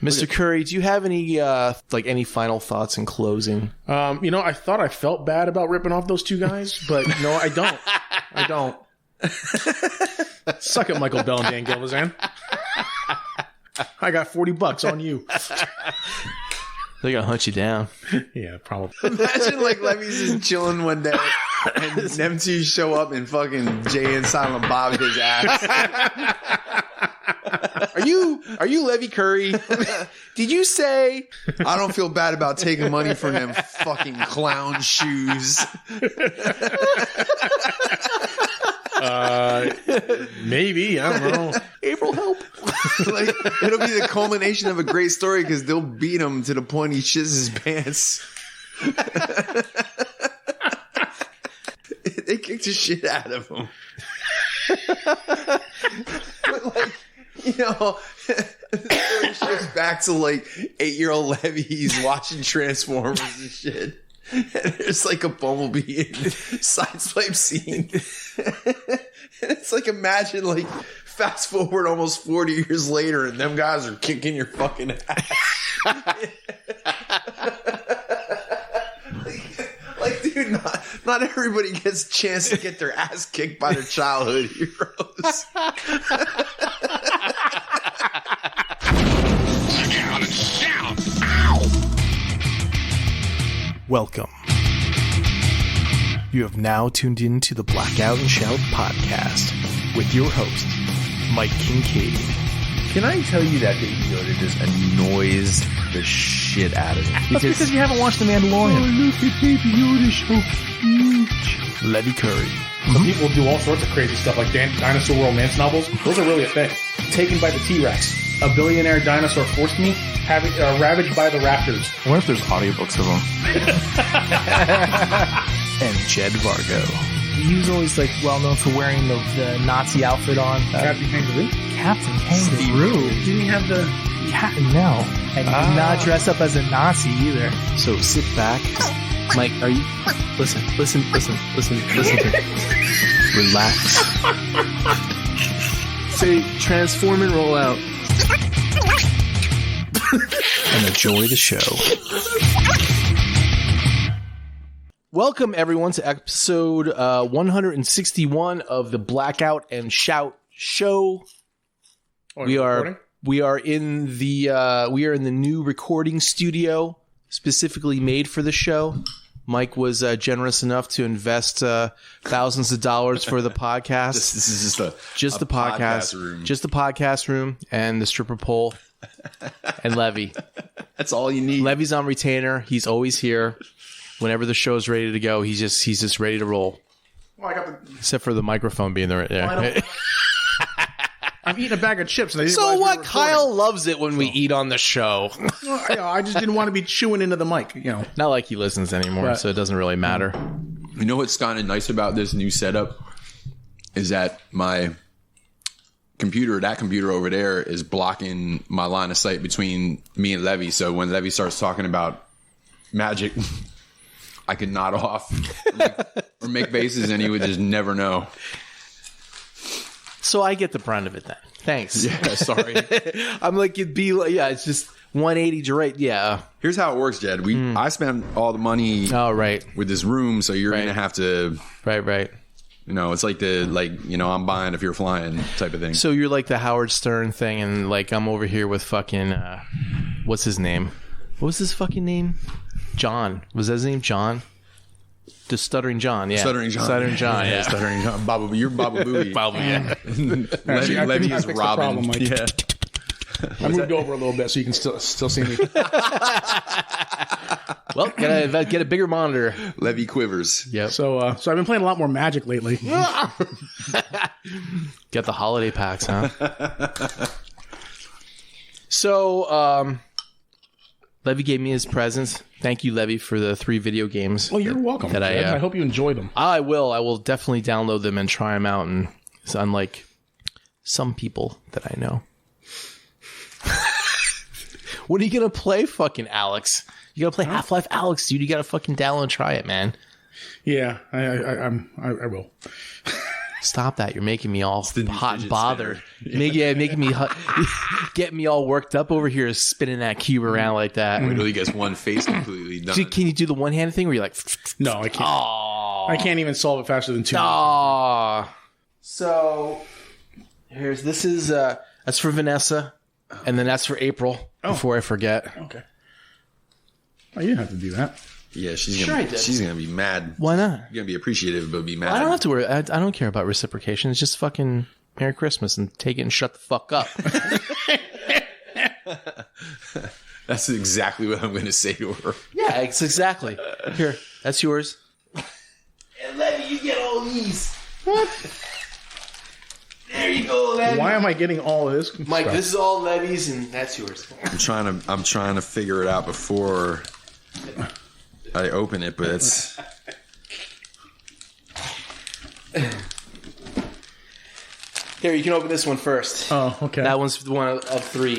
Mr. Curry, do you have any any final thoughts in closing? I thought I felt bad about ripping off those two guys, but no, I don't. I don't. Suck it, Michael Bell and Dan Gilvezan. I got $40 on you. They're gonna hunt you down. Yeah, probably. Imagine Levy's just chilling one day and them two show up and fucking Jay and Silent Bob his ass. Are you Levy Curry? Did you say? I don't feel bad about taking money from them fucking clown shoes. Maybe. I don't know. April, help. It'll be the culmination of a great story because they'll beat him to the point he shits his pants. They kicked the shit out of him. But the story shifts back to 8-year-old Levy. He's watching Transformers and shit. And there's a Bumblebee and Sideswipe scene. And it's imagine fast forward almost 40 years later and them guys are kicking your fucking ass. Dude, not everybody gets a chance to get their ass kicked by their childhood heroes. Welcome. You have now tuned in to the Blackout and Shout podcast with your host, Mike Kincaid. Can I tell you that Baby Yoda just annoys the shit out of me? That's because you haven't watched The Mandalorian. Oh, look at Baby Yoda, so huge. Levy Curry. Some people do all sorts of crazy stuff, like dinosaur romance novels. Those are really a thing. Taken by the T-Rex. A billionaire dinosaur forced me, ravaged by the raptors. I wonder if there's audiobooks of them. And Jed Vargo. He was always well known for wearing the Nazi outfit on. Captain Kangaroo? Captain Kangaroo. Didn't he have the... No. And he did not dress up as a Nazi either. So sit back. Mike, are you... Listen to me. Relax. Say, transform and roll out. And enjoy the show. Welcome, everyone, to episode 161 of the Blackout and Shout show. We are in the new recording studio specifically made for the show. Mike was generous enough to invest thousands of dollars for the podcast. This is just the podcast room, just the podcast room, and the stripper pole, and Levy. That's all you need. Levy's on retainer. He's always here. Whenever the show's ready to go, he's just ready to roll. Well, I got except for the microphone being there. Well, I'm eating a bag of chips. And so what? Kyle loves it when we eat on the show. I just didn't want to be chewing into the mic. Not like he listens anymore, right. So it doesn't really matter. You know what's kind of nice about this new setup is that my computer over there, is blocking my line of sight between me and Levy. So when Levy starts talking about magic, I could nod off or make faces, and he would just never know. So I get the brunt of it then. Thanks. Yeah, sorry. I'm it'd be it's just 180 direct. Yeah. Here's how it works, Jed. I spent all the money with this room, so you're going to have to... Right. It's I'm buying if you're flying type of thing. So you're like the Howard Stern thing, and I'm over here with fucking... what's his name? What was his fucking name? John. Was that his name? John? The Stuttering John, yeah. Stuttering John, yeah. Stuttering John. You're Baba Booey. Baba, yeah. Levy is Robin. Yeah. I moved over a little bit so you can still see me. Well, gotta get a bigger monitor. Levy quivers. Yeah. So I've been playing a lot more Magic lately. Get the holiday packs, huh? So, Levy gave me his presents. Thank you, Levy, for the 3 video games. Oh, you're welcome. I hope you enjoy them. I will. I will definitely download them and try them out. And it's unlike some people that I know. What are you going to play, fucking Alex? You got to play Half-Life Alex, dude. You got to fucking download and try it, man. Yeah, I will. Stop that. You're making me all the hot and fidget bothered. Making me getting me all worked up over here spinning that cube around like that. Wait till he gets one face completely done. Can you do the one-handed thing where you're like... No, I can't. Oh. I can't even solve it faster than 2 minutes. Oh. So, this is, that's for Vanessa, and then that's for April, before I forget. Okay. Oh, you didn't have to do that. Yeah, she's Sure I gonna did. she's gonna be mad. Why not? You're gonna be appreciative, but be mad. I don't have to worry. I don't care about reciprocation. It's just fucking Merry Christmas and take it and shut the fuck up. That's exactly what I'm gonna say to her. Yeah, it's exactly. Here, that's yours. And Levy, you get all these. What? There you go, Levy. Why am I getting all of this? Mike, stuff? this is all Levy's, and that's yours. I'm trying to figure it out before I open it, but it's Here, you can open this one first. Oh, okay. That one's one of 3.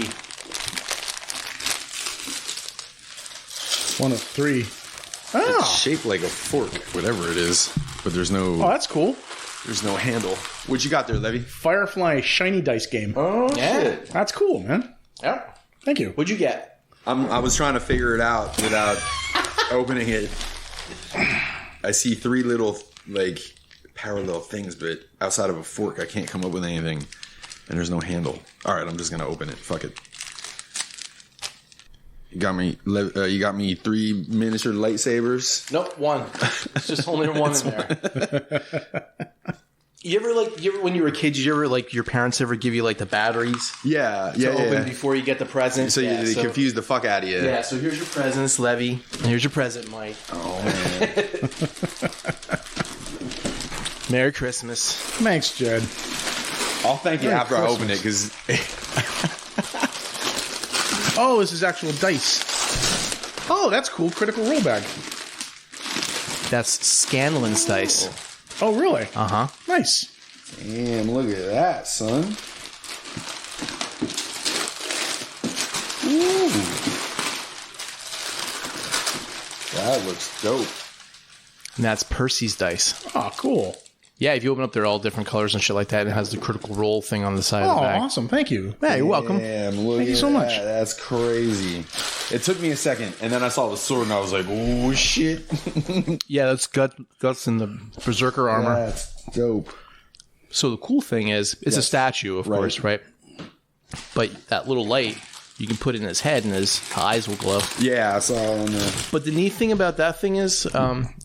One of 3. it's Oh, shaped like a fork, whatever it is. But there's oh, no that's cool. handle. What you got there, Levy? Firefly shiny dice game. Oh Yeah. That's cool, man. Yeah. Thank you. What'd you get? I was trying to figure it out without opening it. I see 3 little like parallel things, but outside of a fork, I can't come up with anything. And there's no handle. All right, I'm just gonna open it. Fuck it. You got me 3 miniature lightsabers. Nope, 1. It's just only 1 in there. You ever when you were a kid, did you ever your parents ever give you the batteries Yeah, to open before you get the present? So they confuse the fuck out of you. Yeah, so here's your presents, Levy. And here's your present, Mike. Oh man. Merry Christmas. Thanks, Jed. I'll thank you Merry after I open it because Oh, this is actual dice. Oh, that's cool. Critical roll bag. That's Scanlan's dice. Oh, really? Uh-huh. Nice. damn, look at that, son. Ooh. That looks dope. And that's Percy's dice. Oh, cool. Yeah, if you open up, they're all different colors and shit like that. And it has the critical roll thing on the side of Oh, the bag. awesome. Thank you. Yeah, you're welcome. Damn, look Thank you at so much. that. That's crazy. It took me a second, and then I saw the sword, and I was like, "Oh shit!" Yeah, that's Guts in the Berserker armor. That's dope. So the cool thing is, it's a Yes. statue, of course, right? But that little light, you can put it in his head, and his eyes will glow. Yeah, I saw it on there. But the neat thing about that thing is,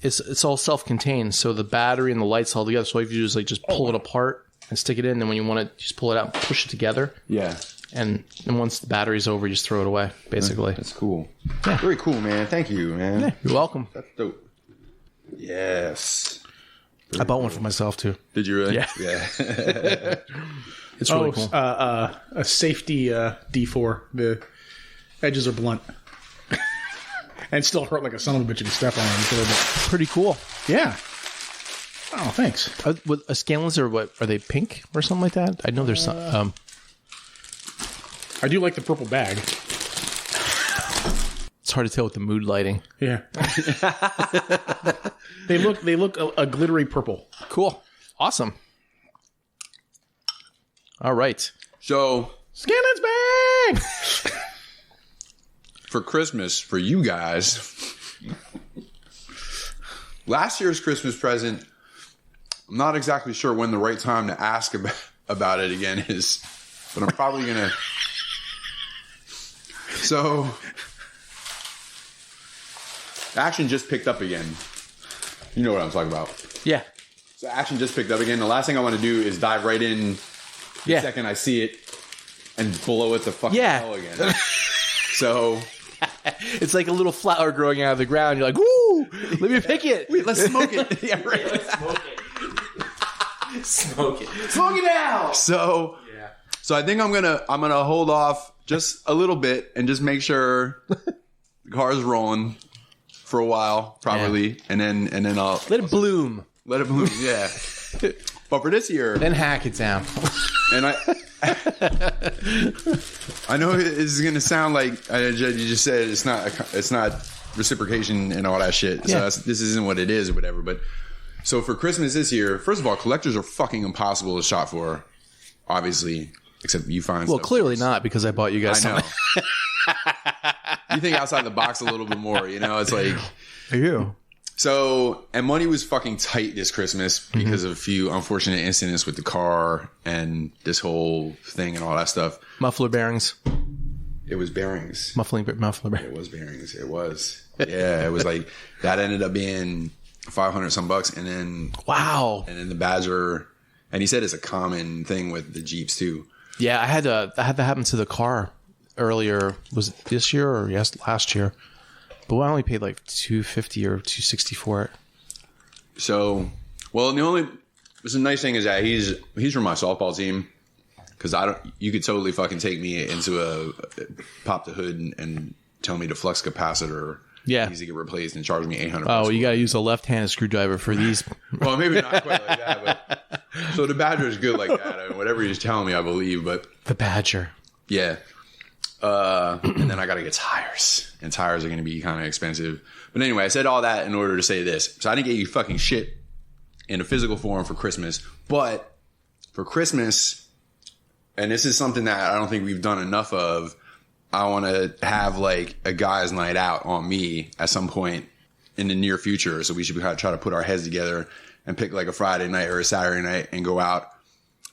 it's all self-contained. So the battery and the lights all together. So all you do is just pull it apart and stick it in. Then when you want to, just pull it out and push it together. Yeah, And once the battery's over, you just throw it away, basically. that's cool. Yeah. Very cool, man. Thank you, man. Yeah, you're welcome. That's dope. Yes. I bought one for myself, too. Did you really? Yeah. Yeah. It's really cool. A safety D4. The edges are blunt. And still hurt like a son of a bitch if you step on them. Pretty cool. Yeah. Oh, thanks. With Scanlans are what? Are they pink or something like that? I know there's some. I do like the purple bag. It's hard to tell with the mood lighting. Yeah. They look a glittery purple. Cool. Awesome. All right. So Scannon's bag! for Christmas, for you guys, last year's Christmas present, I'm not exactly sure when the right time to ask about it again is, but I'm probably going to. So, action just picked up again. You know what I'm talking about. Yeah. So, action just picked up again. The last thing I want to do is dive right in the second I see it and blow it the fucking hell again. So, It's like a little flower growing out of the ground. You're like, woo! Let me pick it. wait, let's smoke it. Yeah, right. Smoke it. Smoke it. Smoke it out. So I think I'm gonna hold off just a little bit and just make sure the car's rolling for a while, probably, and then I'll Let it bloom. let it bloom. Yeah. But for this year, Then hack it down. and I know this is gonna sound like you just said it's not reciprocation and all that shit. Yeah. So this isn't what it is or whatever. But So for Christmas this year, first of all, collectors are fucking impossible to shop for, obviously, except you find Well, stuff clearly first. not, because I bought you guys I know. something. You think outside the box a little bit more, you know? It's like... I do. So, and money was fucking tight this Christmas because of a few unfortunate incidents with the car and this whole thing and all that stuff. Muffler bearings. It was bearings. Muffler bearings. It was bearings. It was. Yeah, it was like, that ended up being 500 some bucks. And then... Wow. And then the Badger... And he said it's a common thing with the Jeeps too. Yeah, I had that happen to the car earlier. Was it this year or last year? But I only paid like $250 or $260 for it. So, well, the nice thing is that he's from my softball team, because you could totally fucking take me into pop the hood and tell me the flux capacitor needs to get replaced and charge me $800. Oh, you got to use a left-handed screwdriver for these. Well, maybe not quite like that, but so the Badger is good like that. I mean, whatever he's telling me, I believe. But the Badger, yeah. And then I got to get tires, and tires are going to be kind of expensive. But anyway, I said all that in order to say this. So I didn't get you fucking shit in a physical form for Christmas, but for Christmas, and this is something that I don't think we've done enough of, I want to have like a guy's night out on me at some point in the near future. So we should try to put our heads together and pick like a Friday night or a Saturday night and go out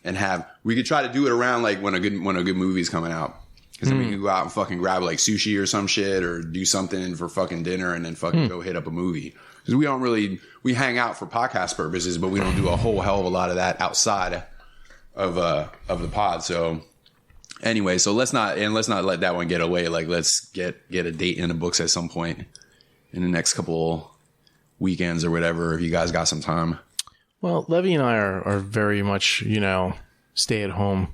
and we could try to do it around like when a good movie's coming out. Because then we can go out and fucking grab like sushi or some shit or do something for fucking dinner and then fucking go hit up a movie. Because we hang out for podcast purposes, but we don't do a whole hell of a lot of that outside of the pod. So anyway, so let's not let that one get away. Like let's get a date in the books at some point in the next couple weekends or whatever, if you guys got some time. Well, Levy and I are very much, stay at home.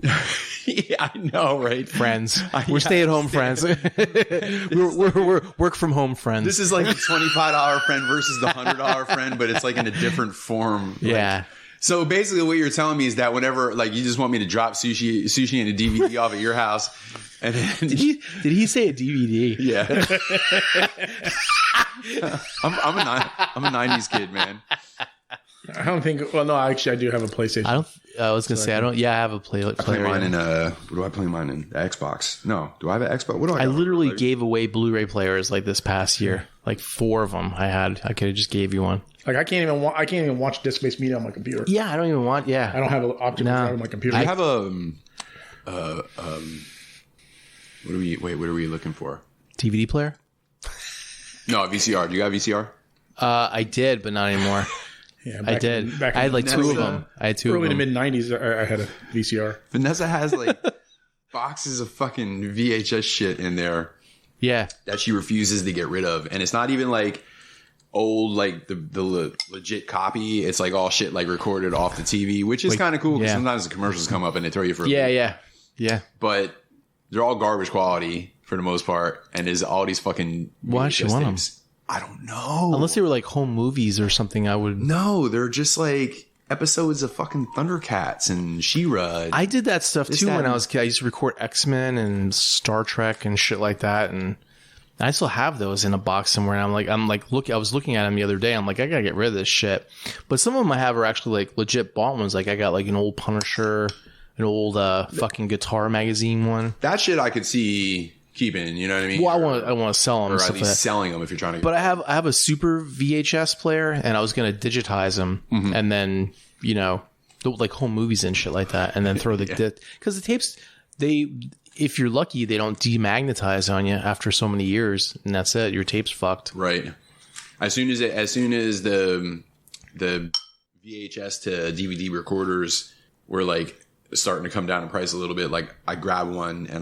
Yeah, I know, right? Friends. We're stay at home friends. we're work from home friends. This is like the $25 friend versus the $100 friend, but it's like in a different form. Yeah. Like, so basically what you're telling me is that whenever like you just want me to drop sushi and a DVD off at your house, and then did he say a DVD? Yeah. I'm a 90s kid, man. I don't think. Well, no, actually, I do have a PlayStation. I was gonna say I don't. Yeah, I have a player. I play mine in what do I play mine in? The Xbox. No, do I have an Xbox? What do I? I literally gave away Blu-ray players like this past year. Like 4 of them I could have just gave you one. Like I can't even watch disc-based media on my computer. Yeah, I don't even want. Yeah, I don't have an optical drive on my computer. I have what are we looking for? DVD player. No, VCR. Do you got VCR? I did, but not anymore. Yeah, I did. I had like 2 of them. I had 2 early of them. to mid 90s. I had a VCR. Vanessa has like boxes of fucking VHS shit in there. Yeah, that she refuses to get rid of, and it's not even like old, like the legit copy. It's like all shit like recorded off the TV, which is kind of cool because sometimes the commercials come up and they throw you for a loop. Yeah. But they're all garbage quality for the most part, and there's all these fucking. Why does she want them? I don't know. Unless they were like home movies or something, I would. No, they're just like episodes of fucking Thundercats and She-Ra. I did that stuff too when I was a kid. I used to record X-Men and Star Trek and shit like that, and I still have those in a box somewhere. And I was looking at them the other day. I'm like, I gotta get rid of this shit. But some of them I have are actually like legit bought ones. Like I got like an old Punisher, an old fucking Guitar Magazine one. That shit I could see keeping, you know what I mean? Well, I want to sell them, or at least selling them if you're trying to. But I have a super VHS player, and I was gonna digitize them, and then like home movies and shit like that, and then throw the because the tapes if you're lucky they don't demagnetize on you after so many years, and that's it. Your tape's fucked. Right. As soon as the VHS to DVD recorders were like starting to come down in price a little bit, like I grabbed one and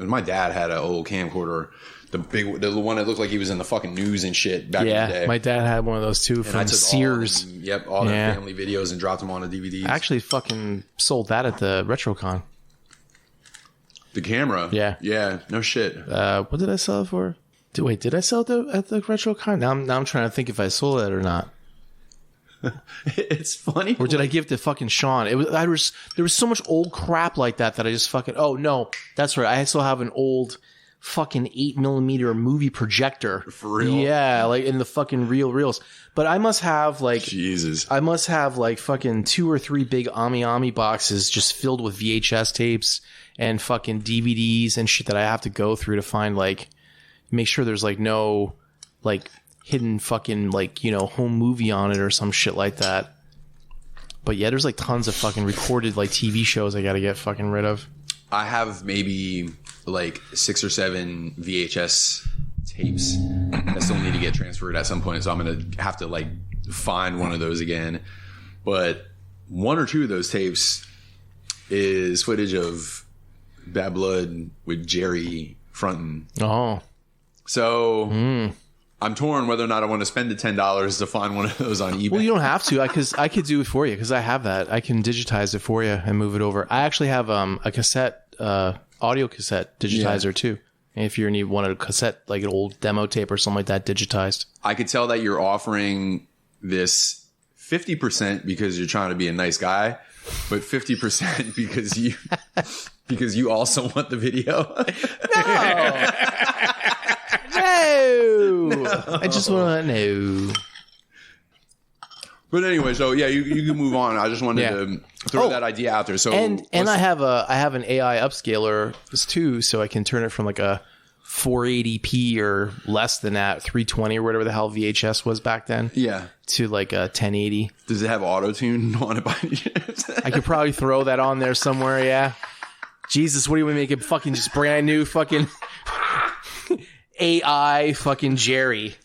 my dad had an old camcorder, the one that looked like he was in the fucking news and shit back in the day. My dad had one of those too from Sears. All their family videos and dropped them on the DVDs. I actually fucking sold that at the RetroCon. The camera? Yeah, no shit. What did I sell it for? Did I sell it at the RetroCon? Now I'm trying to think if I sold it or not. It's funny. Or did I give it to fucking Sean? There was so much old crap like that I just fucking. Oh no, that's right. I still have an old fucking 8mm movie projector. For real? Yeah, like in the fucking reels. But I must have like Jesus. I must have like fucking 2 or 3 big Ami boxes just filled with VHS tapes and fucking DVDs and shit that I have to go through to find, like, make sure there's like no like hidden fucking like, you know, home movie on it or some shit like that. But yeah, there's like tons of fucking recorded like TV shows I gotta get fucking rid of. I have maybe like 6 or 7 VHS tapes that still need to get transferred at some point, so I'm gonna have to like find one of those again. But 1 or 2 of those tapes is footage of Bad Blood with Jerry fronting. Oh, so I'm torn whether or not I want to spend the $10 to find one of those on eBay. well, you don't have to, because I could do it for you, because I have that. I can digitize it for you and move it over. I actually have a cassette, audio cassette digitizer too. And if you need one of a cassette, like an old demo tape or something like that, digitized. I could tell that you're offering this 50% because you're trying to be a nice guy, but 50% because you also want the video. No. I just want to know. But anyway, so yeah, you can move on. I just wanted to throw that idea out there. So and I have an AI upscaler too, so I can turn it from like a 480p or less than that, 320 or whatever the hell VHS was back then. Yeah. To like a 1080. Does it have auto tune on it by any chance? I could probably throw that on there somewhere. Yeah. Jesus, what do you want to make it fucking just brand new fucking AI fucking Jerry?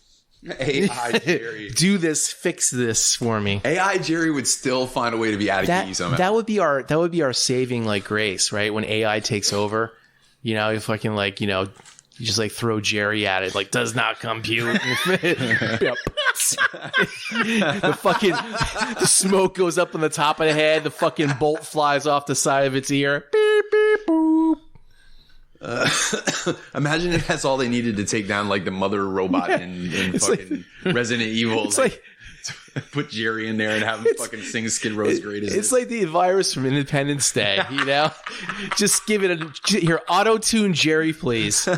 AI Jerry. Do this, fix this for me. AI Jerry would still find a way to be out of key somehow. That would be our saving like grace, right? When AI takes over, you know, if fucking like, you know, you just like throw Jerry at it, like does not compute. Yep. The smoke goes up on the top of the head. The fucking bolt flies off the side of its ear. Beep beep boop. Imagine if that's all they needed to take down like the mother robot in fucking like, Resident Evil. It's like put Jerry in there and have him fucking sing Skid Row's greatest. It's like the virus from Independence Day, you know? Just give it here, auto-tune Jerry, please. So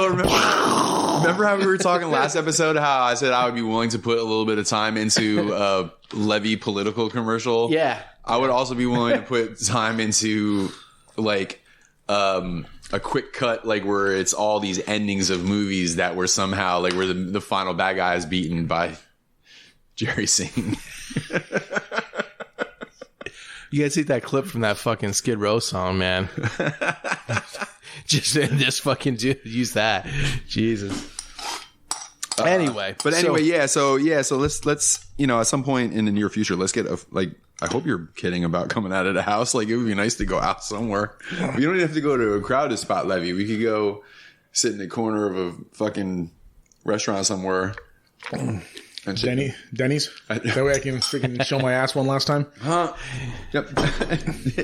remember how we were talking last episode how I said I would be willing to put a little bit of time into a Levy political commercial? Yeah. I would also be willing to put time into like a quick cut, like where it's all these endings of movies that were somehow like where the final bad guy is beaten by Jerry singing. You gotta take that clip from that fucking Skid Row song, man. just fucking use that. Jesus. Anyway, so let's you know, at some point in the near future, let's get I hope you're kidding about coming out of the house. Like, it would be nice to go out somewhere. We don't even have to go to a crowded spot, Levy. We could go sit in the corner of a fucking restaurant somewhere. And Denny's? That way I can freaking show my ass one last time? Huh? Yep.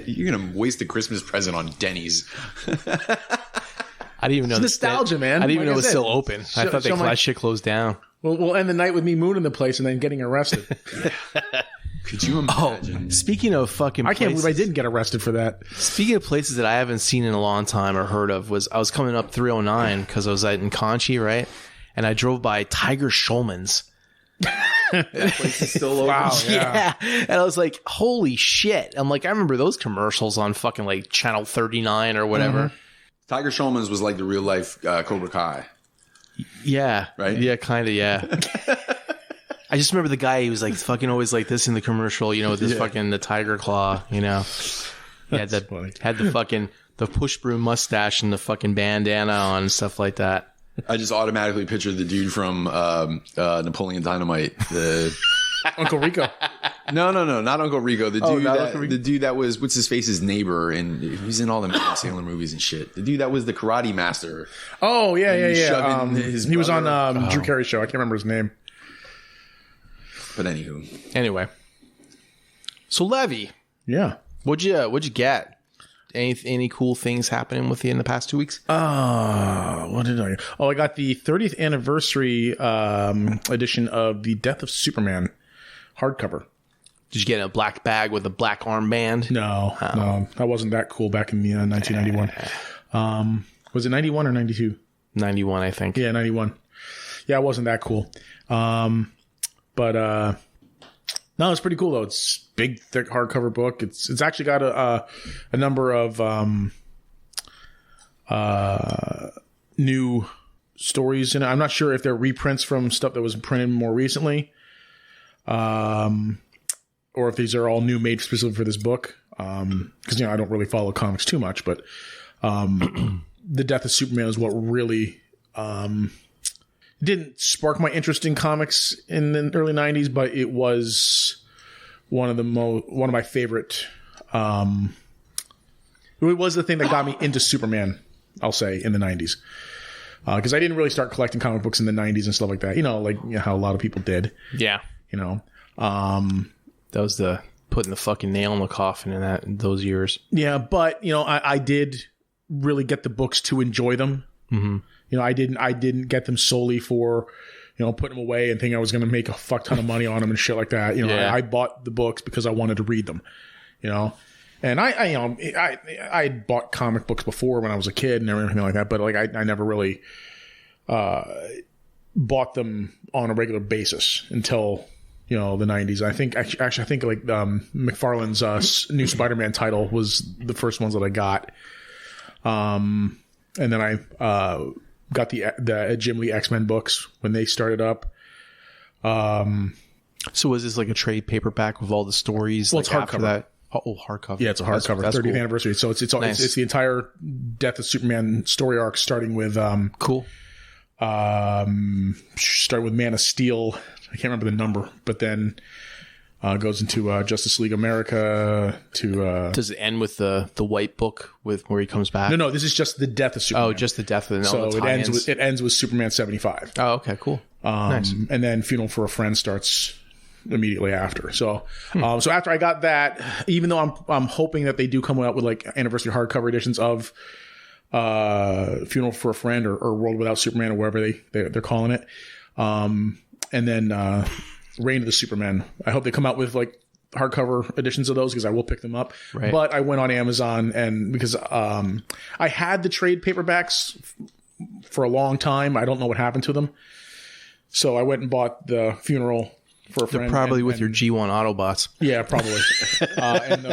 You're going to waste a Christmas present on Denny's. I didn't even know. It's nostalgia, man. I didn't even know it was still open. I thought that shit closed down. Well, we'll end the night with me mooning the place and then getting arrested. Could you imagine? Oh, speaking of fucking I can't believe I didn't get arrested for that. Speaking of places that I haven't seen in a long time or heard of, I was coming up 309 because I was in Conchi, right? And I drove by Tiger Schulman's. That place is still open. Wow, yeah. And I was like, holy shit. I'm like, I remember those commercials on fucking like Channel 39 or whatever. Mm-hmm. Tiger Schulman's was like the real life Cobra Kai. Yeah. Right? Yeah, kind of, yeah. I just remember the guy, he was like fucking always like this in the commercial, you know, with his fucking the tiger claw, you know. He had the fucking the push broom mustache and the fucking bandana on and stuff like that. I just automatically pictured the dude from Napoleon Dynamite. The Uncle Rico. No, not Uncle Rico. The dude that was what's his face's neighbor, and he's in all the Man Sailor movies and shit. The dude that was the karate master. Oh yeah. He was on Drew Oh. Carey's show. I can't remember his name. But Anyway, so Levy, Yeah. what'd you get? Any cool things happening with you in the past 2 weeks? What did I get? Oh, I got the 30th anniversary edition of The Death of Superman hardcover. Did you get a black bag with a black armband? No, I wasn't that cool back in the 1991. Was it 91 or 92? 91, I think. Yeah, 91. Yeah, it wasn't that cool. But no, it's pretty cool though. It's big, thick hardcover book. It's actually got a number of new stories in it. I'm not sure if they're reprints from stuff that was printed more recently, or if these are all new, made specifically for this book. Because I don't really follow comics too much, but the death of Superman is what really didn't spark my interest in comics in the early 90s, but it was one of my favorite. It was the thing that got me into Superman, I'll say, in the 90s. Because I didn't really start collecting comic books in the 90s and stuff like that. How a lot of people did. Yeah. That was the putting the fucking nail in the coffin in those years. Yeah, but I did really get the books to enjoy them. Mm-hmm. I didn't get them solely for, putting them away and thinking I was going to make a fuck ton of money on them and shit like that. I bought the books because I wanted to read them, And I bought comic books before when I was a kid and everything like that, but I never really bought them on a regular basis until the 90s. I think McFarlane's new Spider-Man title was the first ones that I got. And then I got the Jim Lee X-Men books when they started up. So was this like a trade paperback with all the stories? Well, it's hardcover. That? Oh, hardcover. Yeah, it's a hardcover. That's 30th cool. anniversary. So it's it's the entire Death of Superman story arc, starting with cool. Start with Man of Steel. I can't remember the number, but then goes into Justice League America to. Does it end with the white book with where he comes back? No. This is just the Death of Superman. Oh, just the death of the. So it ends with Superman 75. Oh, okay, cool. Nice. And then Funeral for a Friend starts immediately after. So, so after I got that, even though I'm hoping that they do come out with like anniversary hardcover editions of Funeral for a Friend or World Without Superman or whatever they're calling it, and then Reign of the Supermen. I hope they come out with like hardcover editions of those because I will pick them up. Right. But I went on Amazon and because I had the trade paperbacks for a long time. I don't know what happened to them. So I went and bought the Funeral for a Friend. They're probably with your G1 Autobots. Yeah, probably. And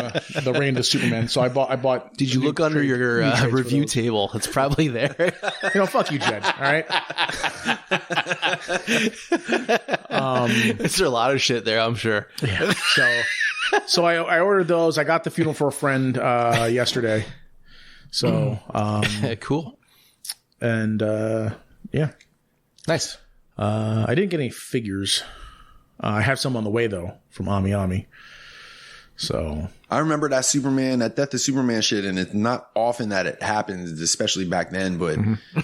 the Reign of the Superman. So I bought. Did you look under your review table? It's probably there. Fuck you, Jed. All right. There's a lot of shit there, I'm sure. Yeah. So I ordered those. I got the Funeral for a Friend yesterday. So cool. And yeah, nice. I didn't get any figures. I have some on the way though from Ami. So I remember that Death of Superman shit, and it's not often that it happens, especially back then, but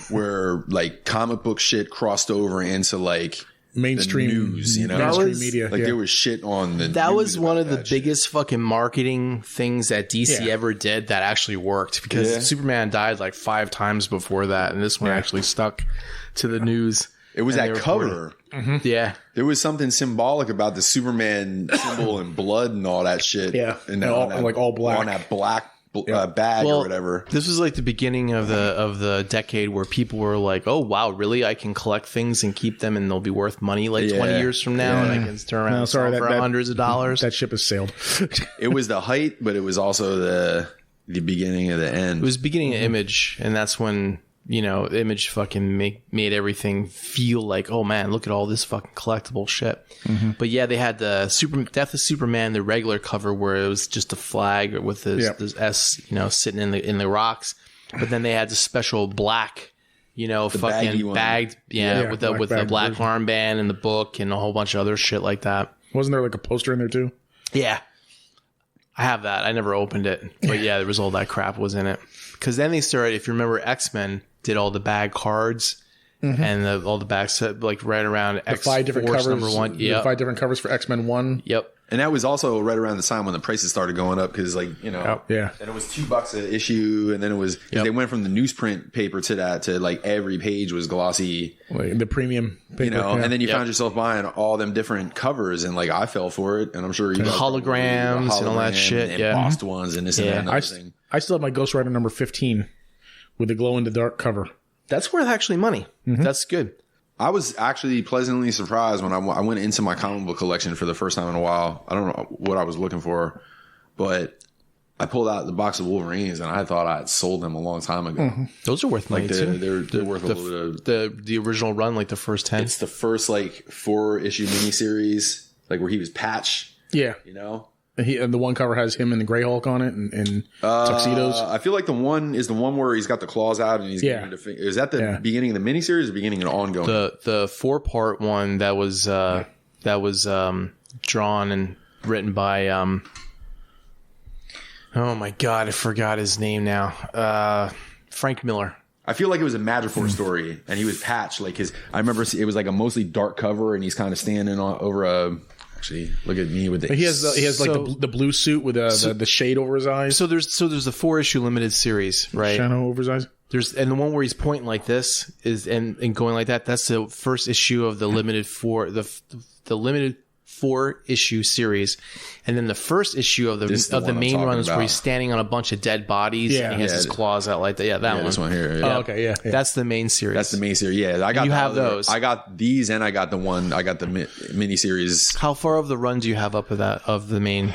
where like comic book shit crossed over into like mainstream the news, mainstream media. Like there was shit on the. That news was one of the shit. biggest fucking marketing things that DC ever did that actually worked because Superman died like 5 times before that, and this one actually stuck to the news. It was that cover. Mm-hmm. Yeah. There was something symbolic about the Superman symbol and blood and all that shit. Yeah. And all black. On that black bag or whatever. This was like the beginning of the decade where people were like, oh, wow, really? I can collect things and keep them and they'll be worth money like 20 years from now and I can turn around and sell for hundreds of dollars. That ship has sailed. It was the height, but it was also the beginning of the end. It was beginning of Image, and that's when... Image fucking made everything feel like, oh man, look at all this fucking collectible shit. Mm-hmm. But yeah, they had the Death of Superman, the regular cover where it was just a flag with this S, sitting in the rocks. But then they had the special black, fucking bagged, with the black armband and the book and a whole bunch of other shit like that. Wasn't there like a poster in there too? Yeah. I have that. I never opened it. But yeah, there was all that crap was in it. Because then they started, if you remember, X-Men did all the bag cards and all the bags like right around X-Force number 1. Yep. 5 different covers for X-Men 1. Yep. And that was also right around the time when the prices started going up because, like, you know, Yeah. and it was $2 an issue, and then it was they went from the newsprint paper to that to like every page was glossy, Like the premium paper, you know, and then you found yourself buying all them different covers, and like I fell for it, and I'm sure you guys holograms and all that shit, and embossed ones and this and that and everything. I still have my Ghost Rider number 15 with the glow in the dark cover. That's worth actually money. That's good. I was actually pleasantly surprised when I went into my comic book collection for the first time in a while. I don't know what I was looking for, but I pulled out the box of Wolverines, and I thought I had sold them a long time ago. Those are worth money too. They're worth a little bit of... The original run, like the first 10. It's the first like 4-issue miniseries, like where he was Patch. Yeah. You know? And the one cover has him and the Grey Hulk on it and tuxedos. I feel like the one is the one where he's got the claws out and he's getting is that the beginning of the miniseries or the beginning of the ongoing? The 4-part one that was drawn and written by oh my god, I forgot his name now. Frank Miller. I feel like it was a Magic Force story, and he was Patch. Like I remember it was like a mostly dark cover, and he's kind of standing over a. Actually, look at me with the. He has like the blue suit with the shade over his eyes. So there's a 4-issue limited series, right? Shadow over his eyes. And the one where he's pointing like this is and going like that. That's the first issue of the limited the limited 4-issue series, and then the first issue of the main run is where he's standing on a bunch of dead bodies and he has his claws out like that. Yeah, that one. This one here. Yeah. Oh, okay, yeah. That's the main series. That's the main series. Yeah, I got. You have those. I got these, and I got the one. I got the mini series. How far of the run do you have up of the main?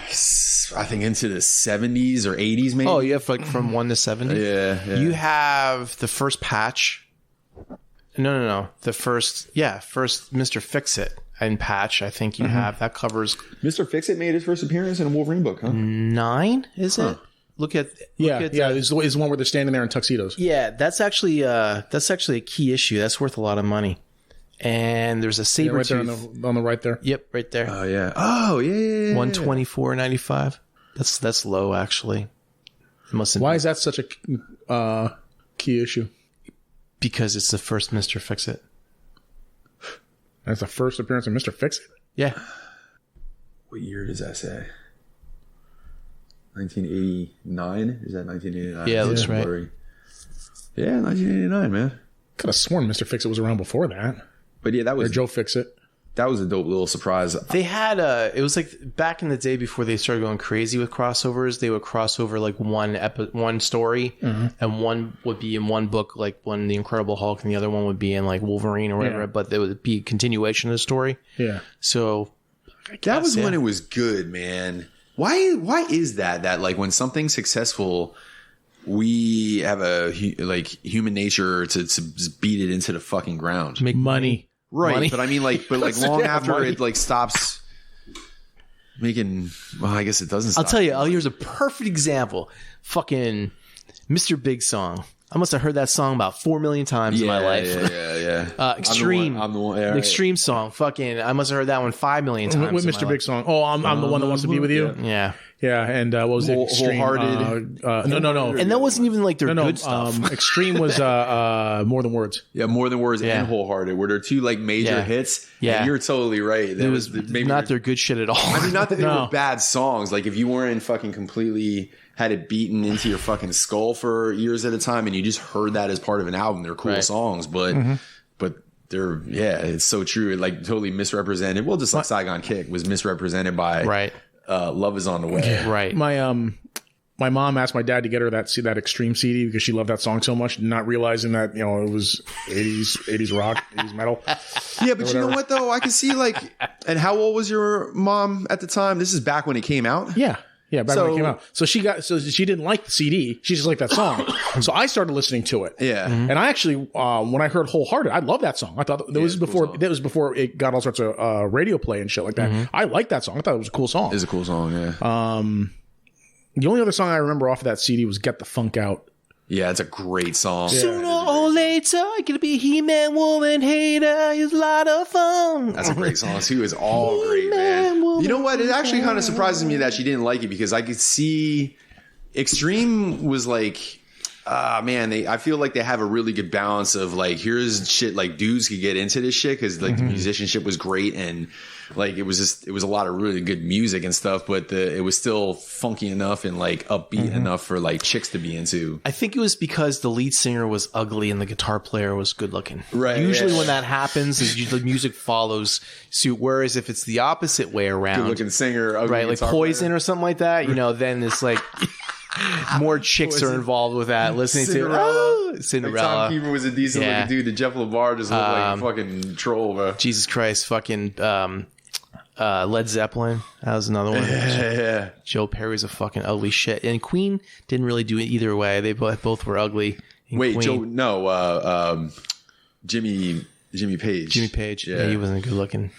I think into the 70s or 80s, maybe. Oh, you have like from 1 to 70. Yeah. You have the first Patch. No. The first Mr. Fix-It and Patch. I think you have that covers. Mr. Fix-It made his first appearance in a Wolverine book, huh? 9, is it? Look at It's the one where they're standing there in tuxedos. Yeah, that's actually a key issue. That's worth a lot of money. And there's a saber right there on the right there. Yep, right there. Oh yeah. Oh yeah. 124.95. That's low actually. Why is that such a key issue? Because it's the first Mr. Fix-It. That's the first appearance of Mr. Fix-It? Yeah. What year does that say? 1989? Is that 1989? Yeah, it looks right. Yeah, 1989, man. Could have sworn Mr. Fix-It was around before that. But yeah, that was... Or Joe Fix-It. That was a dope little surprise. They had it was like back in the day before they started going crazy with crossovers, they would cross over like one story, and one would be in one book, like one The Incredible Hulk, and the other one would be in like Wolverine or whatever, but there would be a continuation of the story. Yeah. So that was when it was good, man. Why is that like when something's successful, we have a human nature to beat it into the fucking ground. Make money. Right, money. but I mean, like, long after money. It like stops making. Well, I guess it doesn't. Stop. I'll tell you. Here's a perfect example. Fucking Mr. Big Song. I must have heard that song about 4 million times in my life. Yeah. Extreme. I'm the one. The Extreme song. Fucking. I must have heard that one 5 million times. With Mr. Big Song. Oh, I'm the one that wants to be with you. Yeah. Yeah, and what was it? Wholehearted. No. And that wasn't even like their good stuff. Extreme was More Than Words. Yeah, More Than Words and Wholehearted were their two like major hits. Yeah, and you're totally right. That it was maybe not their good shit at all. I mean, not that they were bad songs. Like if you weren't fucking completely had it beaten into your fucking skull for years at a time, and you just heard that as part of an album, they're cool songs, but they're it's so true. It like totally misrepresented. Well, just like Saigon Kick was misrepresented by Love Is on the Way. Yeah. Right. My mom asked my dad to get her that Extreme CD because she loved that song so much, not realizing that it was 80s rock, 80s metal. Yeah, but you know what though? I can see like, and how old was your mom at the time? This is back when it came out. Yeah, back when it came out. So she didn't like the CD. She just liked that song. So I started listening to it. Yeah, and I actually when I heard Wholehearted, I loved that song. I thought that was before it got all sorts of radio play and shit like that. I liked that song. I thought it was a cool song. It's a cool song. Yeah. The only other song I remember off of that CD was "Get the Funk Out." Yeah, it's a great song. Sooner or later, I could be He-Man, woman hater. It's a lot of fun. That's a great song. She was all great, man. You know what? It actually kind of surprises me that she didn't like it because I could see Extreme was like man, I feel like they have a really good balance of like, here's shit like dudes could get into this shit because like the musicianship was great and like it was a lot of really good music and stuff, but it was still funky enough and like upbeat enough for like chicks to be into. I think it was because the lead singer was ugly and the guitar player was good looking. Right. Usually when that happens, the music follows suit. Whereas if it's the opposite way around, Good looking singer, ugly right, like Poison player. or something like that, you know, then it's like more chicks are involved with that. Listening Cinderella. to Cinderella. Like Tom Keeper was a decent looking dude. The Jeff LaBar just looked like a fucking troll, bro. Jesus Christ, fucking Led Zeppelin. That was another one. Yeah. Joe Perry's a fucking ugly shit. And Queen didn't really do it either way. They both were ugly. Wait, Queen, Joe? No, Jimmy Page. Jimmy Page. Yeah, he wasn't good looking.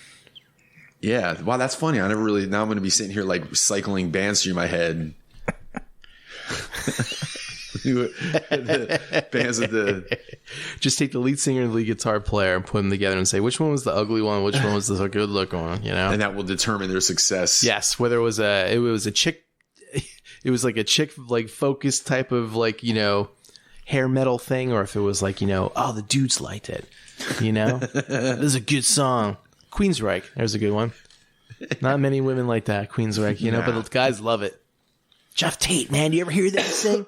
Yeah. Wow, that's funny. I never really. Now I'm going to be sitting here like cycling bands through my head. The bands with the just take the lead singer and the lead guitar player and put them together and say which one was the ugly one, which one was the good looking one, you know, and that will determine their success. Yes, whether it was a chick, it was like a chick like focused type of like, you know, hair metal thing, or if it was like, you know, oh, the dudes liked it, you know. This is a good song. Queensryche, there's a good one. Not many women like that, Queensryche, you know, but the guys love it. Jeff Tate, man, do you ever hear that sing?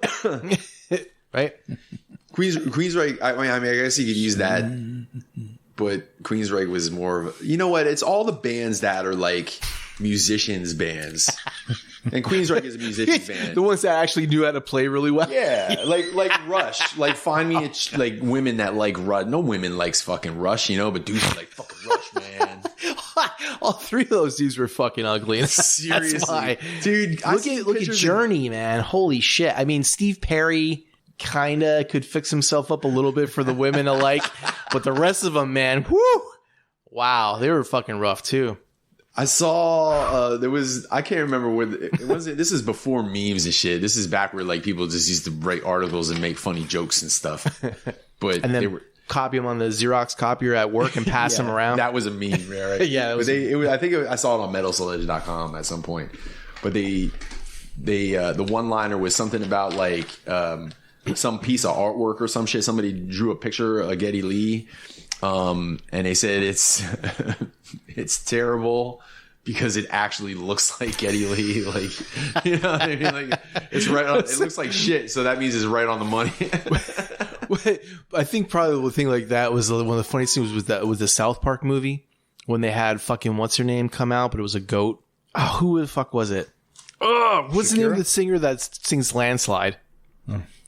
Right? Queensryche, I mean, I guess you could use that, but Queensryche was more of a, you know what? It's all the bands that are like musicians bands. And Queensryche is a musician band. The ones that actually knew how to play really well. Yeah, like Rush. Like find me like women that like Rush. No women likes fucking Rush, you know, but dudes are like fucking Rush, man. All three of those dudes were fucking ugly. Seriously, that's why. Dude. Look at Journey, man. Holy shit! I mean, Steve Perry kinda could fix himself up a little bit for the women alike, but the rest of them, man, whoo! Wow, they were fucking rough too. I saw there was, I can't remember where it was. This is before memes and shit. This is back where like people just used to write articles and make funny jokes and stuff. But and then copy them on the Xerox copier at work and pass them around. That was a meme, right? Yeah, I think I saw it on metalsledge.com at some point. But the one liner was something about like some piece of artwork or some shit. Somebody drew a picture of Geddy Lee. And they said it's terrible because it actually looks like Geddy Lee. Like, you know what I mean? Like, it's right on, it looks like shit. So that means it's right on the money. I think probably the thing like that was one of the funniest things was the South Park movie when they had fucking what's her name come out, but it was a goat. Oh, who the fuck was it? Oh, what's the name of the singer that sings Landslide?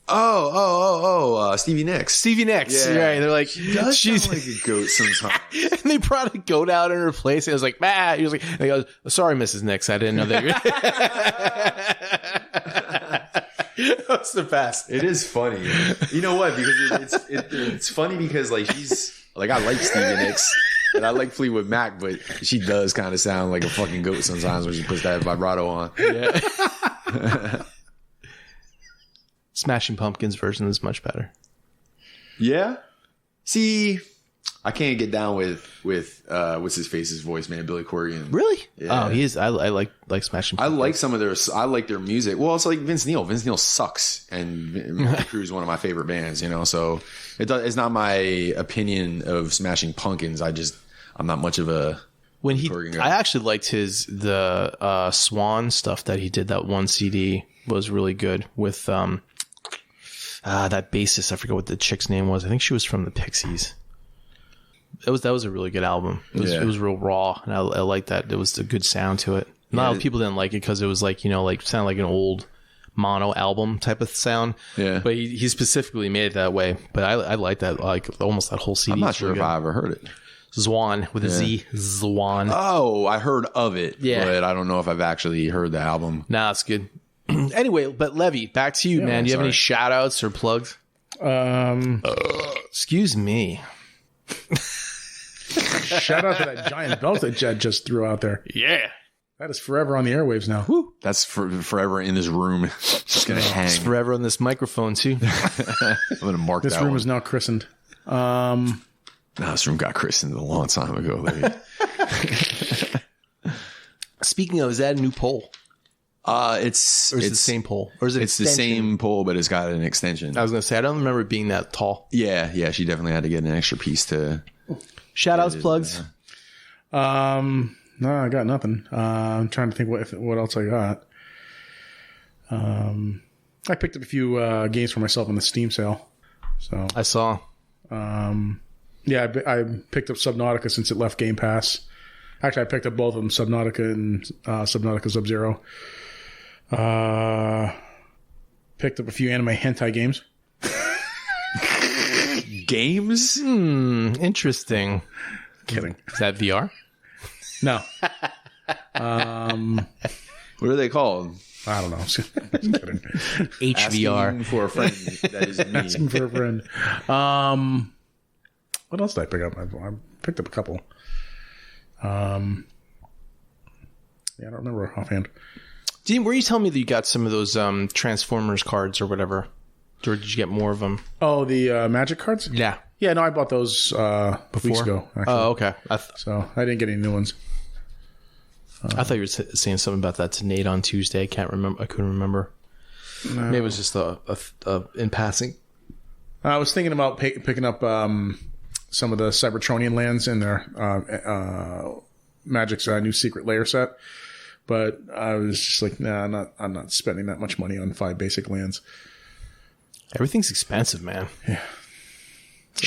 Stevie Nicks. Stevie Nicks, Yeah. Right? They're like, She's like a goat sometimes. And they brought a goat out in her place. And it was like, he was like, and he goes, sorry, Mrs. Nicks, I didn't know that. That's the best. It is funny. You know what? Because it's funny because like she's like, I like Stevie Nicks and I like Fleetwood Mac, but she does kind of sound like a fucking goat sometimes when she puts that vibrato on. Yeah. Smashing Pumpkins version is much better. Yeah. See, I can't get down with what's his face's voice, man, Billy Corgan. Really? Yeah. Oh, he is. I like Smashing Pumpkins. I like some of I like their music. Well, it's like Vince Neil. Vince Neil sucks, and Crew is one of my favorite bands. You know, so it's not my opinion of Smashing Pumpkins. I'm not much of a Corgan guy. I actually liked the Swan stuff that he did. That one CD was really good with that bassist. I forget what the chick's name was. I think she was from the Pixies. That was a really good album. It was real raw, and I liked that. There was a good sound to it. A lot of people didn't like it because it was like, you know, like sounded like an old mono album type of sound. Yeah. But he specifically made it that way. But I like that, like almost that whole CD. I'm not sure if I ever heard it. Zwan with a Z. Zwan. Oh, I heard of it. Yeah. But I don't know if I've actually heard the album. Nah, it's good. Anyway, but Levy, back to you, man. Do you have any shout outs or plugs? Excuse me. Shout out to that giant belt that Jed just threw out there. Yeah. That is forever on the airwaves now. Woo. That's forever in this room. Just going to hang. It's forever on this microphone, too. I'm going to mark this that room one. is now christened. No, this room got christened a long time ago. Speaking of, is that a new poll? It's the same pole, or is it? It's the same pole, but it's got an extension. I was gonna say I don't remember it being that tall. Yeah. She definitely had to get an extra piece to. Shout outs, plugs. No, I got nothing. I'm trying to think what else I got. I picked up a few games for myself in the Steam sale. So I saw. Yeah, I picked up Subnautica since it left Game Pass. Actually, I picked up both of them, Subnautica and Subnautica Sub-Zero. Picked up a few anime hentai games. Games? Interesting. Kidding. Is that VR? No. What are they called? I don't know. Just kidding. HVR. Asking for a friend. That is me. Asking for a friend. What else did I pick up? I picked up a couple. Yeah, I don't remember offhand. Were you telling me that you got some of those Transformers cards or whatever? Or did you get more of them? Oh, the Magic cards? Yeah. Yeah, no, I bought those weeks ago. Actually. Oh, okay. So I didn't get any new ones. I thought you were saying something about that to Nate on Tuesday. I couldn't remember. No. Maybe it was just in passing. I was thinking about picking up some of the Cybertronian lands in their Magic's new secret layer set, but I was just like, nah, I'm not spending that much money on 5 basic lands. Everything's expensive, man. Yeah. So.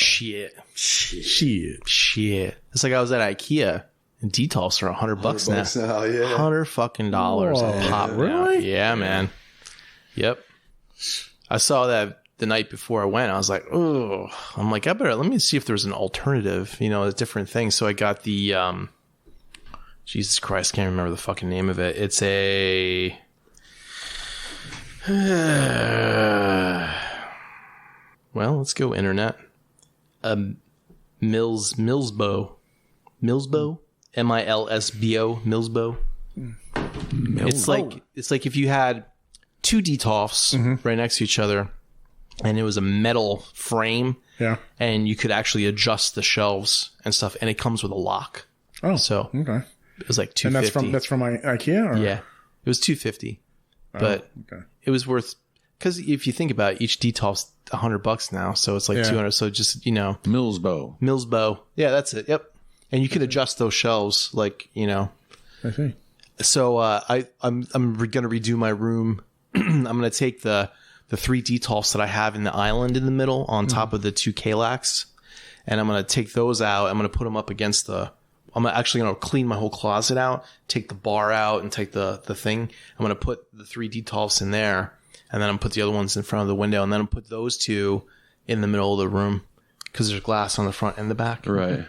Shit. It's like I was at IKEA and detolfs are $100 now. Yeah. $100 fucking dollars a pop. Really? Yeah, man. Yep. I saw that the night before I went. I was like, oh, I'm like, let me see if there's an alternative, a different thing. So I got the, Jesus Christ, can't remember the fucking name of it. It's a, well, let's go internet. Millsbow, Millsbo, Millsbo. It's like if you had 2 detolfs right next to each other, and it was a metal frame. Yeah. And you could actually adjust the shelves and stuff, and it comes with a lock. Oh, so okay. It was like $250. And that's from IKEA, or? Yeah, it was $250, but it was worth, because if you think about it, each detolf's $100 now, so it's like 200. So just Millsbo. Yeah, that's it. Yep. And you can adjust those shelves, like I see. So I'm going to redo my room. I'm going to take the 3 detolfs that I have in the island in the middle on top of the 2 Kalax, and I'm going to take those out. I'm going to put them up against I'm actually going to clean my whole closet out, take the bar out, and take the thing. I'm going to put the 3 detolfs in there, and then I'm going to put the other ones in front of the window, and then I'm going to put those 2 in the middle of the room because there's glass on the front and the back. Right.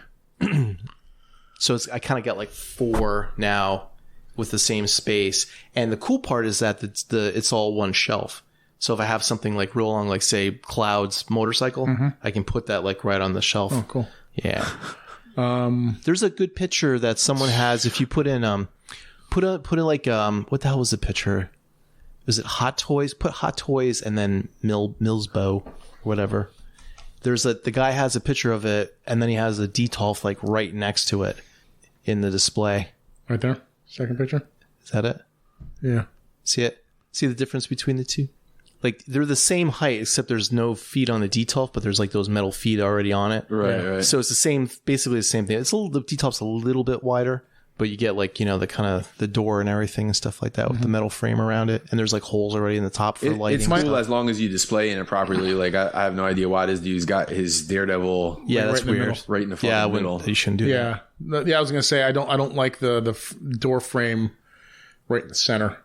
So I kind of got like 4 now with the same space. And the cool part is that it's all one shelf. So if I have something like real long, like say Cloud's motorcycle, I can put that like right on the shelf. Oh, cool. Yeah. There's a good picture that someone has. If you put in what the hell was the picture? Was it Hot Toys? Put Hot Toys and then Millsbo, whatever. The guy has a picture of it, and then he has a detolf like right next to it in the display. Right there, second picture. Is that it? Yeah. See it? See the difference between the two? Like they're the same height, except there's no feet on the detolf, but there's like those metal feet already on it. Right. So it's basically the same thing. The detolf's a little bit wider, but you get like, the kind of the door and everything and stuff like that with the metal frame around it. And there's like holes already in the top for lighting. It's cool as long as you display it properly. Like I have no idea why this dude's got his Daredevil. Yeah, that's right weird. Right in the front middle. You shouldn't do that. Yeah, I was gonna say I don't like the door frame right in the center.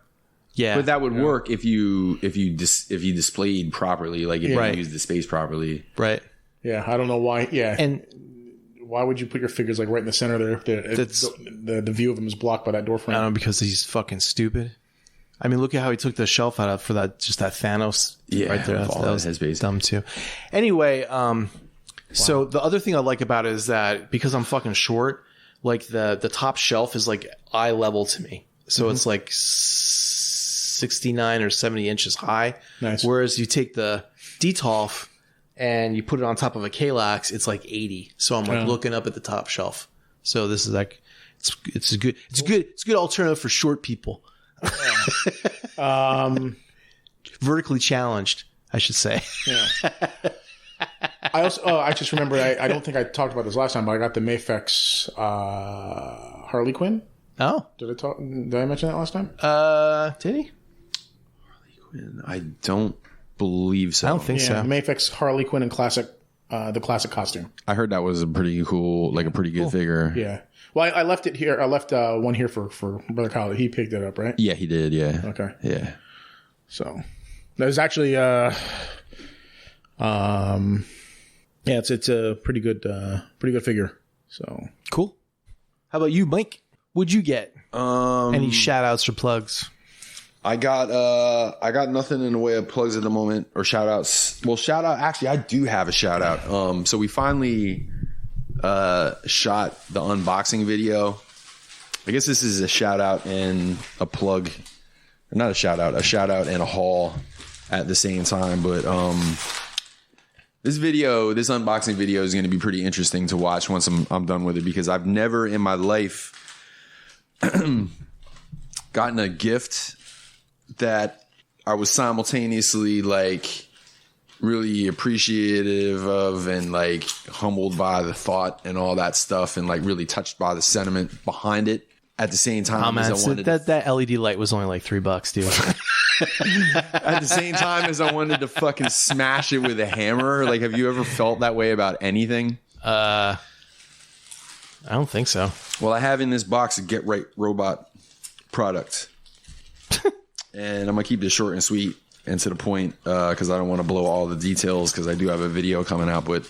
Yeah, but that would work if you displayed properly, like if you used the space properly. Right. Yeah, I don't know why. Yeah, and why would you put your figures like right in the center there? The view of them is blocked by that door frame. I don't know, because he's fucking stupid. I mean, look at how he took the shelf out for that Thanos right there. That was his base. Dumb too. Anyway, so the other thing I like about it is that because I'm fucking short, like the top shelf is like eye level to me. So it's like 69 or 70 inches high. Nice. Whereas you take the detolf and you put it on top of a Kalax, it's like 80. So I'm like looking up at the top shelf. So this is like, it's a good alternative for short people. Vertically challenged, I should say. Yeah. I just remember, I don't think I talked about this last time, but I got the Mafex Harley Quinn. Oh. Did I mention that last time? Did he? Harley Quinn. I don't believe so. I don't think so. Mafex Harley Quinn in the classic costume. I heard that was a pretty cool, like a pretty good figure. Yeah. Well, I left it here. I left one here for Brother Kyle. He picked it up, right? Yeah, he did. Yeah. Okay. Yeah. So there's actually it's a pretty good figure. So cool. How about you, Mike? What'd you get? Any shout outs or plugs? I got nothing in the way of plugs at the moment or shout outs. Well, actually I do have a shout out. So we finally shot the unboxing video. I guess this is a shout out and a plug. Not a shout out and a haul at the same time, but this unboxing video is going to be pretty interesting to watch once I'm done with it, because I've never in my life gotten a gift that I was simultaneously like really appreciative of and like humbled by the thought and all that stuff and like really touched by the sentiment behind it at the same time. That LED light was only like $3, dude. At the same time as I wanted to fucking smash it with a hammer. Like, have you ever felt that way about anything? I don't think so. Well, I have in this box a Get Right Robot product. And I'm going to keep this short and sweet and to the point because I don't want to blow all the details because I do have a video coming out. But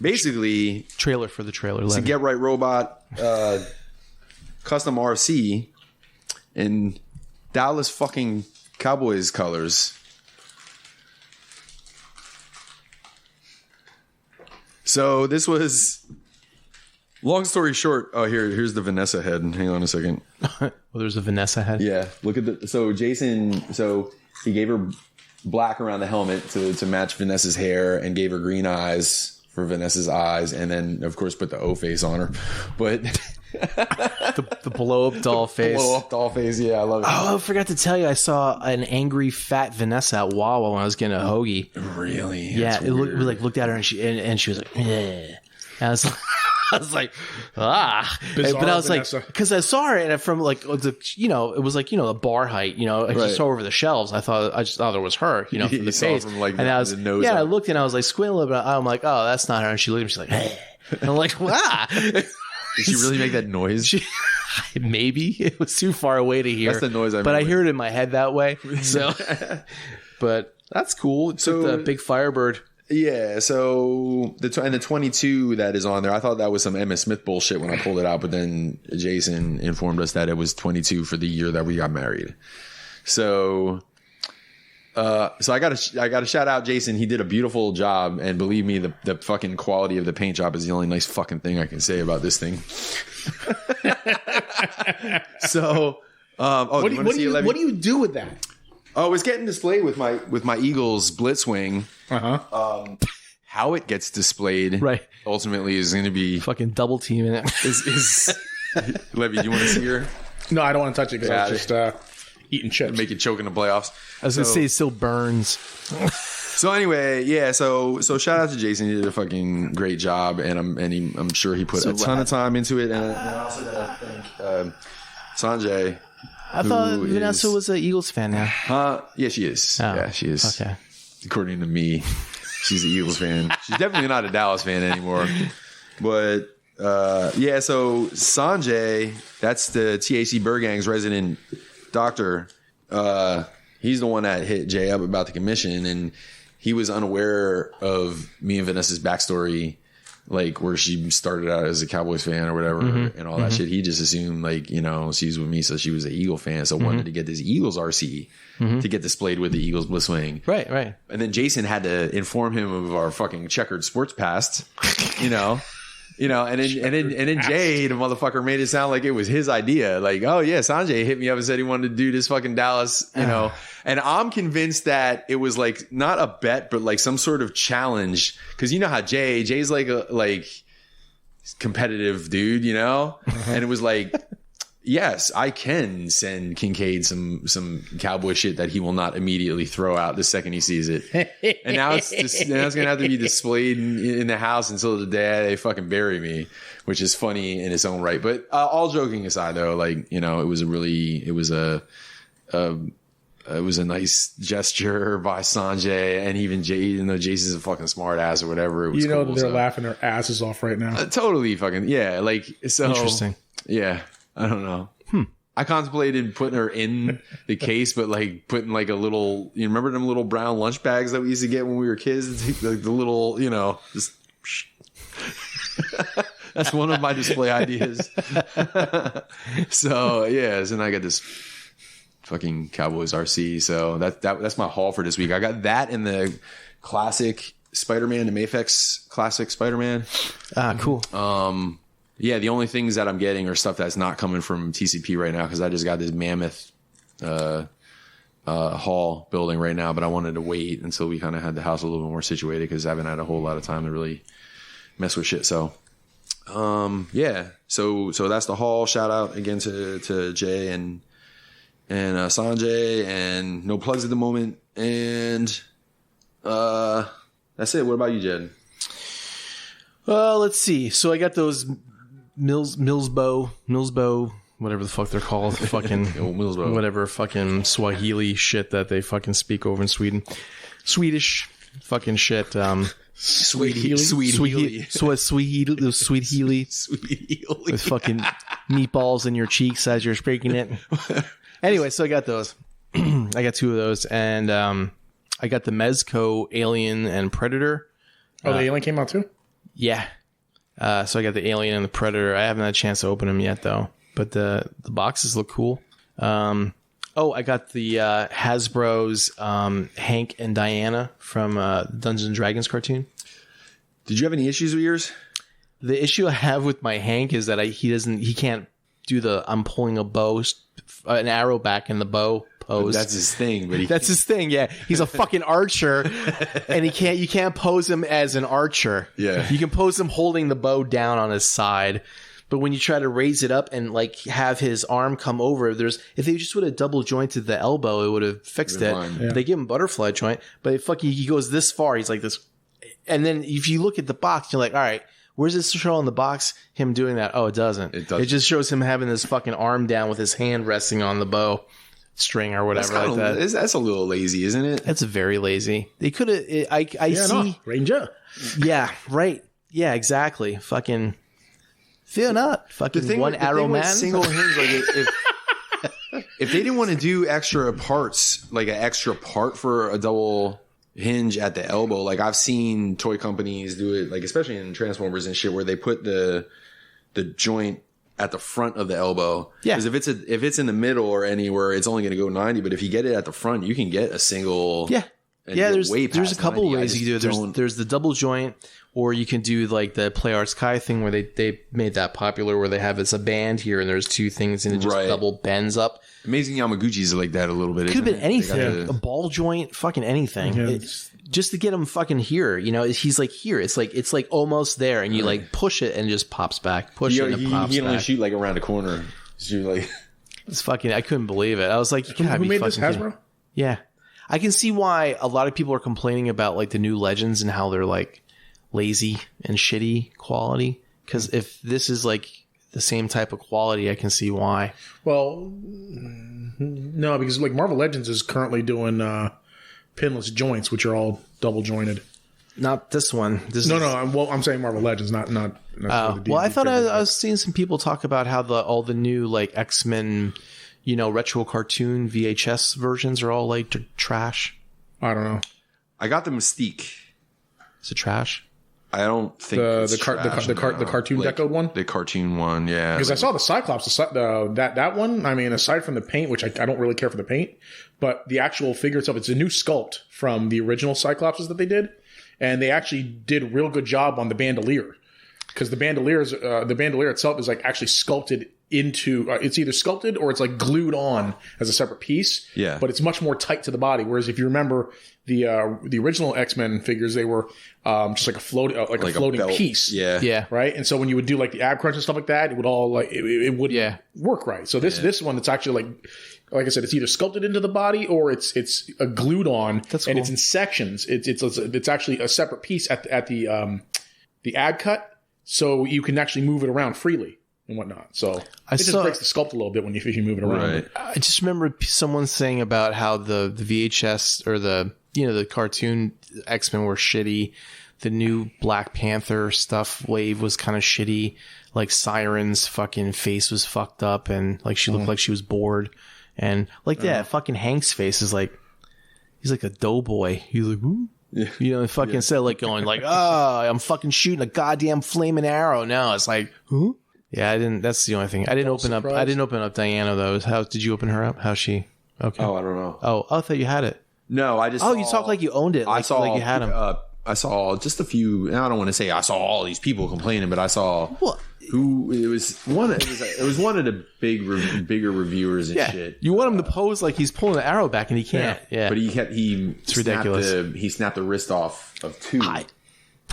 basically... Trailer for the trailer. It's a Get Right Robot custom RC in Dallas fucking Cowboys colors. So this was... Long story short, here's the Vanessa head. Hang on a second. Well, there's a Vanessa head. Yeah, look at so Jason, he gave her black around the helmet to match Vanessa's hair and gave her green eyes for Vanessa's eyes, and then of course put the O face on her. But the blow up doll face. Blow up doll face, yeah, I love it. Oh, I forgot to tell you, I saw an angry fat Vanessa at Wawa when I was getting a hoagie. Really? Yeah, we looked at her and she was like, yeah. And I was like, Bizarre but I was Vanessa. like, because I saw her and from like the, it was like a bar height, I just saw her over the shelves. I just thought it was her, from the face. From, like, and I was, the nose I looked and I was like squinting a little bit. I'm like, oh, that's not her. And she looked at me, she's like, hey. And I'm like, Did she really make that noise? Maybe it was too far away to hear. That's the noise but I hear it in my head that way. So, but that's cool. It's like the big Firebird. Yeah, so the 22 that is on there, I thought that was some Emmitt Smith bullshit when I pulled it out, but then Jason informed us that it was 22 for the year that we got married. So I got to shout out Jason. He did a beautiful job, and believe me, the fucking quality of the paint job is the only nice fucking thing I can say about this thing. So, what do you do with that? Oh, it's getting displayed with my Eagles Blitzwing. How it gets displayed, right? Ultimately, is going to be fucking double teaming it. Is Levy? Do you want to see her? No, I don't want to touch it because I was just eating chips. Make it choke in the playoffs. I was going to say it still burns. So anyway, yeah. So shout out to Jason. He did a fucking great job, and I'm sure he put a ton of time into it. And I also got to thank Sanjay. I thought Vanessa was an Eagles fan now. Yeah, she is. Oh, yeah, she is. Okay. According to me, she's an Eagles fan. She's definitely not a Dallas fan anymore. But yeah, so Sanjay, that's the THC Burgang's resident doctor. He's the one that hit Jay up about the commission, and he was unaware of me and Vanessa's backstory, like where she started out as a Cowboys fan or whatever, and all that shit. He just assumed she's with me, so she was an Eagle fan, so wanted to get this Eagles RC to get displayed with the Eagles Blitzwing. Right. And then Jason had to inform him of our fucking checkered sports past, and then Jay, the motherfucker, made it sound like it was his idea. Like, oh yeah, Sanjay hit me up and said he wanted to do this fucking Dallas, and I'm convinced that it was like not a bet, but like some sort of challenge. Cause you know how Jay's like a competitive dude, and it was like, yes, I can send Kincaid some cowboy shit that he will not immediately throw out the second he sees it. And now it's going to have to be displayed in the house until the day they fucking bury me, which is funny in its own right. But all joking aside, though, like, you know, it was a nice gesture by Sanjay, and even even though Jason's a fucking smart ass or whatever, it was you know, cool, they're laughing their asses off right now. Totally fucking, yeah. Like, so Interesting. Yeah. I don't know. I contemplated putting her in the case, but like putting like a little, you remember them little brown lunch bags that we used to get when we were kids? Like the little, you know, just that's one of my display ideas. So yeah, so then I got this fucking Cowboys RC. So that's my haul for this week. I got that in the classic Spider-Man, the Mafex classic Spider-Man. Cool. Yeah, the only things that I'm getting are stuff that's not coming from TCP right now because I just got this mammoth hall building right now, but I wanted to wait until we kind of had the house a little bit more situated because I haven't had a whole lot of time to really mess with shit. So, yeah, so that's the haul. Shout out again to Jay and Sanjay, and no plugs at the moment. And that's it. What about you, Jed? Let's see. So I got those Millsbow, whatever the fuck they're called, fucking Millsbow. whatever fucking Swahili shit that they fucking speak over in Sweden, Swedish fucking shit. Sweet Healy. Sweet Healy with fucking meatballs in your cheeks as you're speaking it. Anyway, so I got those. I got 2 of those, and I got the Mezco Alien and Predator. Oh, the Alien came out too? Yeah. So I got the Alien and the Predator. I haven't had a chance to open them yet, though. But the boxes look cool. I got the Hasbro's Hank and Diana from Dungeons and Dragons cartoon. Did you have any issues with yours? The issue I have with my Hank is that he can't do the I'm pulling a bow, an arrow back in the bow pose. That's his thing. But that's his thing. Yeah, he's a fucking archer, and you can't pose him as an archer. Yeah, you can pose him holding the bow down on his side, but when you try to raise it up and like have his arm come over, if they just would have double jointed the elbow, it would have fixed it. Yeah. They give him butterfly joint, but he goes this far. He's like this, and then if you look at the box, you're like, all right. Where's this show on the box? Him doing that? Oh, it doesn't. It just shows him having his fucking arm down with his hand resting on the bow string or whatever like that. That's a little lazy, isn't it? That's very lazy. They could have. I see. No. Ranger. Yeah. Right. Yeah. Exactly. Fucking. Fear not. Fucking one arrow man. Single hinge. Like if they didn't want to do extra parts, like an extra part for a double hinge at the elbow, like I've seen toy companies do it, like especially in Transformers and shit, where they put the joint at the front of the elbow. Yeah, because if it's in the middle or anywhere, it's only going to go 90. But if you get it at the front, you can get a single. Yeah, there's a couple ways you do it. There's the double joint, or you can do like the Play Arts Kai thing where they made that popular, where they have it's a band here and there's 2 things and it just double bends up. Amazing Yamaguchis are like that a little bit. Could have been anything. A ball joint, fucking anything. Yeah. Just to get him fucking here, you know, he's like here. It's like almost there, and you like push it and it just pops back. Push it and it pops back. He only shoot like around a corner. So you're like, it's fucking. I couldn't believe it. I was like, who made this? Hasbro? Yeah, I can see why a lot of people are complaining about like the new Legends and how they're like lazy and shitty quality. Because if this is like the same type of quality, I can see why. Well, no, because like Marvel Legends is currently doing pinless joints, which are all double jointed. Not this one. I'm saying Marvel Legends, not. Well, I thought I was seeing some people talk about how all the new like X-Men, you know, retro cartoon VHS versions are all like trash. I don't know. I got the Mystique. Is it trash? I don't think the cartoon like, deco one. The cartoon one, yeah. Because I saw the Cyclops, that one. I mean, aside from the paint, which I don't really care for the paint, but the actual figure itself, it's a new sculpt from the original Cyclopses that they did, and they actually did a real good job on the bandolier, because the bandolier itself is like actually sculpted into it's either sculpted or it's like glued on as a separate piece. Yeah. But it's much more tight to the body. Whereas if you remember the original X-Men figures, they were just like a floating belt. piece. Yeah. Yeah. Right. And so when you would do like the ab crunch and stuff like that, it would all like it wouldn't work right. So this one, it's actually like I said, it's either sculpted into the body or it's glued on. That's and cool. it's in sections. It's actually a separate piece at the ad cut, so you can actually move it around freely and whatnot. So it just breaks the sculpt a little bit if you move it around. Right. I just remember someone saying about how the VHS or the cartoon X-Men were shitty. The new Black Panther stuff wave was kind of shitty. Like Siren's fucking face was fucked up and like she looked like she was bored. And like that fucking Hank's face is like, he's like a doughboy. He's like, ooh. Yeah. You know, fucking instead of like going like, I'm fucking shooting a goddamn flaming arrow. No, it's like, who? Yeah, I didn't. That's the only thing. I didn't open up Diana though. How did you open her up? How's she? Okay. Oh, I don't know. Oh, I thought you had it. No, I just. Oh, you talk like you owned it. I saw like you had him. I saw just a few. And I don't want to say I saw all these people complaining, but I saw who it was. It was one of the bigger reviewers and shit. You want him to pose like he's pulling the arrow back, and he can't. Yeah. But it's ridiculous. He snapped the wrist off of two. I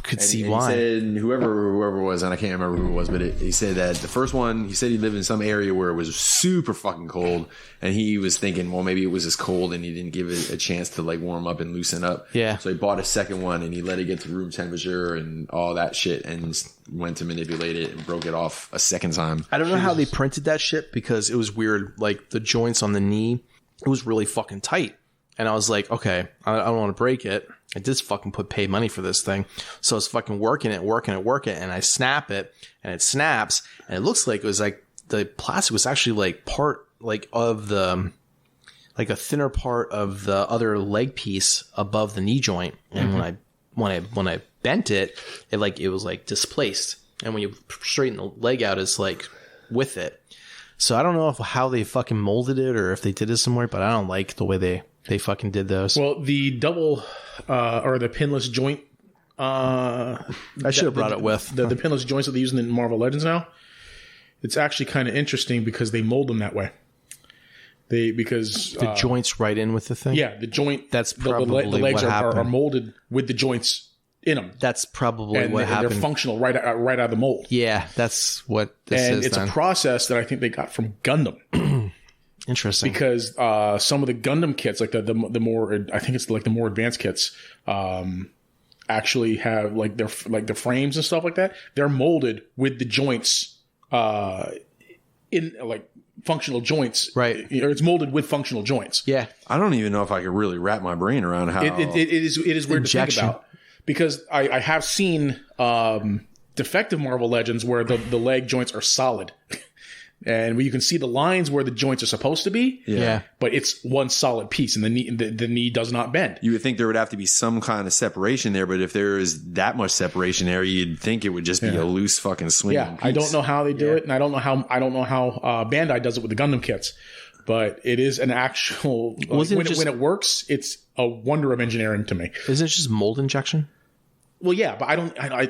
could see and why. He said whoever it was, and I can't remember who it was, but he said that the first one, he said he lived in some area where it was super fucking cold, and he was thinking, well, maybe it was just cold, and he didn't give it a chance to like warm up and loosen up. Yeah. So he bought a second one, and he let it get to room temperature and all that shit, and went to manipulate it and broke it off a second time. I don't know how they printed that shit because it was weird. Like the joints on the knee, it was really fucking tight. And I was like, okay, I don't want to break it. I just fucking pay money for this thing. So I was fucking working it. And I snap it and it snaps. And it looks like it was like the plastic was actually like part like of the, like a thinner part of the other leg piece above the knee joint. And when I bent it, it was like displaced. And when you straighten the leg out, it's like with it. So I don't know how they fucking molded it or if they did it somewhere, but I don't like the way they fucking did those. Well, the double or the pinless joint. I should have brought it with the pinless joints that they're using in Marvel Legends now. It's actually kind of interesting because they mold them that way. Because the joints right in with the thing. Yeah, the joint. That's probably the legs what happened. are molded with the joints in them. That's probably what happened. They're functional right out of the mold. Yeah, that's what this is. And it's then. a process that I think they got from Gundam. Interesting. Because some of the Gundam kits, like the more, I think it's like the more advanced kits, actually have like their frames and stuff like that. They're molded with the joints in like functional joints, right? Or it's molded with functional joints. Yeah, I don't even know if I could really wrap my brain around how it is weird to think about. Because I have seen defective Marvel Legends where the leg joints are solid. And you can see the lines where the joints are supposed to be. Yeah. But it's one solid piece and the knee does not bend. You would think there would have to be some kind of separation there, but if there is that much separation there, you'd think it would just be a loose fucking swinging piece. I don't know how they do it, and I don't know how Bandai does it with the Gundam kits. But it is an actual when it works, it's a wonder of engineering to me. Isn't it just mold injection? Well, yeah, but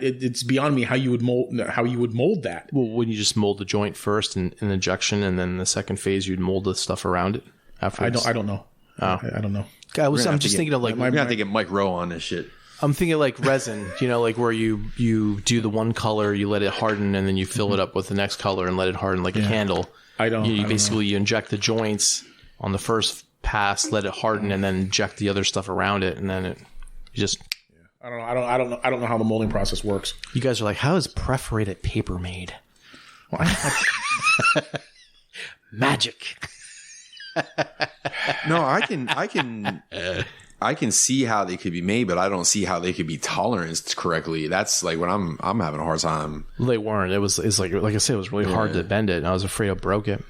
it's beyond me how you would mold that. Well, wouldn't you just mold the joint first in injection, and then the second phase you'd mold the stuff around it afterwards? I don't know. Oh. I don't know. I'm just thinking of like we're gonna have to get Mike Rowe on this shit. I'm thinking like resin, like where you do the one color, you let it harden, and then you fill it up with the next color and let it harden like a candle. You inject the joints on the first pass, let it harden, and then inject the other stuff around it, and then you just. I don't know how the molding process works. You guys are like, how is perforated paper made? Magic. No, I can see how they could be made, but I don't see how they could be toleranced correctly. That's like when I'm having a hard time. Well, they weren't. It's like I said, it was really hard to bend it, and I was afraid I broke it.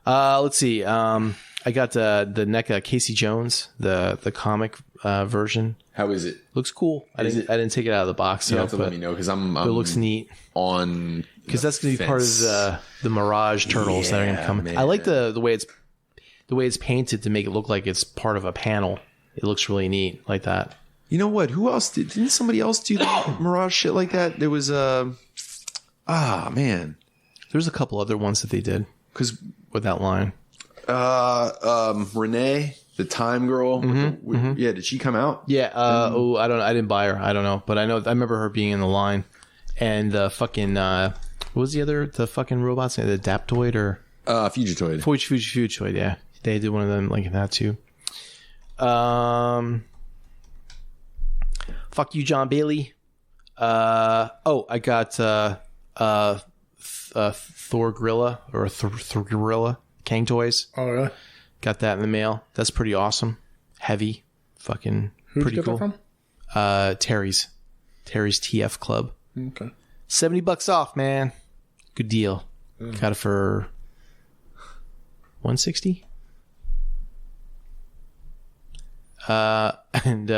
Let's see. I got the NECA Casey Jones, the comic version. How is it? Looks cool. I didn't take it out of the box. You have to let me know because it looks neat. Because that's going to be part of the Mirage Turtles that are going to come. Man. I like the way it's painted to make it look like it's part of a panel. It looks really neat like that. You know what? Who else didn't somebody else do the Mirage shit like that? There was man. There's a couple other ones that they did because with that line. Renee, the Time Girl. Yeah, did she come out? Yeah. I didn't buy her. I don't know, but I remember her being in the line. And the fucking what was the fucking robots? The Adaptoid or Fugitoid. Fugitoid. Yeah, they did one of them like that too. Fuck you, John Bailey. I got Thor Gorilla or Thor Gorilla Kang Toys. Oh, really? Got that in the mail. That's pretty awesome. Heavy. Fucking Who'd pretty you get cool. That from? Terry's TF Club. Okay. $70 off, man. Good deal. Got it for $160. And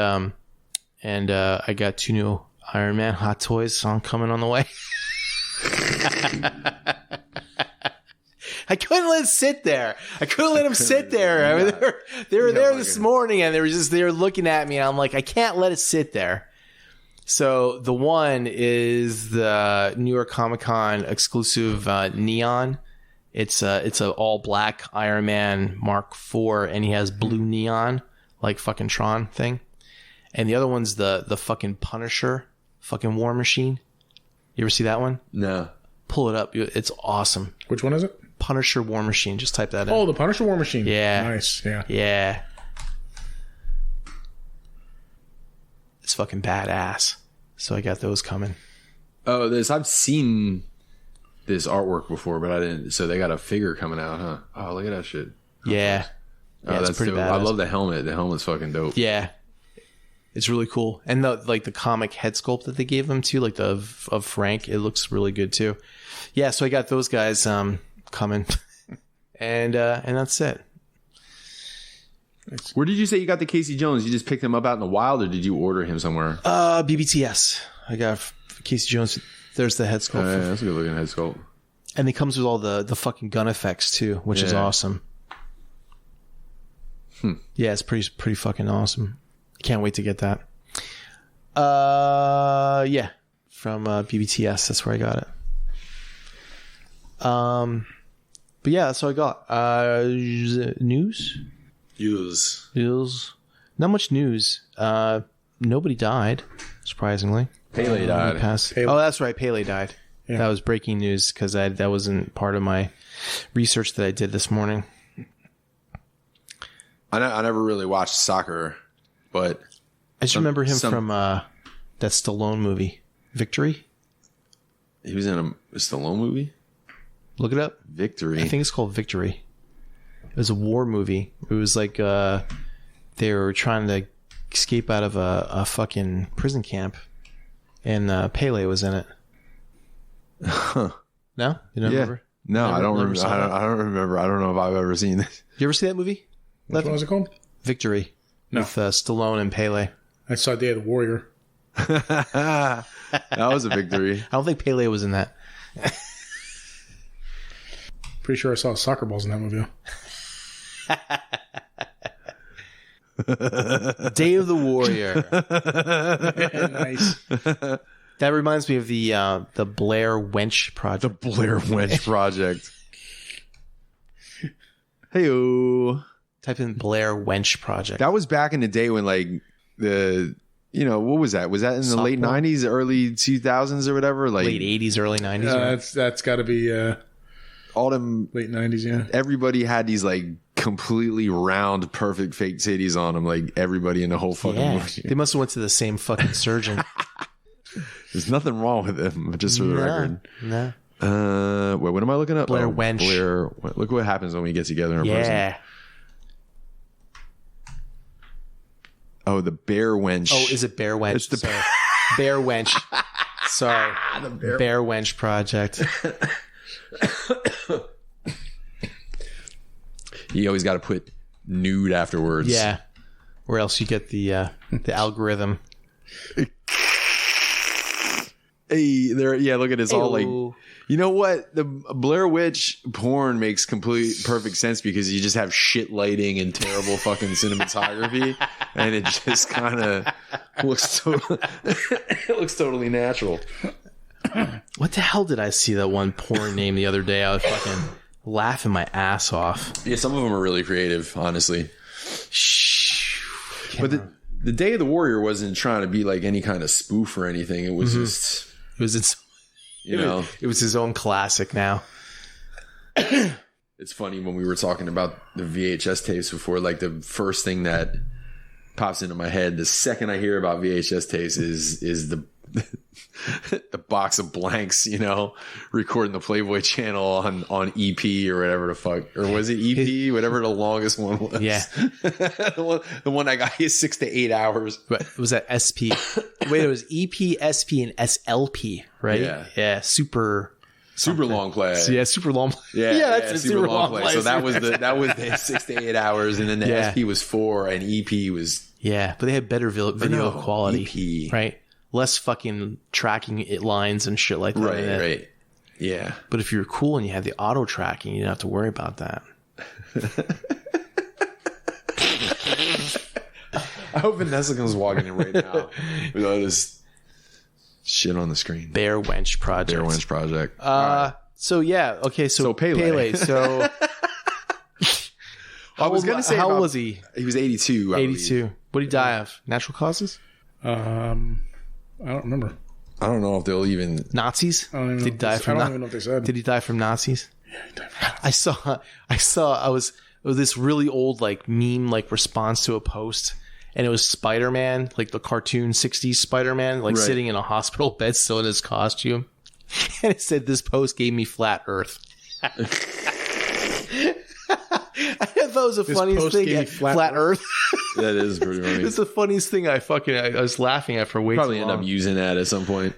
I got 2 new Iron Man Hot Toys coming on the way. I couldn't let it sit there. I couldn't let them sit there. I mean, they were there this morning, and they were looking at me, and I'm like, I can't let it sit there. So the one is the New York Comic Con exclusive neon. It's a all black Iron Man Mark IV, and he has blue neon like fucking Tron thing. And the other one's the fucking Punisher, fucking War Machine. You ever see that one? No. Pull it up. It's awesome. Which one is it? Punisher War Machine. Just type that in. Oh, the Punisher War Machine. Yeah. Nice. Yeah. Yeah. It's fucking badass. So I got those coming. Oh, I've seen this artwork before, but I didn't. So they got a figure coming out, huh? Oh, look at that shit. Yeah. Oh, it's that's pretty dope. badass. I love the helmet. The helmet's fucking dope. Yeah. It's really cool. And the comic head sculpt that they gave him too, like of Frank, it looks really good too. Yeah, so I got those guys coming. and that's it. Where did you say you got the Casey Jones? You just picked him up out in the wild, or did you order him somewhere? BBTS. I got Casey Jones. There's the head sculpt. Yeah, that's a good looking head sculpt. And it comes with all the fucking gun effects too, which is awesome. Yeah, it's pretty fucking awesome. Can't wait to get that. Yeah, from BBTS. That's where I got it. But yeah, that's all I got. News. Not much news. Nobody died, surprisingly. Pele died. Oh, that's right. Pele died. Yeah. That was breaking news because that wasn't part of my research that I did this morning. I never really watched soccer, but I just remember him from that Stallone movie, Victory. He was in a Stallone movie? Look it up. Victory. I think it's called Victory. It was a war movie. It was like they were trying to escape out of a fucking prison camp, and Pele was in it. Huh. No? You don't remember? No, I don't remember. I don't remember. I don't know if I've ever seen this. You ever see that movie? Which one was it called? Victory. No. With Stallone and Pele. I saw Day of the Warrior. That was a victory. I don't think Pele was in that. Pretty sure I saw soccer balls in that movie. Day of the Warrior. Nice. That reminds me of the Blair Wench Project. The Blair Wench Project. Hey-o. Type in Blair Wench Project. That was back in the day when what was that? Was that in the late 90s, early 2000s or whatever? Like late 80s, early 90s. That's got to be all them late 90s, yeah. Everybody had these like completely round, perfect fake titties on them, like everybody in the whole fucking movie. They must have went to the same fucking surgeon. There's nothing wrong with them, just for the record. No. Wait, what am I looking up? Blair Wench. Blair. Look what happens when we get together in person. Yeah. Oh, the Bear Wench. Oh, is it Bear Wench? It's the Sorry. Bear Wench. Sorry. The Bear Wench Project. You always got to put nude afterwards. Yeah. Or else you get the algorithm. Hey, there. Yeah, look at this. All like, you know what? The Blair Witch porn makes perfect sense because you just have shit lighting and terrible fucking cinematography, and it just kind of looks totally natural. What the hell did I see that one porn name the other day? I was fucking laughing my ass off. Yeah, some of them are really creative, honestly. But the Day of the Warrior wasn't trying to be like any kind of spoof or anything. It was just, It was it was his own classic now. It's funny when we were talking about the VHS tapes before, like the first thing that pops into my head the second I hear about VHS tapes is the the box of blanks, you know, recording the Playboy Channel on EP or whatever the fuck, or was it EP, whatever the longest one was. Yeah. the one I got is 6 to 8 hours. But was that SP? Wait, it was EP, SP, and SLP, right? Yeah. Super long play. Yeah, super long. Yeah, that's a super long play. So that was the 6 to 8 hours, and then the SP was 4, and EP was but they had better video quality, EP. right? Less fucking tracking lines and shit like that. Right. Yeah. But if you're cool and you had the auto tracking, you don't have to worry about that. I hope Vanessa comes walking in right now with all this shit on the screen. Bear Wench Project. So yeah, okay. So Pele. So I was gonna say, how old was he? He was 82. 82. What did he die of? Natural causes? I don't remember. I don't know if they'll even Nazis? I don't even know. Did he die from? I don't even know if they said. Did he die from Nazis? Yeah, he died from Nazis. I was this really old like meme like response to a post, and it was Spider-Man, like the cartoon 60s Spider-Man, like sitting in a hospital bed still in his costume, and it said, "This post gave me flat Earth." I thought it was the funniest thing. Flat Earth. That is pretty funny. It's the funniest thing. I was laughing at for way Probably too end long. up using that at some point.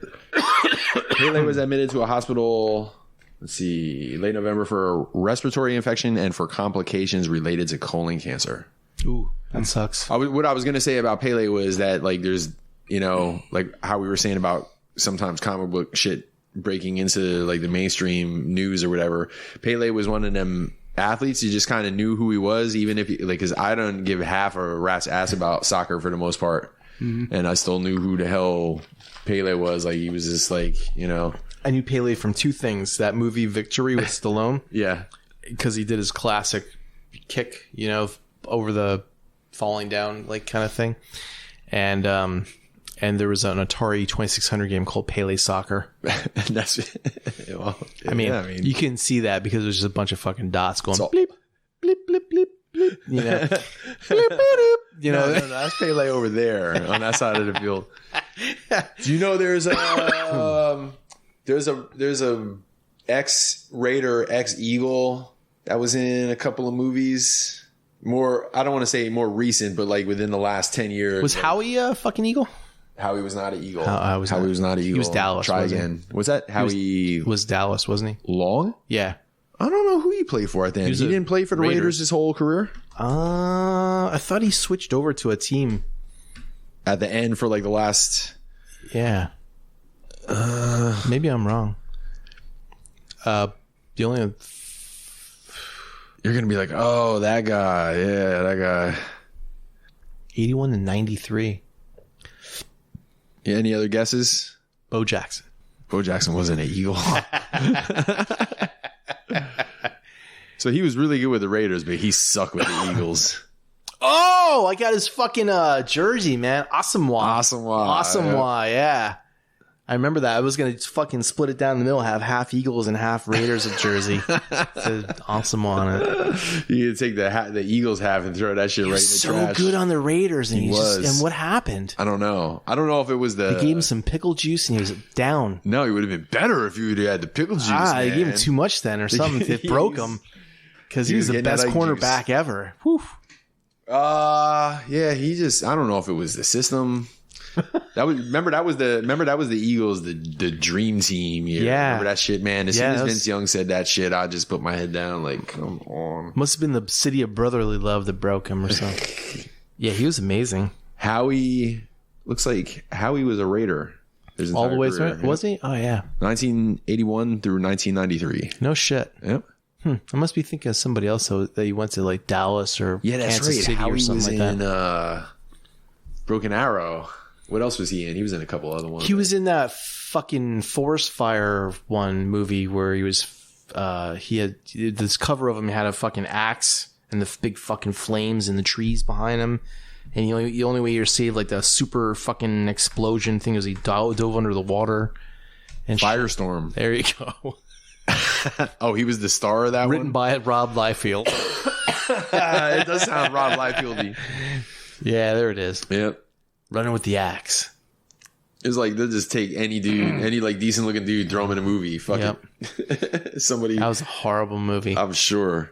Pele was admitted to a hospital, let's see, late November for a respiratory infection and for complications related to colon cancer. Ooh, that sucks. What I was going to say about Pele was that, like, there's, you know, like how we were saying about sometimes comic book shit breaking into like the mainstream news or whatever. Pele was one of them athletes you just kind of knew who he was, even if like, because I don't give half a rat's ass about soccer for the most part, and I still knew who the hell Pele was. Like, he was just like, you know, I knew Pele from two things: that movie Victory with Stallone, yeah, because he did his classic kick, you know, over the falling down like kind of thing, and there was an Atari 2600 game called Pele Soccer. That's well, I mean, you can see that because there's just a bunch of fucking dots going bleep, bleep, bleep, bleep, bleep, you know, bleep, bleep, bleep, you know. No, that's Pele over there on that side of the field. Do you know there's a ex-Raider, ex-Eagle that was in a couple of movies? More, I don't want to say more recent, but like within the last 10 years. Was Howie a fucking Eagle? Howie was not an Eagle. Howie was not an Eagle. He was Dallas. Try again. Was that Howie? Was Dallas, wasn't he? Long? Yeah. I don't know who he played for at the end. He didn't play for the Raiders his whole career? I thought he switched over to a team At the end for like the last... Yeah. Maybe I'm wrong. The only... You're going to be like, oh, that guy. Yeah, that guy. 81 and 93. Yeah, any other guesses? Bo Jackson. Bo Jackson wasn't an Eagle. So he was really good with the Raiders, but he sucked with the Eagles. Oh, I got his fucking jersey, man. Asamoah, yeah. I remember that. I was going to fucking split it down the middle, have half Eagles and half Raiders of jersey. It said Asamoah on it. You could take the Eagles half and throw that shit right in the trash. So good on the Raiders, and he was. And what happened? I don't know. I don't know if it was the... They gave him some pickle juice, and he was down. No, he would have been better if you would have had the pickle juice, They gave him too much then or something. It broke him. Because he was the best cornerback ever. Whew. Yeah, he just... I don't know if it was the system... Remember that was the Eagles, the dream team year. Yeah. Remember that shit, man? As soon as Vince Young said that shit, I just put my head down like, come on. Must have been the city of brotherly love that broke him or something. Yeah, he was amazing. Howie looks like Howie was a Raider. All the way through? Was he? Oh yeah. 1981 through 1993. No shit. Yep. I must be thinking of somebody else that he went to like Dallas or Kansas City Howie or something was like that. Broken Arrow. What else was he in? He was in a couple other ones. He was in that fucking forest fire movie where he was. He had this cover of him had a fucking axe and the big fucking flames in the trees behind him. And the only way you're saved, like the super fucking explosion thing, is he dove under the water. And Firestorm. There you go. Oh, he was the star of that Written one? by Rob Liefeld. It does sound Rob Liefeld-y. Yeah, there it is. Yep. Running with the axe. It's like they'll just take any dude, any like decent looking dude, throw him in a movie. Fuck it. Somebody. That was a horrible movie. I'm sure.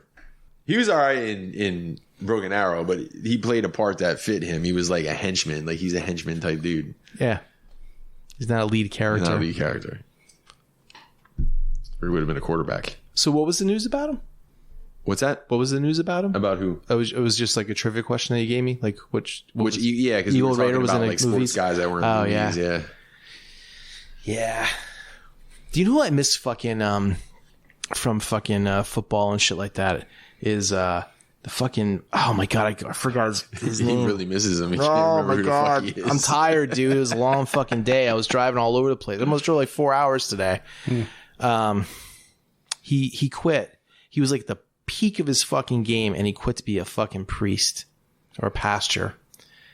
He was all right in Broken Arrow, but he played a part that fit him. He was like a henchman. Like he's a henchman type dude. Yeah. He's not a lead character. He's not a lead character. Or he would have been a quarterback. So what was the news about him? What's that? What was the news about him? About who? It was just like a trivia question that you gave me. Like Yeah, because Evil Raider was in like movies? sports guys that were in movies. Yeah. Yeah. Do you know who I miss fucking from fucking football and shit like that? Is the fucking oh my god, I forgot his name. He really misses him. He Oh can't remember my who god, the fuck he is. I'm tired, dude. It was a long fucking day. I was driving all over the place. I almost drove like 4 hours today. He quit. He was like the peak of his fucking game, and he quit to be a fucking priest or a pastor.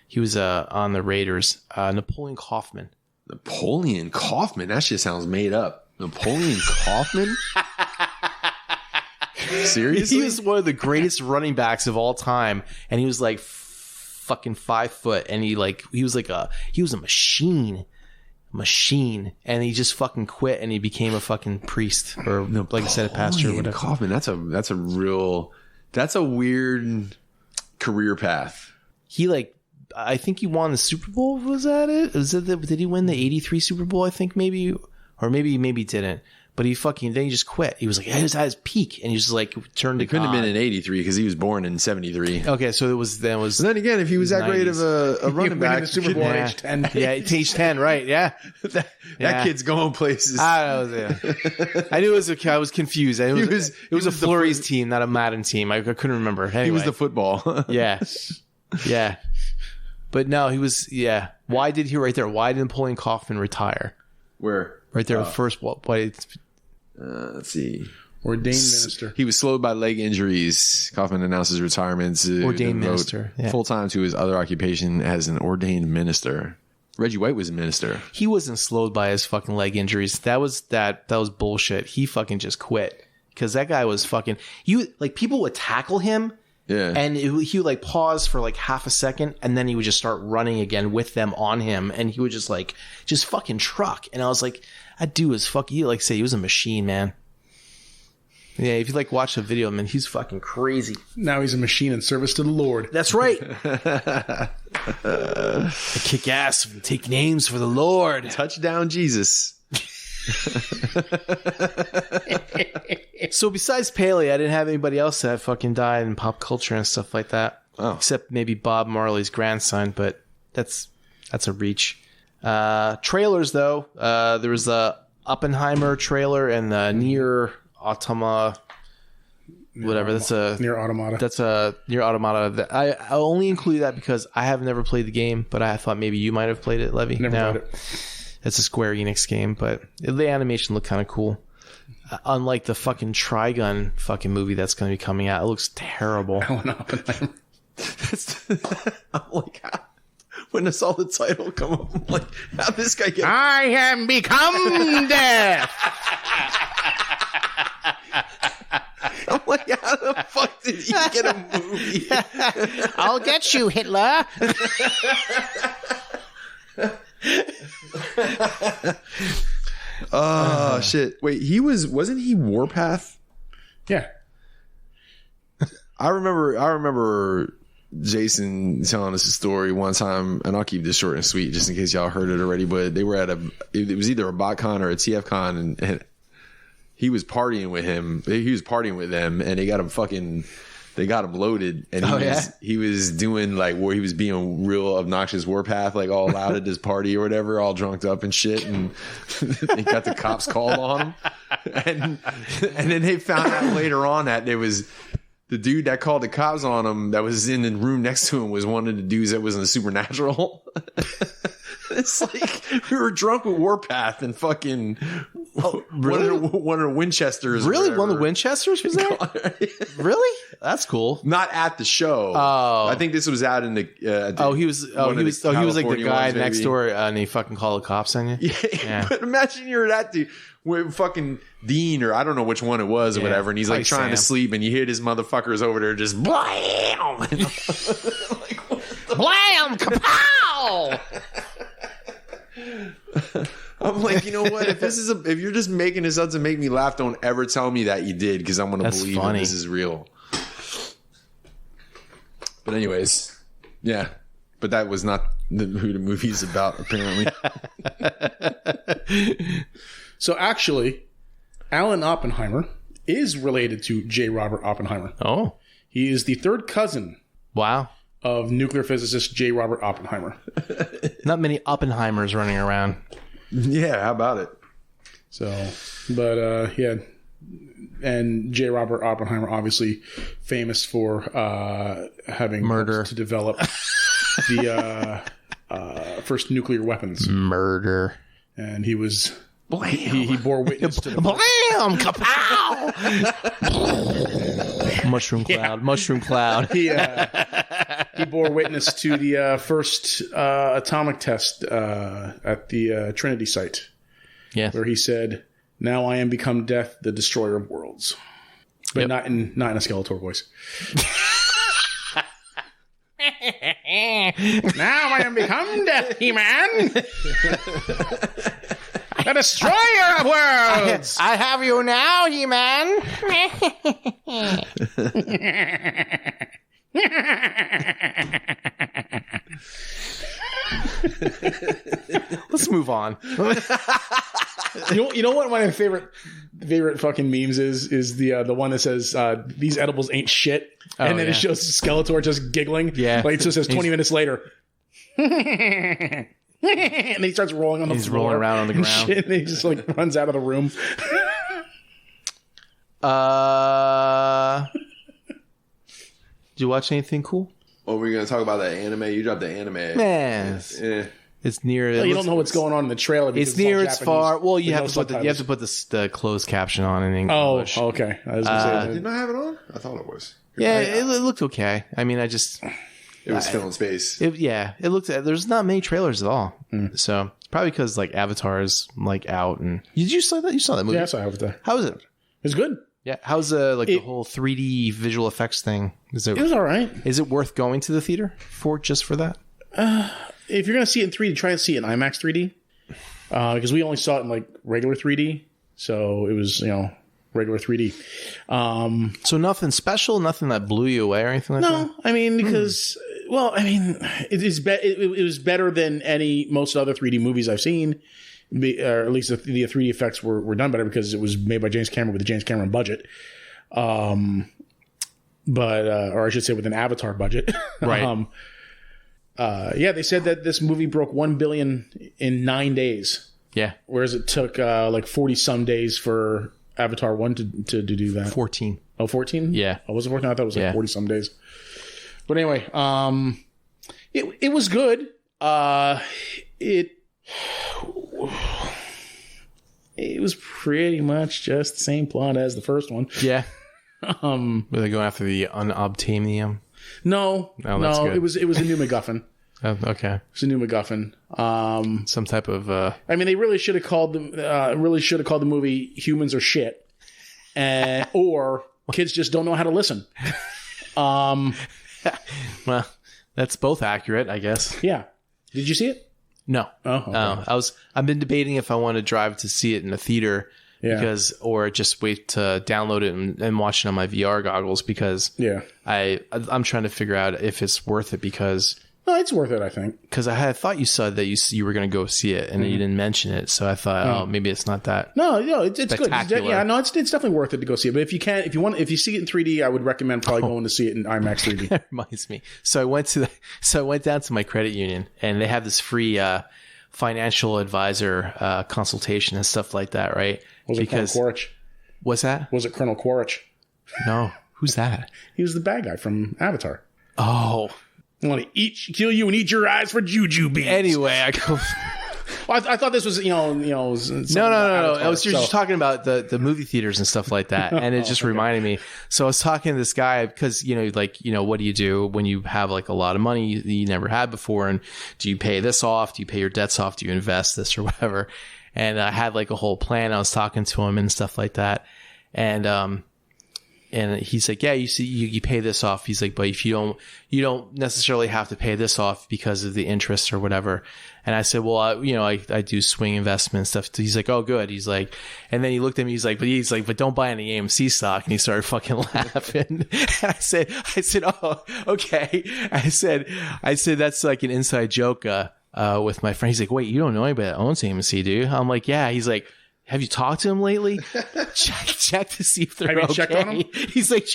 He was on the Raiders. Napoleon Kaufman. Napoleon Kaufman? That shit sounds made up. Napoleon Kaufman? Seriously? He was one of the greatest running backs of all time, and he was like fucking 5 foot, and he was a machine, and he just fucking quit, and he became a fucking priest, or like I said, a pastor or whatever. Kaufman, that's a weird career path. I think he won the Super Bowl. Was that it? Did he win the 83 Super Bowl? I think maybe, or maybe didn't. But then he just quit. He was like, he was at his peak, and he just like turned to God. It couldn't have been in 83 because he was born in 73. Okay, so it was. Then then again, if he was that 90s. Great of a running back, the Super Bowl at age 10. Yeah, age 10, right? Yeah, that kid's going places. I knew it was. I was confused. It was a Flurries team, not a Madden team. I couldn't remember. Anyway. He was the football. Yeah. But no, he was. Yeah. Why did he right there? Why did Napoleon Kaufman retire? Where? Right there, first. Why? Let's see. Ordained minister. He was slowed by leg injuries. Kaufman announced his retirement. Ordained minister. Yeah. Full time to his other occupation as an ordained minister. Reggie White was a minister. He wasn't slowed by his fucking leg injuries. That was bullshit. He fucking just quit because that guy was fucking. People would tackle him. Yeah. And he would like pause for like half a second, and then he would just start running again with them on him, and he would just fucking truck. And I was like, that dude was he was a machine, man. Yeah, if you watch the video, man, he's fucking crazy. Now he's a machine in service to the Lord. That's right. I kick ass and take names for the Lord. Touchdown, Jesus. So besides Paley, I didn't have anybody else that fucking died in pop culture and stuff like that. Oh. Except maybe Bob Marley's grandson, but that's a reach. Trailers though, there was the Oppenheimer trailer and the Nier Automata. Whatever. That's a Nier Automata. That's a Nier Automata. I only include that because I have never played the game, but I thought maybe you might have played it, Levy. Never played it. It's a Square Enix game, but the animation looked kind of cool. Unlike the fucking Trigun fucking movie that's going to be coming out, it looks terrible. Alan Oppenheimer. I'm like, when I saw the title come up, I'm like, how'd this guy get? I have become death. I'm like, how the fuck did he get a movie? I'll get you, Hitler. Oh shit! Wait, wasn't he Warpath? Yeah. I remember Jason telling us a story one time, and I'll keep this short and sweet just in case y'all heard it already. But they were at it was either a BotCon or a TFCon, and he was partying with him. He was partying with them, and they got him loaded, and he was doing where he was being real obnoxious Warpath, all loud at this party or whatever, all drunked up and shit, and they got the cops called on him, and then they found out later on that there was the dude that called the cops on him that was in the room next to him was one of the dudes that was in the Supernatural. It's like we were drunk with Warpath and fucking one of the Winchesters. Really? One of the Winchesters was there? Really? That's cool. Not at the show. Oh. I think this was out in the. He was like the guy next door, and he fucking called the cops on you. Yeah. But imagine you're that dude with fucking Dean, or I don't know which one it was, or whatever, and he's like trying to sleep, and you hear this motherfuckers over there just blam, like, blam, kapow. I'm like, you know what? If you're just making this up to make me laugh, don't ever tell me that you did, because I'm going to believe that this is real. But anyways, yeah. But that was not who the movie is about, apparently. So actually, Alan Oppenheimer is related to J. Robert Oppenheimer. Oh. He is the third cousin. Wow. Of nuclear physicist J. Robert Oppenheimer. Not many Oppenheimers running around. Yeah, how about it? So, but yeah, and J. Robert Oppenheimer, obviously famous for having murder to develop the first nuclear weapons. Murder, and he was blam. He bore witness to the blam, kapow. Mushroom cloud. He bore witness to the first atomic test at the Trinity site. Yeah, where he said, "Now I am become death, the destroyer of worlds," but not in a Skeletor voice. Now I am become death, He-Man, the destroyer of worlds. I have you now, He-Man. Let's move on. You know what one of my favorite fucking memes is the one that says these edibles ain't shit, and then it shows Skeletor just giggling. Yeah, like it just says 20 minutes later, and then he starts rolling on the floor. He's rolling around on the ground. Shit, and he just like runs out of the room. Did you watch anything cool? Oh, we're going to talk about that anime? You dropped the anime. Man. It's near. Well, you don't know what's going on in the trailer. It's near. It's far. Well, you have to put the closed caption on in English. Oh, okay. I was gonna say, did not have it on? I thought it was. Yeah, it looked okay. I mean, it was still in space. It looked. There's not many trailers at all. So probably because like Avatar is like out. And did you saw that? You saw that movie? Yeah, I saw Avatar. How was it? It was good. Yeah. How's the whole 3D visual effects thing? It was all right. Is it worth going to the theater for that? If you're going to see it in 3D, try to see it in IMAX 3D. Because we only saw it in like regular 3D. So it was, regular 3D. So nothing special, nothing that blew you away or anything like that? No, I mean, because, it was better than most other 3D movies I've seen. Or at least the 3D effects were done better because it was made by James Cameron with a James Cameron budget. Or I should say with an Avatar budget. Right. They said that this movie broke 1 billion in 9 days. Yeah. Whereas it took like 40 some days for Avatar 1 to do that. 14. Oh, 14? Yeah. Oh, was it 14? I thought it was like 40 some days. But anyway, it was good. It was pretty much just the same plot as the first one. Yeah. Were they going after the unobtainium? No. Good. It was a new MacGuffin. Oh, okay. It's a new MacGuffin. Some type of. I mean, they really should have called the movie "Humans Are Shit," or "Kids Just Don't Know How to Listen." Well, that's both accurate, I guess. Yeah. Did you see it? No. Oh. Okay. I've been debating if I want to drive to see it in a theater. Yeah. Or just wait to download it and watch it on my VR goggles because I'm trying to figure out if it's worth it because no, it's worth it. I think because I thought you said that you were going to go see it and you didn't mention it, so I thought maybe it's not that. No, it's good. It's definitely worth it to go see it. But if you see it in 3D, I would recommend probably going to see it in IMAX 3D. That reminds me. So I went down to my credit union and they have this free financial advisor consultation and stuff like that, right? Was it Colonel Quaritch? What's that? Was it Colonel Quaritch? No. Who's that? He was the bad guy from Avatar. Oh. I want to kill you and eat your eyes for juju beans. Anyway, I go. Well, I thought this was, No. I was just talking about the movie theaters and stuff like that, and it just reminded me. So I was talking to this guy because what do you do when you have like a lot of money you never had before, and do you pay this off? Do you pay your debts off? Do you invest this or whatever? And I had like a whole plan. I was talking to him and stuff like that, and he's like, yeah, you see, you pay this off. He's like, but if you don't necessarily have to pay this off because of the interest or whatever. And I said, well, I do swing investment stuff. He's like, oh, good. He's like, and then he looked at me. He's like, but don't buy any AMC stock. And he started fucking laughing. And I said, oh, okay. I said, that's like an inside joke, with my friend. He's like, wait, you don't know anybody that owns AMC, do you? I'm like, yeah. He's like, have you talked to him lately? check to see if they're okay. Have you checked on him? He's like,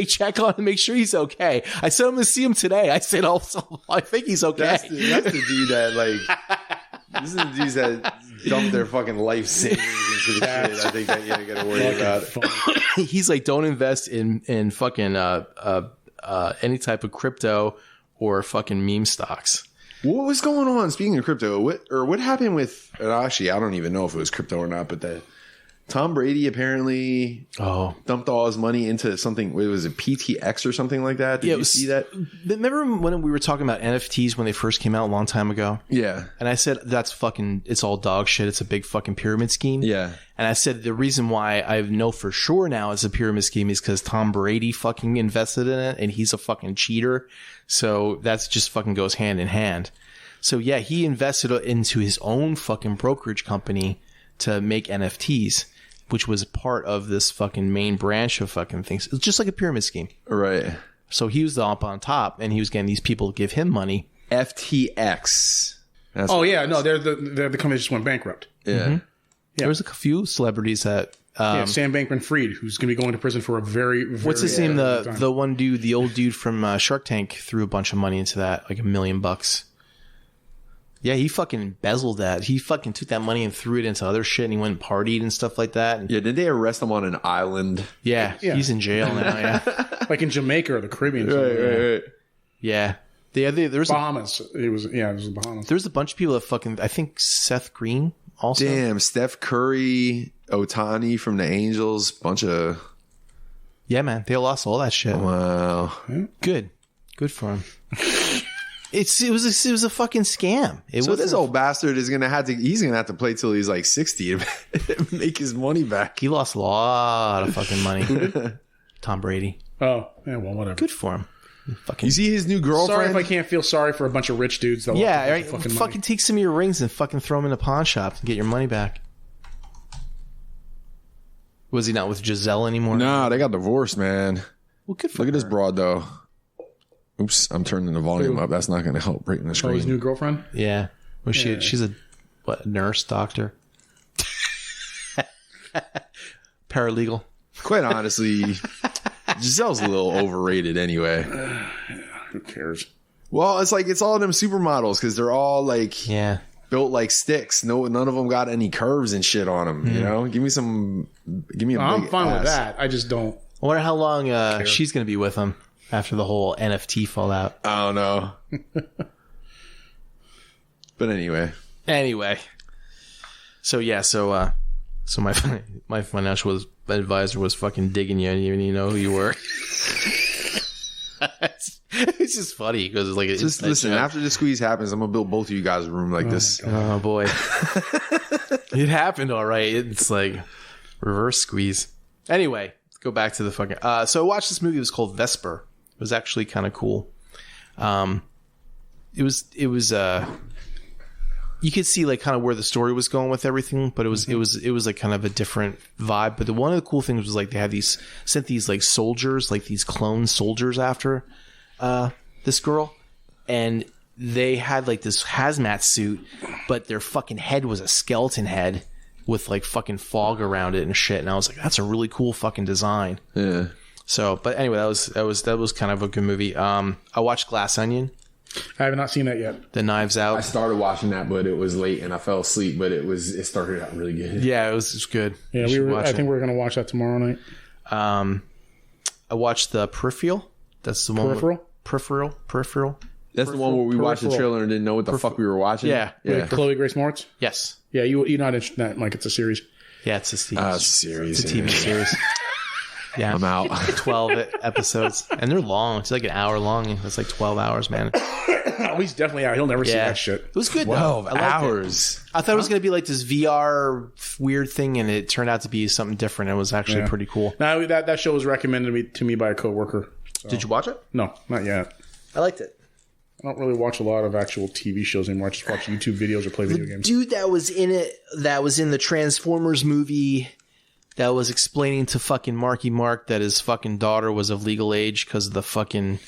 check on him, make sure he's okay. I said, I'm going to see him today. I said, also, I think he's okay. That's the dude that, like, this is the dudes that dump their fucking life savings into the shit. I think that you got to worry about. He's like, don't invest in fucking any type of crypto or fucking meme stocks. What was going on? Speaking of crypto, what happened with? Actually, I don't even know if it was crypto or not. But that Tom Brady apparently dumped all his money into something. Was it PTX or something like that? Did you see that? Remember when we were talking about NFTs when they first came out a long time ago? Yeah. And I said it's all dog shit. It's a big fucking pyramid scheme. Yeah. And I said the reason why I know for sure now it's a pyramid scheme is because Tom Brady fucking invested in it, and he's a fucking cheater. So that's just fucking goes hand in hand. So yeah, he invested into his own fucking brokerage company to make NFTs, which was part of this fucking main branch of fucking things. It's just like a pyramid scheme. Right. So he was the up on top, and he was getting these people to give him money. FTX. They're the company that just went bankrupt. Yeah. Mm-hmm. Yeah. There was a few celebrities that Sam Bankman-Fried, who's going to be going to prison for a very, very what's his name? The one dude, the old dude from Shark Tank, threw a bunch of money into that, like $1 million. Yeah, he fucking embezzled that. He fucking took that money and threw it into other shit, and he went and partied and stuff like that. And did they arrest him on an island? Yeah, he's in jail now. Yeah, like in Jamaica or the Caribbean. Right. Yeah. There's Bahamas. It was the Bahamas. There's a bunch of people that fucking. I think Seth Green also. Damn, Steph Curry, Ohtani from the Angels, bunch of. Yeah, man, they lost all that shit. Wow. Good for him. It was a fucking scam. This old bastard is gonna have to play till he's like 60 to make his money back. He lost a lot of fucking money. Tom Brady. Oh, yeah, well, whatever. Good for him. You see his new girlfriend? Sorry if I can't feel sorry for a bunch of rich dudes. Right. Fucking take some of your rings and fucking throw them in a pawn shop and get your money back. Was he not with Giselle anymore? Nah, they got divorced, man. Well, good for Look her. at this broad, though. Oops, I'm turning the volume up. That's not going to help breaking the screen. Oh, his new girlfriend? Yeah. She's a nurse, doctor? Paralegal. Quite honestly, Giselle's a little overrated anyway. Who cares? Well, it's all them supermodels because they're all like built like sticks. None of them got any curves and shit on them. You know, give me a. I'm fine with that. I just don't. I wonder how long she's going to be with him after the whole NFT fallout. I don't know. But anyway. So my financial advisor was fucking digging you, and you didn't even know who you were. It's just funny because it's like just listen. Joke. After the squeeze happens, I'm gonna build both of you guys a room like this. Oh boy, it happened all right. It's like reverse squeeze. Anyway, let's go back to the fucking. So I watched this movie. It was called Vesper. It was actually kind of cool. It was. You could see like kind of where the story was going with everything, but it was like kind of a different vibe. But one of the cool things was like they had sent these like soldiers, like these clone soldiers after this girl, and they had like this hazmat suit, but their fucking head was a skeleton head with like fucking fog around it and shit. And I was like, that's a really cool fucking design. Yeah. So, but anyway, that was kind of a good movie. I watched Glass Onion. I have not seen that yet. The Knives Out. I started watching that, but it was late and I fell asleep. But it started out really good. Yeah, it was good. Yeah, I think we're gonna watch that tomorrow night. I watched the Peripheral. That's the one. Peripheral. Peripheral. That's the one where we watched the trailer and didn't know what the fuck we were watching? Yeah. With Chloe Grace Moretz? Yes. Yeah, you're not interested in that, Mike. It's a series. Yeah, it's a series. It's a TV series. Yeah. I'm out. 12 episodes. And they're long. It's like an hour long. It's like 12 hours, man. Oh, he's definitely out. He'll never see that shit. It was good, 12 though. I liked hours. I thought it was going to be like this VR weird thing, and it turned out to be something different. It was actually pretty cool. No, that show was recommended to me by a coworker. So. Did you watch it? No, not yet. I liked it. I don't really watch a lot of actual TV shows anymore. I just watch YouTube videos or play video games. Dude that was in it, that was in the Transformers movie, that was explaining to fucking Marky Mark that his fucking daughter was of legal age because of the fucking,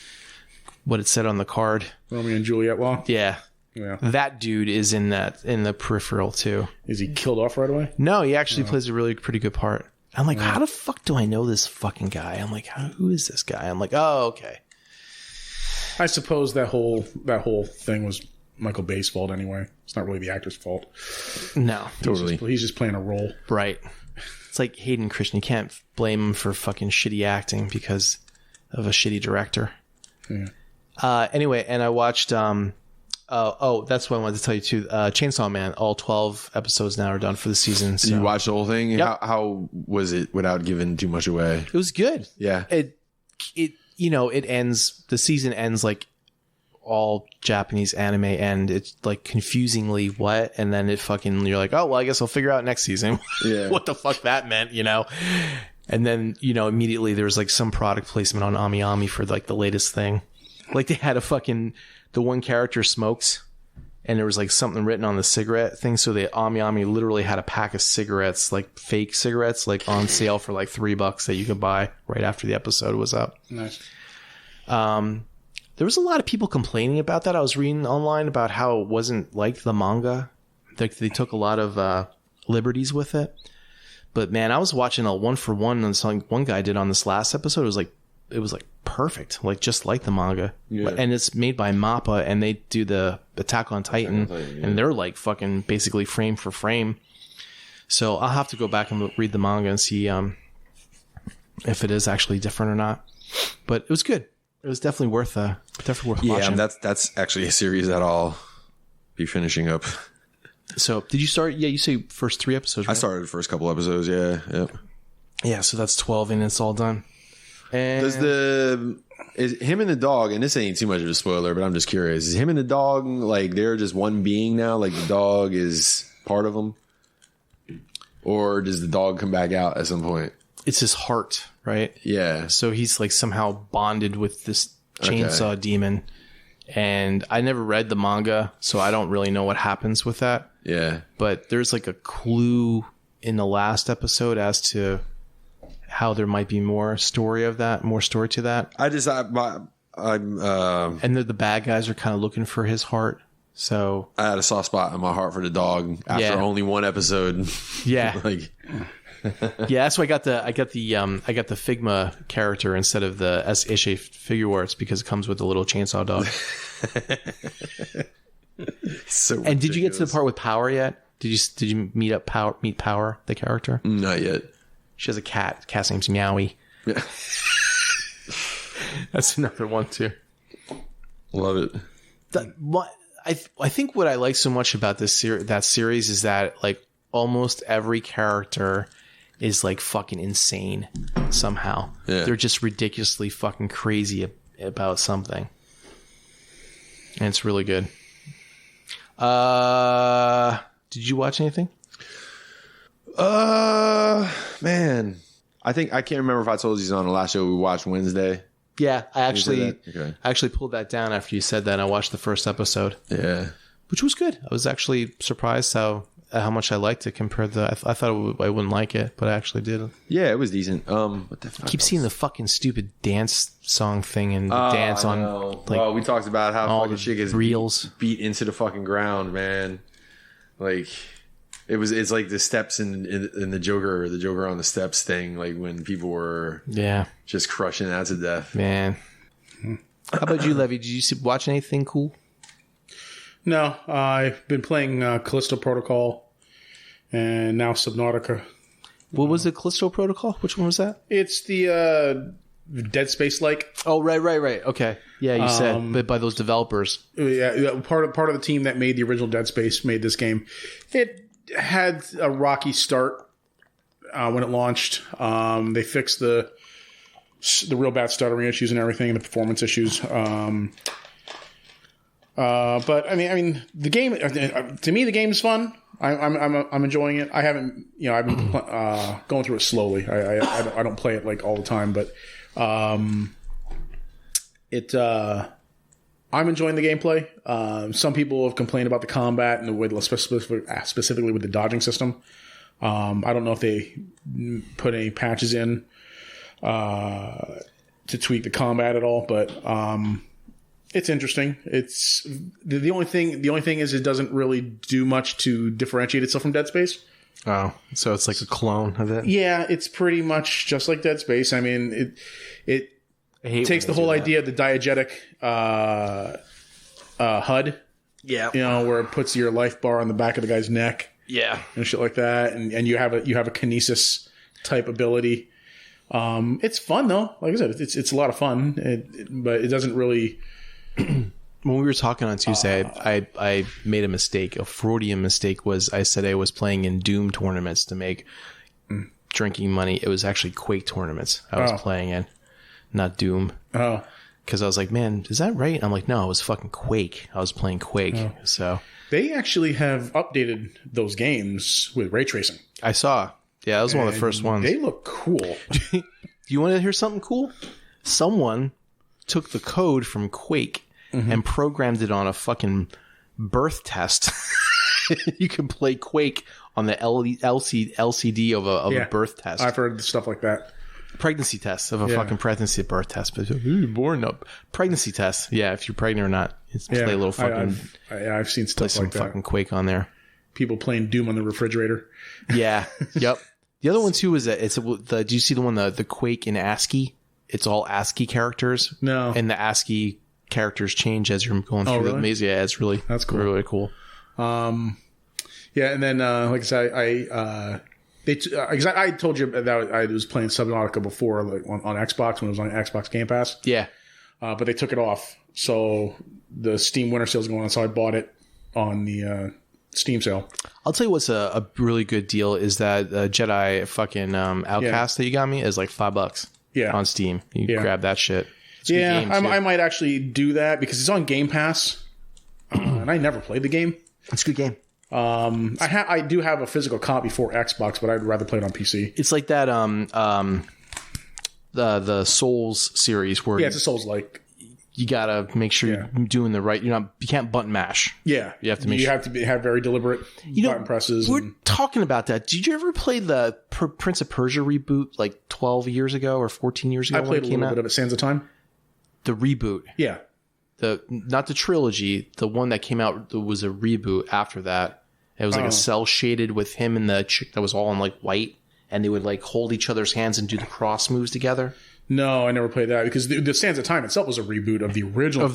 what it said on the card. Romeo and Juliet law? Yeah. Yeah. That dude is in the peripheral too. Is he killed off right away? No, he actually plays a really pretty good part. I'm like, how the fuck do I know this fucking guy? I'm like, who is this guy? I'm like, oh, okay. I suppose that whole thing was Michael Bay's fault anyway. It's not really the actor's fault. No. Totally. He's just playing a role. Right. It's like Hayden Christensen. You can't blame him for fucking shitty acting because of a shitty director. Yeah. Anyway, and I watched that's what I wanted to tell you too. Chainsaw Man, all 12 episodes now are done for the season. So. You watched the whole thing? Yep. How was it without giving too much away? It was good. Yeah. It ends, the season ends like all Japanese anime end. It's like confusingly what, and then it fucking, you're like, oh, well, I guess I'll figure out next season what the fuck that meant, And then, immediately there's like some product placement on Ami Ami for like the latest thing. Like they had the one character smokes, and there was like something written on the cigarette thing. So the Ami Ami literally had a pack of cigarettes, like fake cigarettes, like on sale for like $3 that you could buy right after the episode was up. Nice. There was a lot of people complaining about that. I was reading online about how it wasn't like the manga. Like they took a lot of liberties with it. But man, I was watching a 1-for-1 on something one guy did on this last episode. It was like perfect, like just like the manga. Yeah. And it's made by MAPPA, and they do the Attack on Titan, and they're like fucking basically frame for frame. So I'll have to go back and read the manga and see if it is actually different or not. But it was good. It was definitely worth watching. Yeah, that's actually a series that I'll be finishing up. So did you start? Yeah, you say first 3 episodes. Right? I started the first couple episodes. Yeah, yep. Yeah. So that's 12, and it's all done. And is him and the dog? And this ain't too much of a spoiler, but I'm just curious. Is him and the dog like they're just one being now? Like the dog is part of them, or does the dog come back out at some point? It's his heart, right? Yeah. So he's like somehow bonded with this chainsaw demon. And I never read the manga, so I don't really know what happens with that. Yeah. But there's like a clue in the last episode as to how there might be more story to that. And the bad guys are kind of looking for his heart. So I had a soft spot in my heart for the dog after only one episode. Yeah. Yeah, that's why I got the Figma character instead of the S.H.A. figure arts, because it comes with the little chainsaw dog. And did you get to the part with Power yet? Did you meet Power, the character? Not yet. She has a cat. The cat's name's Meowie. Yeah. That's another one too. Love it. I think what I like so much about that series is that like almost every character is like fucking insane somehow. Yeah. They're just ridiculously fucking crazy about something. And it's really good. Did you watch anything? Man. I can't remember if I told you on the last show we watched Wednesday. Yeah, I actually pulled that down after you said that, and I watched the first episode. Yeah. Which was good. I was actually surprised how much I liked it compared to... I thought I wouldn't like it, but I actually did. Yeah, it was decent. What the fuck I keep seeing the fucking stupid dance song thing and dance on... Like, well, we talked about how all fucking shit gets reels beat into the fucking ground, man. Like... It's like the steps in the Joker on the steps thing, like when people were just crushing that to death. Man. How about you, Levy? Did you watch anything cool? No, I've been playing Callisto Protocol and now Subnautica. What was the Callisto Protocol? Which one was that? It's the Dead Space like. Oh, right. Okay. Yeah, you said, but by those developers. Yeah, part of the team that made the original Dead Space made this game. It had a rocky start when it launched. They fixed the real bad stuttering issues and everything, and the performance issues. But I mean, the game to me, the game's fun. I'm enjoying it. I haven't, I've been going through it slowly. I don't play it like all the time, but I'm enjoying the gameplay. Some people have complained about the combat and the way, specifically with the dodging system. I don't know if they put any patches in to tweak the combat at all, but it's interesting. It's the only thing is it doesn't really do much to differentiate itself from Dead Space. Oh, so it's like a clone of it? Yeah, it's pretty much just like Dead Space. I mean, it takes the whole idea of the diegetic HUD. Yeah. Where it puts your life bar on the back of the guy's neck. Yeah. And shit like that. And you have a kinesis type ability. It's fun though. Like I said, it's a lot of fun. But it doesn't really. When we were talking on Tuesday, I made a mistake. A Freudian mistake was I said I was playing in Doom tournaments to make drinking money. It was actually Quake tournaments I was playing in, not Doom. Oh. Because I was like, man, is that right? I'm like, no, it was fucking Quake. I was playing Quake. Oh. So they actually have updated those games with ray tracing. I saw. Yeah, that was one of the first ones. They look cool. Do you want to hear something cool? Someone took the code from Quake and programmed it on a fucking birth test. You can play Quake on the LCD of a birth test. I've heard stuff like that. Pregnancy test of a fucking pregnancy birth test. But you're born up. Pregnancy test. Yeah, if you're pregnant or not. Play a little fucking. I've seen stuff like that. Play some fucking Quake on there. People playing Doom on the refrigerator. Yeah. Yep. The other one too is that do you see the one the Quake in ASCII? It's all ASCII characters. No. And the ASCII characters change as you're going through the maze. Yeah, it's really that's cool. Really cool. Yeah, and then like I said, I told you that I was playing Subnautica before, like on Xbox when it was on Xbox Game Pass. Yeah. But they took it off, so the Steam Winter Sale is going on. So I bought it on the Steam sale. I'll tell you what's a really good deal is that Jedi fucking Outcast that you got me is like $5. Yeah. On Steam, you grab that shit. I might actually do that because it's on Game Pass, and I never played the game. It's a good game. I do have a physical copy for Xbox, but I'd rather play it on PC. It's like that the Souls series where it's a Souls-like. You gotta make sure you're doing the right. You can't button mash. Yeah, you have to make. You have to have very deliberate button presses. We're talking about that. Did you ever play the Prince of Persia reboot like 12 years ago or 14 years ago? I played a little bit of it. Sands of Time. The reboot. Yeah. Not the trilogy. The one that came out was a reboot after that. It was like a cell shaded with him and the chick that was all in like white, and they would like hold each other's hands and do the cross moves together. No, I never played that because the Sands of Time itself was a reboot of the original.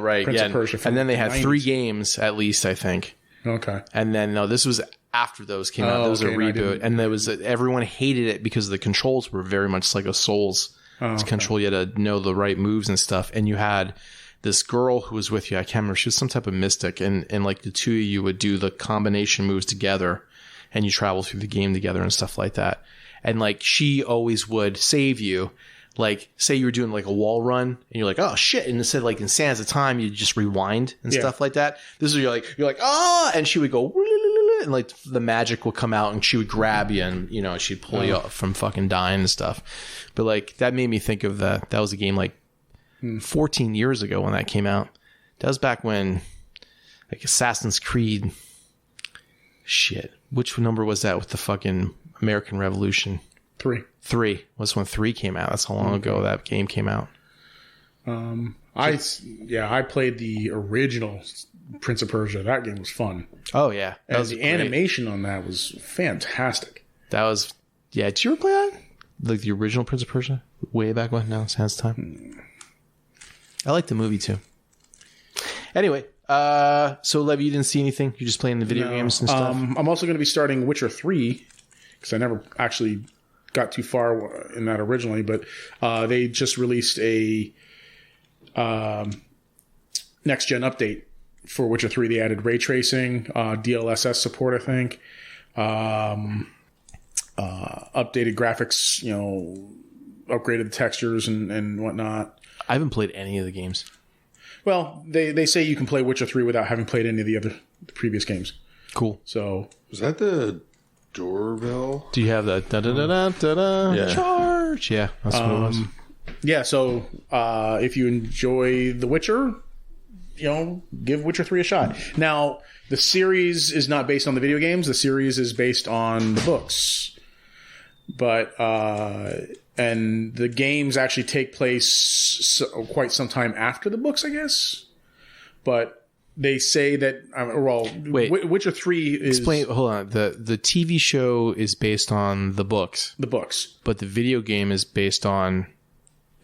Right? Prince of Persia and then they had 3 games at least, I think. Okay. And then this was after those came out. There was a reboot, and there was everyone hated it because the controls were very much like a Souls control. You had to know the right moves and stuff, and you had this girl who was with you. I can't remember. She was some type of mystic, and like the two of you would do the combination moves together, and you travel through the game together and stuff like that. And like she always would save you. Like, say you were doing like a wall run and you're like, oh shit. And instead, like in Sands of Time, you just rewind and stuff like that. This is you're like, oh, and she would go, and like the magic would come out and she would grab you and, she'd pull you up from fucking dying and stuff. But like, that made me think of that was a game like 14 years ago when that came out. That was back when like Assassin's Creed, shit. Which number was that with the fucking American Revolution? 3 was when 3 came out. That's how long ago that game came out. I played the original Prince of Persia. That game was fun. Oh yeah, and the animation on that was fantastic. That was Did you ever play that? Like the original Prince of Persia, way back when? Now Sands of Time. I like the movie too. Anyway, so Lev, you didn't see anything? You're just playing the video games and stuff. I'm also going to be starting Witcher 3 because I never actually got too far in that originally, but they just released a next gen update for Witcher 3. They added ray tracing, DLSS support, I think, updated graphics, upgraded the textures and whatnot. I haven't played any of the games. Well, they say you can play Witcher 3 without having played any of the previous games. Cool. So was that the doorbell? Do you have the Yeah. charge? Yeah, that's what it was. yeah, so if you enjoy The Witcher, give Witcher 3 a shot. Now, the series is not based on the video games. The series is based on the books. But and the games actually take place quite some time after the books, I guess. But they say that Wait. Witcher 3 is Hold on. The TV show is based on the books, the books. but the video game is based on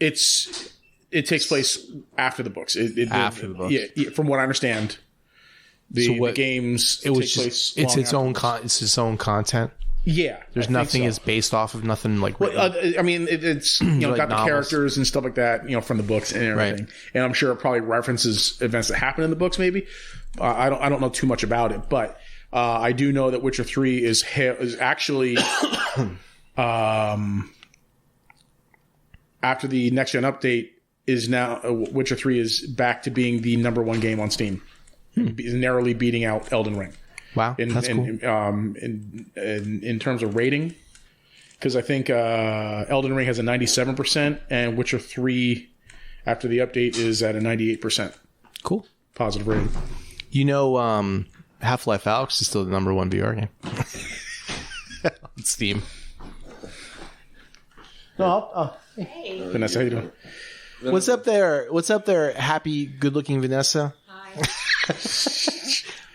It takes place after the books. After the books. Yeah, from what I understand, the games it was take place. just it's long its after own the books. it's its own content. Yeah, There's nothing is based off of nothing like Well, written. I mean, it's like got the novels. characters and stuff like that, from the books and everything. Right. And I'm sure it probably references events that happen in the books. Maybe I don't know too much about it, but I do know that Witcher 3 is actually after the next gen update is now Witcher 3 is back to being the #1 game on Steam, narrowly beating out Elden Ring. Wow, that's cool. In terms of rating, because I think Elden Ring has a 97% and Witcher 3 after the update is at a 98% Cool. positive rating. Half-Life Alyx is still the #1 VR game on Steam. No, Vanessa, how you doing? What's up there, happy, good-looking Vanessa? Hi.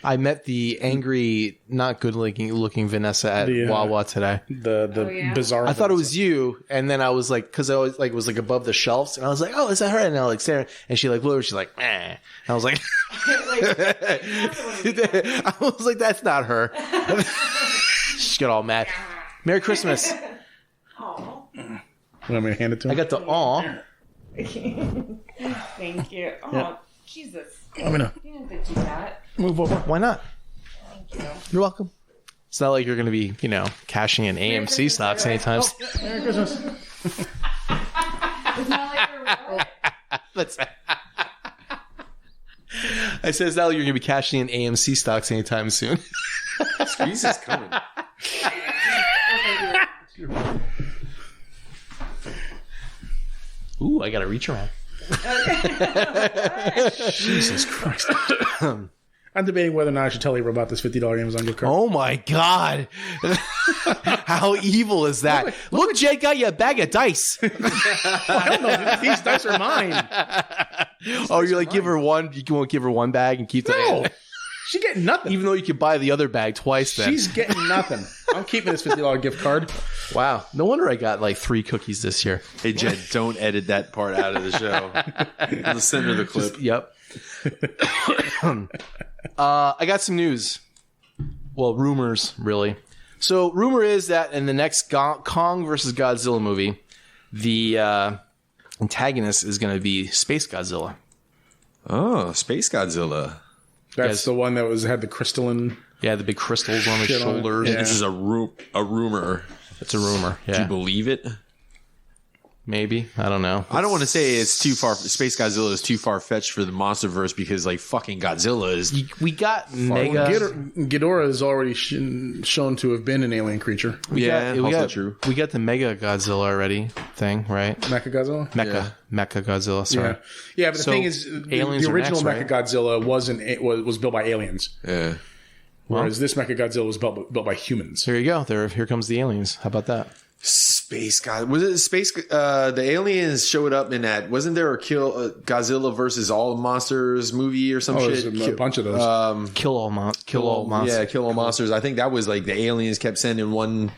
I met the angry, not good-looking Vanessa at Wawa today. The bizarre. I thought it was you, and then I was like, because I always was like above the shelves, and I was like, "Oh, is that her?" And I like staring, and she like blew. She's like, "Eh." And I was like, I was like, "That's not her." She got all mad. Merry Christmas. Oh, You want me to hand it to him? I got the aw. thank you. Oh, Yeah. Jesus. I'm gonna You didn't have to do that. move over. Why not? Thank you. You're welcome. It's not like you're going to be, cashing in AMC stocks anytime soon. Merry Christmas. It's not like we're what? I said it's not like you're going to be cashing in AMC stocks anytime soon. Squeeze is coming. Ooh, I got to reach around. Jesus Christ. I'm debating whether or not I should tell you about this $50 Amazon gift card. Oh my God. How evil is that? Look, Jed got you a bag of dice. I don't know. These dice are mine. Oh, you're like, give her one. You won't give her one bag and keep the. No. She's getting nothing. Even though you could buy the other bag twice then. She's getting nothing. I'm keeping this $50 gift card. Wow. No wonder I got like 3 cookies this year. Hey, Jed, don't edit that part out of the show. The center of the clip. Yep. I got some news. Well, rumors, really. So, rumor is that in the next Kong versus Godzilla movie, the antagonist is going to be Space Godzilla. Oh, Space Godzilla. That's Yes. the one that had the crystalline. Yeah, the big crystals on his Shit on it. shoulders. Yeah. This is a rumor. It's a rumor. Do you Yeah, believe it? maybe. I don't know. I don't want to say it's too far. Space Godzilla is too far fetched for the MonsterVerse because, like, fucking Godzilla is. We got Mega. Ghidorah is already shown to have been an alien creature. We also got, true. We got the Mega Godzilla already thing, right? Mechagodzilla? Mecha Godzilla. Sorry. Yeah, but the So, thing is, aliens the are original next, right? Mechagodzilla was built by aliens, Yeah. whereas this Mechagodzilla was built by humans. Here you go. Here comes the aliens. How about that? Space God. Was it Space? The aliens showed up in that. Wasn't there a Godzilla versus all monsters movie or some There's shit? a bunch of those. Kill all monsters. Yeah, kill all monsters. I think that was like the aliens kept sending one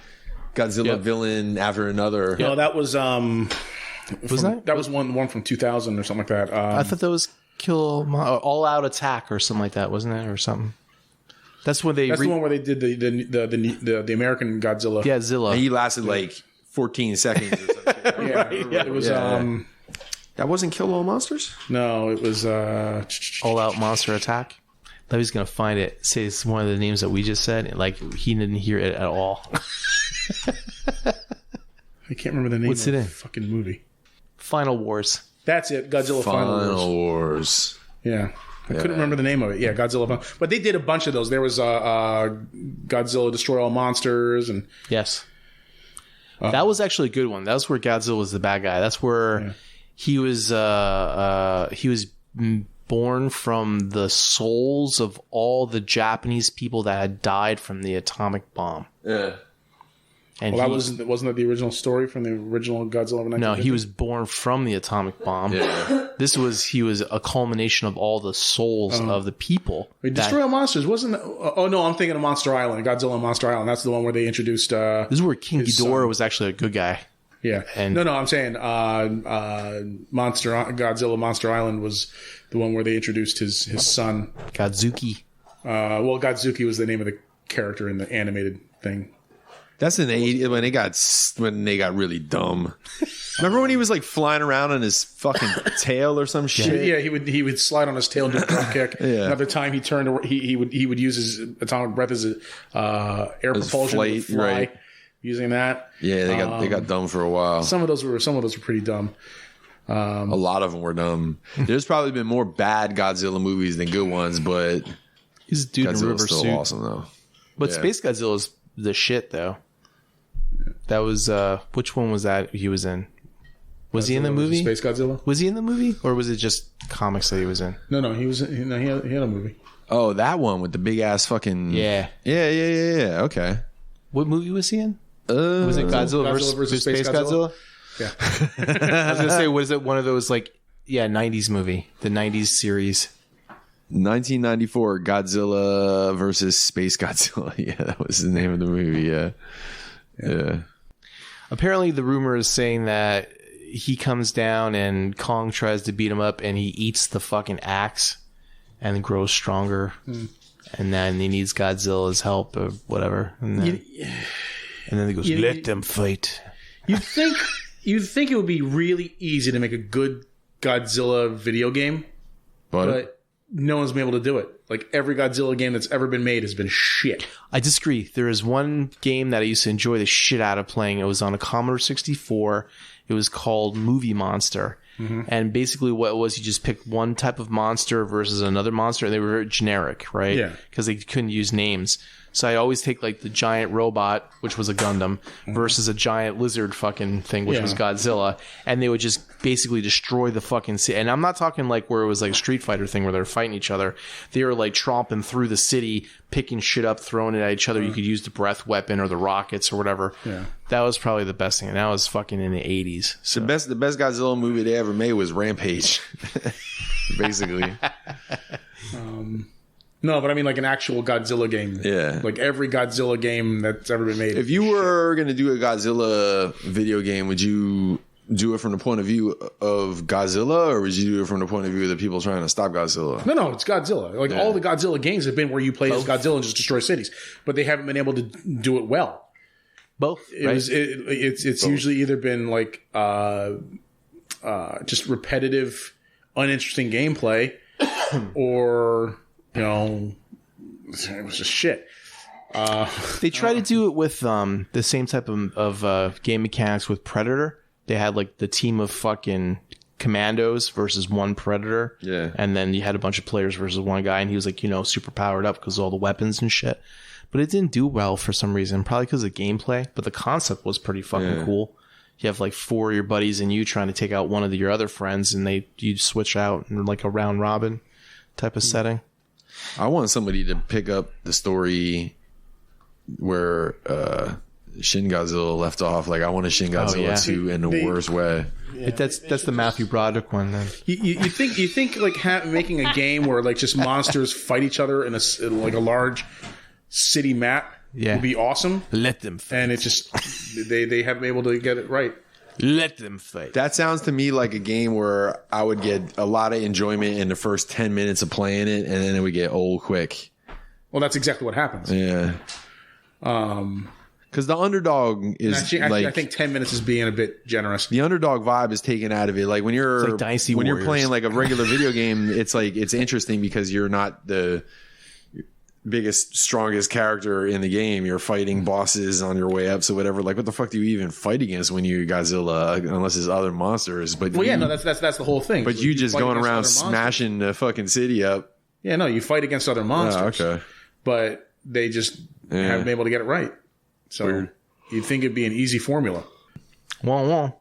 Godzilla villain after another. No, that was Was that was one from 2000 or something like that. I thought that was All Out Attack or something like that, wasn't it, or something? That's when they. that's the one where they did the American Godzilla. Yeah, Zilla. He lasted like 14 seconds or something. Yeah, it was. That wasn't Kill All Monsters? No, it was. All Out Monster Attack. Levy's gonna find it. Say it's one of the names that we just said. And, like he didn't hear it at all. I can't remember the name What's of it the in? fucking movie. Final Wars. That's it. Godzilla Final Wars. Yeah. I couldn't remember the name of it. Yeah, Godzilla Final. But they did a bunch of those. There was Godzilla Destroy All Monsters and Yes. That was actually a good one. That was where Godzilla was the bad guy. That's where he was born from the souls of all the Japanese people that had died from the atomic bomb. Yeah. And well, wasn't that the original story from the original Godzilla of 1950? no, he was born from the atomic bomb. Yeah. He was a culmination of all the souls of the people. Wait, Destroy All Monsters wasn't. Oh no, I'm thinking of Monster Island, Godzilla and Monster Island. That's the one where they introduced. This is where King his Ghidorah son. was actually a good guy. Yeah, And- no, I'm saying Godzilla Monster Island was the one where they introduced his son. Godzuki. Well, Godzuki was the name of the character in the animated thing. That's in the 80s when they got really dumb. Remember when he was like flying around on his fucking tail or some shit? Yeah, he would slide on his tail and do a drop kick. Yeah. Another time he turned, he would use his atomic breath as air propulsion flight, to fly, right. using that. Yeah, they got dumb for a while. Some of those were pretty dumb. A lot of them were dumb. There's probably been more bad Godzilla movies than good ones, but He's a dude in a river Godzilla's still suit. awesome though. But Yeah. Space Godzilla's the shit, though. That was which one was that he was in? Was he in the movie? Space Godzilla? Was he in the movie, or was it just comics that he was in? No, he was. He had a movie. Oh, that one with the big ass fucking Yeah. Yeah. Okay. What movie was he in? Was it Godzilla, versus Space Godzilla? Yeah. I was gonna say, was it one of those like 90s movie, the 90s series? 1994 Godzilla versus Space Godzilla. Yeah, that was the name of the movie. Yeah. Apparently, the rumor is saying that he comes down and Kong tries to beat him up, and he eats the fucking axe and grows stronger. And then he needs Godzilla's help or whatever. And then he goes, "Let them fight." You'd think it would be really easy to make a good Godzilla video game, but no one's been able to do it. Like every Godzilla game that's ever been made has been shit. I disagree. There is one game that I used to enjoy the shit out of playing. It was on a Commodore 64. It was called Movie Monster. And basically what it was, you just picked one type of monster versus another monster, and they were generic, right? Yeah. Because they couldn't use names. So I'd always take like the giant robot, which was a Gundam, versus a giant lizard fucking thing, which was Godzilla. And they would just basically destroy the fucking city. And I'm not talking like where it was like a Street Fighter thing where they're fighting each other. They were like tromping through the city, picking shit up, throwing it at each other. You could use the breath weapon or the rockets or whatever. Yeah. That was probably the best thing. And that was fucking in the 80s. So. The best Godzilla movie they ever made was Rampage. Basically. No, but I mean like an actual Godzilla game. Yeah. Like every Godzilla game that's ever been made. If you were going to do a Godzilla video game, would you do it from the point of view of Godzilla, or would you do it from the point of view of the people trying to stop Godzilla? No, it's Godzilla. Like all the Godzilla games have been where you play as Godzilla and just destroy cities, but they haven't been able to do it well. Both. It's usually either been like just repetitive, uninteresting gameplay, or it was just shit. They try to do it with the same type of game mechanics with Predator. They had like the team of fucking commandos versus one Predator. Yeah. And then you had a bunch of players versus one guy, and he was like, super powered up because of all the weapons and shit. But it didn't do well for some reason, probably because of gameplay. But the concept was pretty fucking cool. You have like 4 of your buddies and you trying to take out one of your other friends, and you switch out in like a round robin type of setting. I want somebody to pick up the story where Shin Godzilla left off. Like, I want a Shin Godzilla 2 in the worst way. That's the Matthew Broderick one then. You think like making a game where like just monsters fight each other in a large city map would be awesome. Let them fight. And it just they haven't been able to get it right. Let them fight. That sounds to me like a game where I would get a lot of enjoyment in the first 10 minutes of playing it, and then it would get old quick. Well, that's exactly what happens. Yeah. Because the underdog is Actually, I think 10 minutes is being a bit generous. the underdog vibe is taken out of it. Like when you're like Dynasty when Warriors. you're playing like a regular video game, it's like it's interesting because you're not the biggest, strongest character in the game. You're fighting bosses on your way up, so whatever. Like, what the fuck do you even fight against when you Godzilla? Unless it's other monsters. But Well, yeah, no, that's the whole thing. But So you just fight going against around other monsters. smashing the fucking city up. Yeah, no, you fight against other monsters. Oh, okay. But they just haven't been able to get it right. So you'd think it'd be an easy formula. Other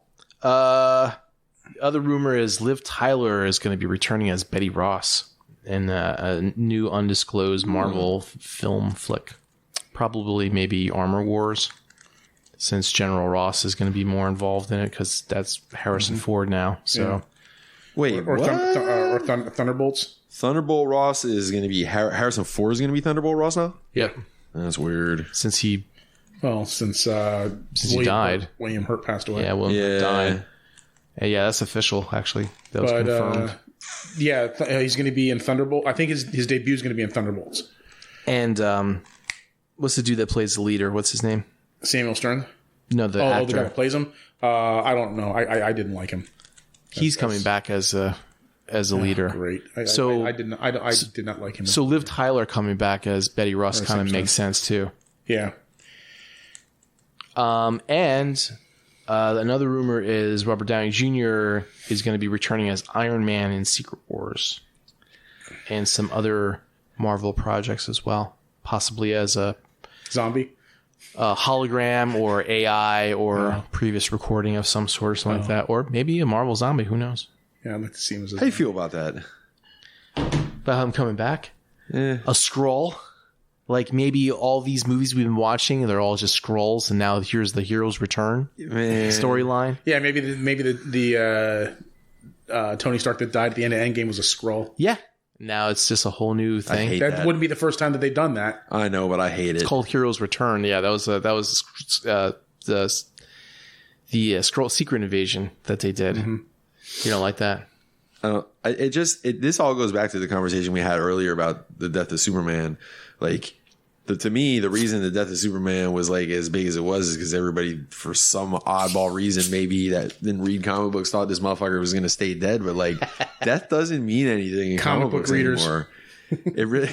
rumor is Liv Tyler is going to be returning as Betty Ross in a new undisclosed Marvel film flick. Probably maybe Armor Wars, since General Ross is going to be more involved in it because that's Harrison Ford now. So Wait, Or what? Thunderbolts. Thunderbolt Ross is going to be Harrison Ford is going to be Thunderbolt Ross now. yep, That's weird. since he Since he died. William Hurt passed away. William died. Yeah, that's official. Actually, that was confirmed. He's going to be in Thunderbolt. I think his debut is going to be in Thunderbolts. And what's the dude that plays the leader? What's his name? Samuel Stern. No, the the guy actor. that plays him. I don't know. I didn't like him. He's coming back as a leader. Great. I did not like him. So Liv Tyler coming back as Betty Ross kind of same makes sense too. Yeah. And another rumor is Robert Downey Jr. is going to be returning as Iron Man in Secret Wars, and some other Marvel projects as well, possibly as a Zombie. hologram or AI or previous recording of some sort or something like that, or maybe a Marvel zombie. Who knows? Yeah, I'd like to see him as How do you feel about that? About him coming back, a Skrull. Like maybe all these movies we've been watching, they're all just Skrulls, and now here's the hero's return storyline. Yeah, maybe the Tony Stark that died at the end of Endgame was a Skrull. Yeah, now it's just a whole new thing. hate That that. wouldn't be the first time that they've done that. I know, but I hate it. It's called Heroes Return. Yeah, that was the Skrull Secret Invasion that they did. You don't like that? This all goes back to the conversation we had earlier about the death of Superman. Like, to me, the reason the death of Superman was like as big as it was is because everybody, for some oddball reason, maybe that didn't read comic books, thought this motherfucker was going to stay dead. But like, death doesn't mean anything in comic books readers. anymore. It really,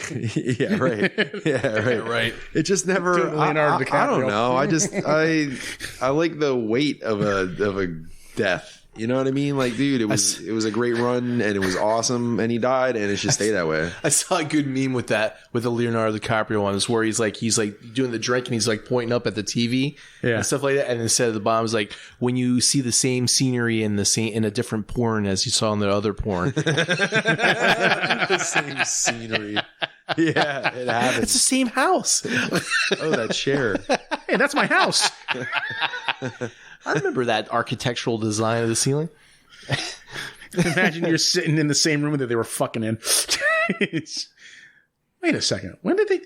yeah, right, yeah, right. It just never. Leonardo DiCaprio. I don't know. I like the weight of a death. You know what I mean? Like, dude, it was a great run and it was awesome, and he died, and it should stay that way. I saw a good meme with that, with the Leonardo DiCaprio one. It's where he's like doing the drink and he's like pointing up at the TV and stuff like that. And instead of the bottom is like, when you see the same scenery in a different porn as you saw in the other porn. The same scenery. Yeah, it happens. It's the same house. Oh, that chair. Hey, that's my house. I remember that architectural design of the ceiling. Imagine you're sitting in the same room that they were fucking in. Wait a second. When did they?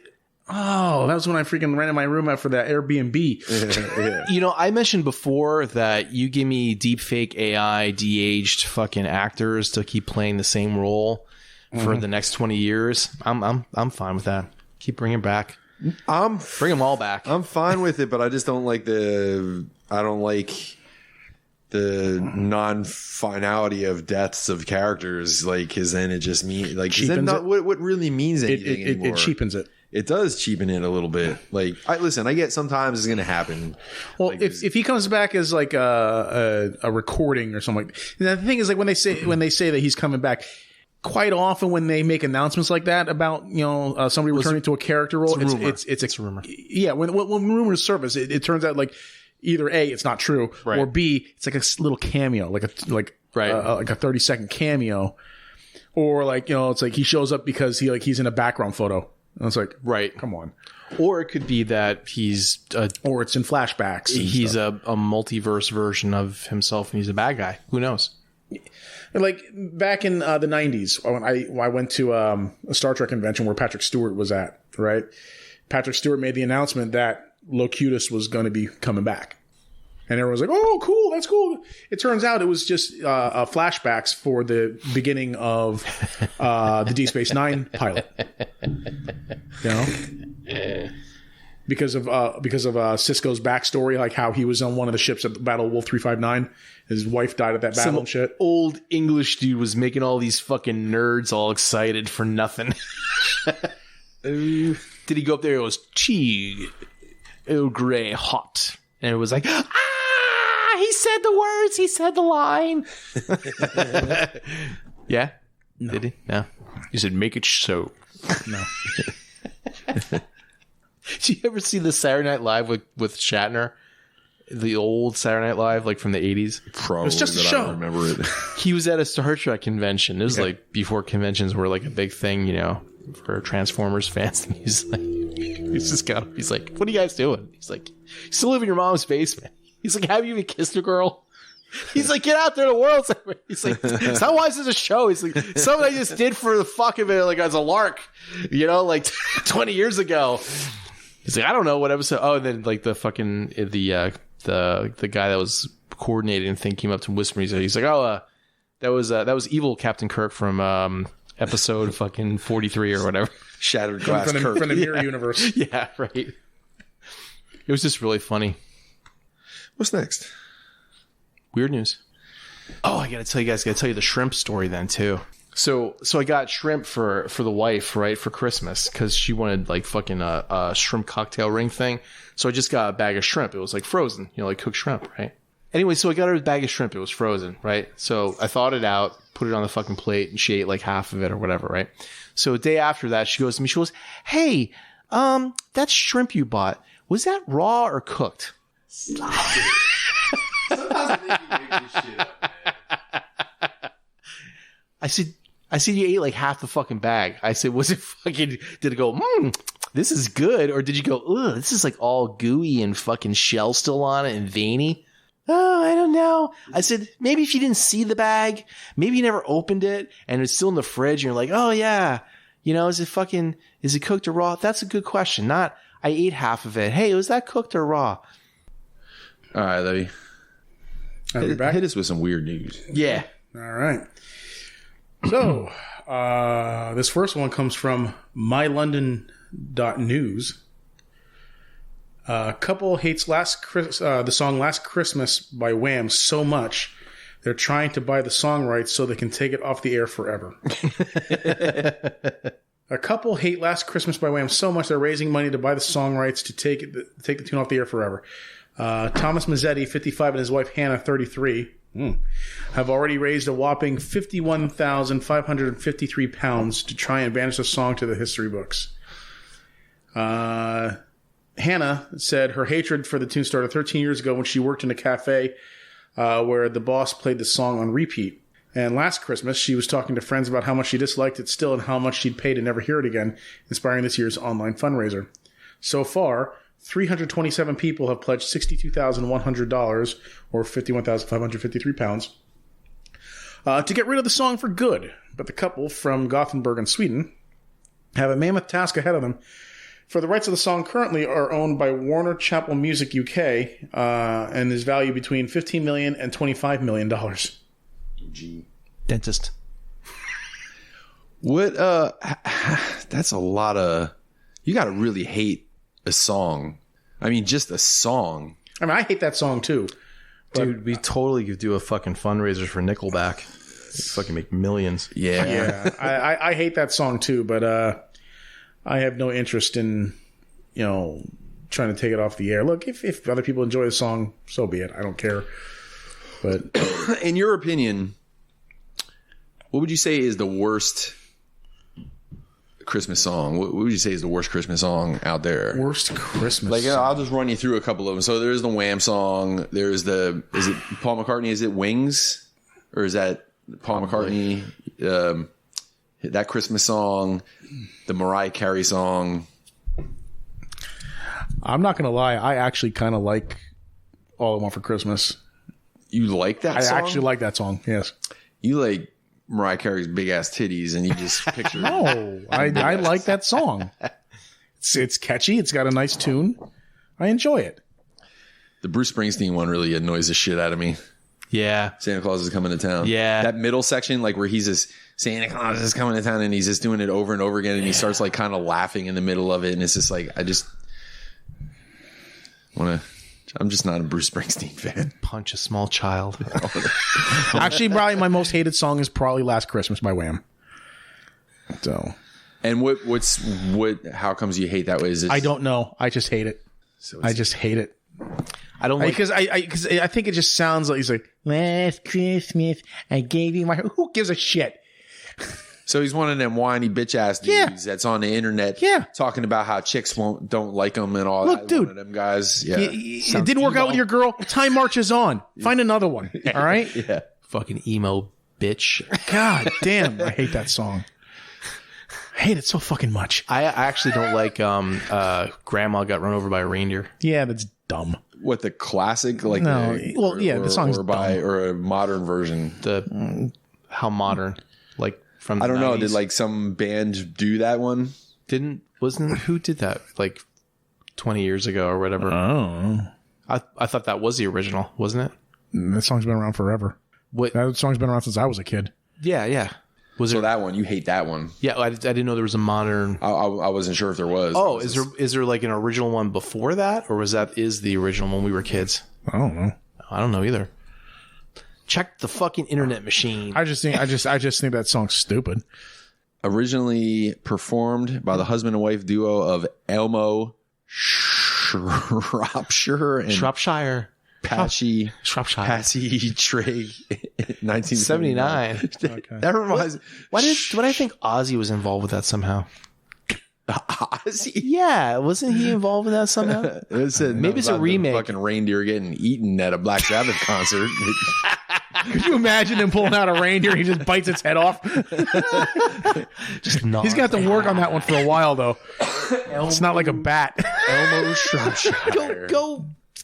Oh, that was when I freaking rented my room out for that Airbnb. You know, I mentioned before that you give me deep fake AI, de-aged fucking actors to keep playing the same role for the next 20 years. I'm fine with that. Keep bringing back. Bring them all back. I'm fine with it, but I just don't like the non-finality of deaths of characters. Like, because then it just means like, is that not what really means anything anymore? It cheapens it. It does cheapen it a little bit. Like, I get sometimes it's going to happen. Well, like, if he comes back as like a recording or something, the thing is, like when they say that he's coming back, quite often when they make announcements like that about somebody returning to a character role, it's a rumor. Yeah, when rumors surface, it turns out like either A, it's not true, or B, it's like a little cameo, like a 30-second cameo, or like it's like he shows up because he's in a background photo. And it's like, come on. Or it could be that he's or it's in flashbacks. He's a multiverse version of himself and he's a bad guy. Who knows? Like back in the 90s, when I went to a Star Trek convention where Patrick Stewart was at, right? Patrick Stewart made the announcement that Locutus was going to be coming back. And everyone was like, oh, cool, that's cool. It turns out it was just flashbacks for the beginning of the Deep Space Nine pilot. because of Sisko's backstory, like how he was on one of the ships at the Battle of Wolf 359. His wife died at that battle and shit. Old English dude was making all these fucking nerds all excited for nothing. Did he go up there? It was tea, Earl Grey, hot, and it was like, he said the words, he said the line. Yeah, no. Did he? No, he said, make it so. No. Did you ever see the Saturday Night Live with Shatner? The old Saturday Night Live, like from the 80s? Probably. It's just a but show. I don't remember it. He was at a Star Trek convention. It was like before conventions were like a big thing, you know, for Transformers fans. And he's like, he's like, what are you guys doing? He's like, you still live in your mom's basement. He's like, have you even kissed a girl? He's like, get out there, the world's. He's like, it's not why this is a show. He's like, something I just did for the fuck of it, like as a lark, you know, like 20 years ago. He's like, I don't know what episode. Oh, and then like the fucking the guy that was coordinating the thing came up to him whispering. He's like, oh, that was evil Captain Kirk from episode fucking 43 or whatever. Shattered glass Kirk. From the mirror universe. Yeah, right. It was just really funny. What's next? Weird news. Oh, I gotta tell you the shrimp story then too. So I got shrimp for the wife, right, for Christmas, because she wanted like fucking a shrimp cocktail ring thing. So I just got a bag of shrimp. It was like frozen, you know, like cooked shrimp, right? Anyway, so I got her a bag of shrimp. It was frozen, right? So I thawed it out, put it on the fucking plate, and she ate like half of it or whatever, right? So a day after that, she goes to me, she goes, hey, that shrimp you bought, was that raw or cooked? Sometimes they can make this shit up, man. I said you ate like half the fucking bag. I said, was it fucking, did it go, this is good? Or did you go, ugh, this is like all gooey and fucking shell still on it and veiny? Oh, I don't know. I said, maybe if you didn't see the bag, maybe you never opened it and it's still in the fridge and you're like, oh yeah, you know, is it cooked or raw? That's a good question. Not, I ate half of it. Hey, was that cooked or raw? All right, Levy. Hit us with some weird news. Yeah. All right. So, this first one comes from mylondon.news. Couple hates the song Last Christmas by Wham so much, they're trying to buy the song rights so they can take it off the air forever. A couple hate Last Christmas by Wham so much they're raising money to buy the song rights to take the tune off the air forever. Thomas Mazzetti, 55, and his wife Hannah, 33, have already raised a whopping £51,553 to try and banish the song to the history books. Hannah said her hatred for the tune started 13 years ago when she worked in a cafe where the boss played the song on repeat. And last Christmas, she was talking to friends about how much she disliked it still and how much she'd pay to never hear it again, inspiring this year's online fundraiser. So far, 327 people have pledged $62,100, or £51,553, to get rid of the song for good. But the couple from Gothenburg in Sweden have a mammoth task ahead of them. For the rights of the song currently are owned by Warner Chappell Music UK, and is valued between $15 million and $25 million. Gee. Dentist. What? That's a lot of. You got to really hate a song. I mean, just a song. I mean, I hate that song too. Dude, we totally could do a fucking fundraiser for Nickelback. Fucking make millions. Yeah. Yeah, I hate that song too, but I have no interest in, you know, trying to take it off the air. Look, if other people enjoy the song, so be it. I don't care. But in your opinion, what would you say is the worst Christmas song? What would you say is the worst Christmas song out there? worst Christmas Like, song. I'll just run you through a couple of them. So there's the Wham song. There's is it Paul McCartney? Is it Wings? Or is that Paul McCartney? That Christmas song, the Mariah Carey song. I'm not going to lie. I actually kind of like All I Want for Christmas. You like that song? I actually like that song, yes. You like Mariah Carey's big ass titties, and you just picture. No, I like that song. It's catchy. It's got a nice tune. I enjoy it. The Bruce Springsteen one really annoys the shit out of me. Yeah. Santa Claus is coming to town. Yeah. That middle section, like where he's just Santa Claus is coming to town, and he's just doing it over and over again, and he starts like kind of laughing in the middle of it, and it's just like I'm just not a Bruce Springsteen fan. Punch a small child. Actually, probably my most hated song is probably Last Christmas by Wham. So, And how comes you hate that way? Is it I don't know. I just hate it. I just hate it. I don't like. Because I think it just sounds like he's like, last Christmas, I gave you my... Who gives a shit? So he's one of them whiny bitch ass dudes that's on the internet talking about how chicks don't like him and all that. Dude. One of them guys. Yeah. It didn't work out with your girl. Time marches on. Find another one. All right? Yeah. Fucking emo bitch. God damn. I hate that song. I hate it so fucking much. I actually don't like Grandma Got Run Over by a Reindeer. Yeah, that's dumb. What, the classic? Like No. The song's or dumb. or a modern version. How modern? Like from the I don't know. 90s? Did like some band do that one? Who did that? Like 20 years ago or whatever. Oh. I thought that was the original, wasn't it? That song's been around forever. What? That song's been around since I was a kid. Yeah. Was So there? that one, you hate that one. Yeah, I didn't know there was a modern. I wasn't sure if there was. Oh, is there like an original one before that, or is the original when we were kids? I don't know. I don't know either. Check the fucking internet machine. I just think that song's stupid. Originally performed by the husband and wife duo of Elmo Shropshire and Shropshire. Patchy Trey, 1979. 79. That reminds. Why did I think Ozzy was involved with that somehow? Ozzy. Yeah, wasn't he involved with that somehow? Maybe it's a remake. Fucking reindeer getting eaten at a Black Sabbath concert. Could you imagine him pulling out a reindeer? He just bites its head off. He's got to work on that one for a while, though. It's not like a bat. Elmo Shropshire.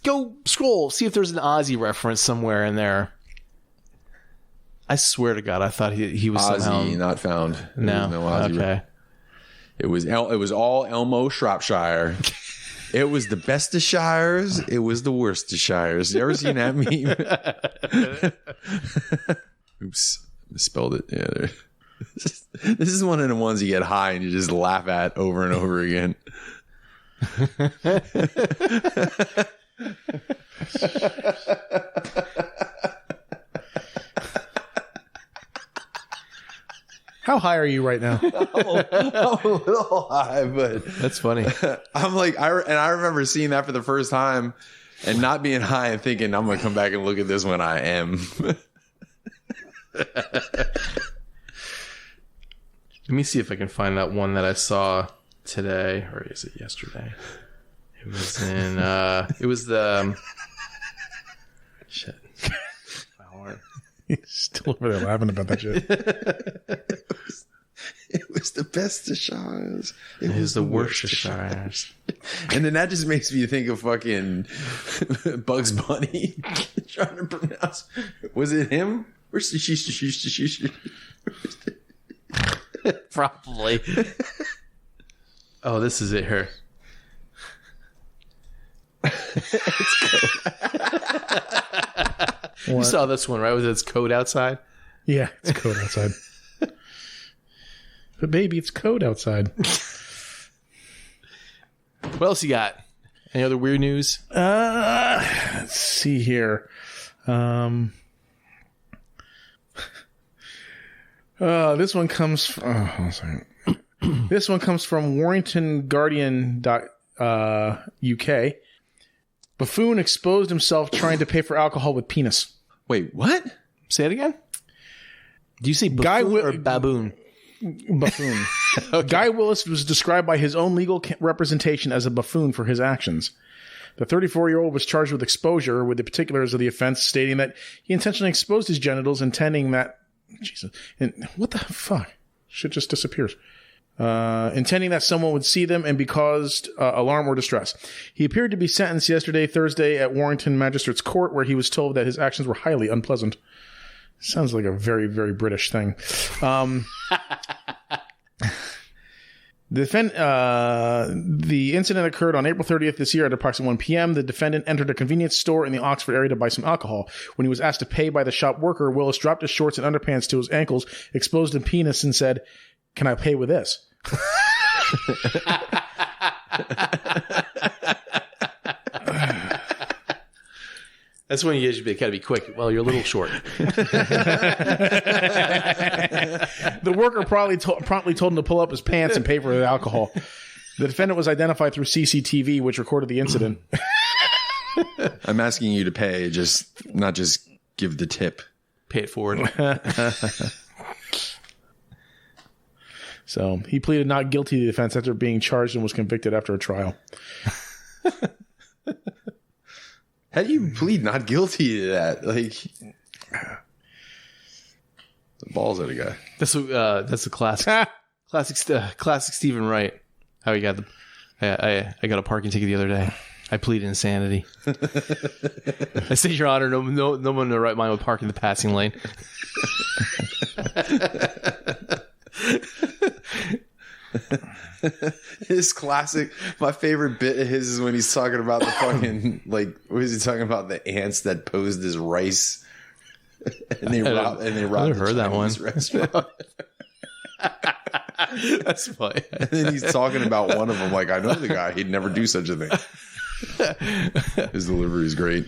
Go scroll, see if there's an Ozzy reference somewhere in there. I swear to God, I thought he was Ozzy somehow not found. No, No Ozzy. okay. It was all Elmo Shropshire. It was the best of Shires. It was the worst of Shires. You ever seen that meme? Oops, misspelled it. Yeah, this is one of the ones you get high and you just laugh at over and over again. How high are you right now? I'm a little high, but That's funny. I'm like, I remember seeing that for the first time and not being high and thinking, I'm going to come back and look at this when I am. Let me see if I can find that one that I saw today, or is it yesterday? It was in. It was the. Shit. He's still over there laughing about that shit. It was the best of Shires. It was the worst of Shires. And then that just makes me think of fucking Bugs Bunny trying to pronounce. Was it him? Where's the Probably. Oh, this is it here. You saw this one, right? Was its code outside? Yeah, it's cold outside. But baby, it's cold outside. What else you got? Any other weird news? Let's see here. This one comes. Hold on a second. This one comes from WarringtonGuardian.uk. Buffoon exposed himself trying to pay for alcohol with penis. Wait, what? Say it again. Do you say buffoon or baboon? Buffoon. Guy Willis was described by his own legal representation as a buffoon for his actions. The 34-year-old was charged with exposure, with the particulars of the offense stating that he intentionally exposed his genitals, intending that... Jesus. What the fuck? Shit just disappears. Intending that someone would see them and be caused alarm or distress. He appeared to be sentenced yesterday, Thursday, at Warrington Magistrates Court, where he was told that his actions were highly unpleasant. Sounds like a very, very British thing. The incident occurred on April 30th this year at approximately 1 p.m. The defendant entered a convenience store in the Oxford area to buy some alcohol. When he was asked to pay by the shop worker, Willis dropped his shorts and underpants to his ankles, exposed a penis, and said, "Can I pay with this?" That's when you gotta be quick. Well, you're a little short. The worker promptly told him to pull up his pants and pay for the alcohol. The defendant was identified through CCTV, which recorded the incident. I'm asking you to pay, not just give the tip. Pay it forward. So he pleaded not guilty to the offense after being charged and was convicted after a trial. How do you plead not guilty to that? Like, the balls of the guy. That's a classic Stephen Wright. How he got I got a parking ticket the other day. I plead insanity. I say, Your Honor, no one in their right mind would park in the passing lane. His classic, my favorite bit of his is when he's talking about the fucking, like, what is he talking about? The ants that posed as rice. And they robbed I've heard that one. Restaurant. That's funny. And then he's talking about one of them like, I know the guy, he'd never do such a thing. His delivery is great.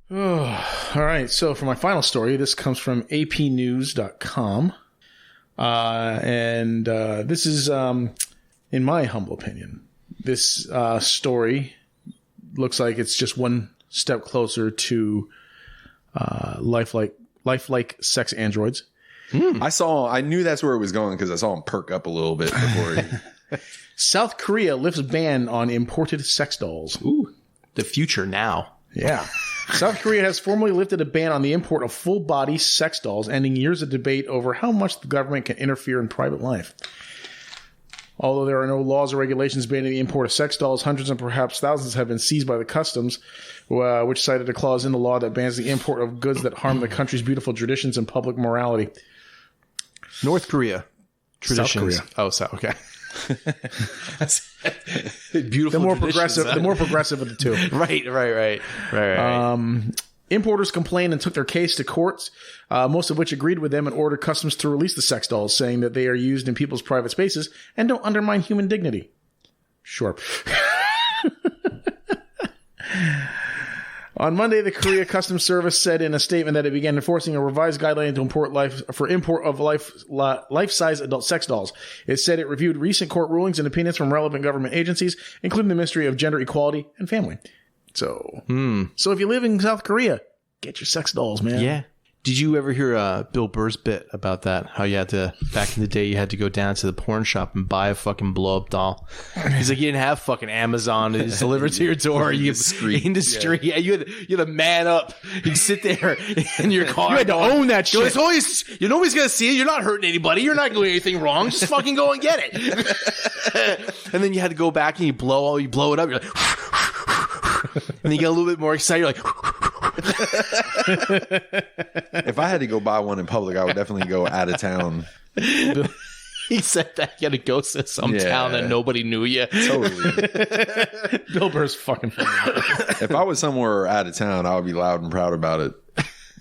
Oh, all right. So for my final story, this comes from apnews.com. And this is, in my humble opinion, this story looks like it's just one step closer to lifelike sex androids. I knew that's where it was going because I saw him perk up a little bit before he... South Korea lifts ban on imported sex dolls. Ooh, the future now. Yeah. South Korea has formally lifted a ban on the import of full-body sex dolls, ending years of debate over how much the government can interfere in private life. Although there are no laws or regulations banning the import of sex dolls, hundreds and perhaps thousands have been seized by the customs, which cited a clause in the law that bans the import of goods that harm the country's beautiful traditions and public morality. North Korea. Traditions. South Korea. Oh, okay. Beautiful. The more progressive of the two. Right. Importers complained and took their case to courts, most of which agreed with them and ordered customs to release the sex dolls, saying that they are used in people's private spaces and don't undermine human dignity. Sure. On Monday, the Korea Customs Service said in a statement that it began enforcing a revised guideline to import life-size adult sex dolls. It said it reviewed recent court rulings and opinions from relevant government agencies, including the Ministry of Gender Equality and Family. So if you live in South Korea, get your sex dolls, man. Yeah. Did you ever hear Bill Burr's bit about that? How you had to, back in the day, you had to go down to the porn shop and buy a fucking blow-up doll. He's like, you didn't have fucking Amazon to just deliver to your door. You in the street. Yeah, you had to man up. You sit there in your car. You had to own that shit. Nobody's going to see it. You're not hurting anybody. You're not doing anything wrong. Just fucking go and get it. And then you had to go back and you blow it up. You're like, and you get a little bit more excited. You're like, If I had to go buy one in public, I would definitely go out of town. He said that you had to go to some town that nobody knew you. Totally. Bill Burr's fucking funny. If I was somewhere out of town, I would be loud and proud about it.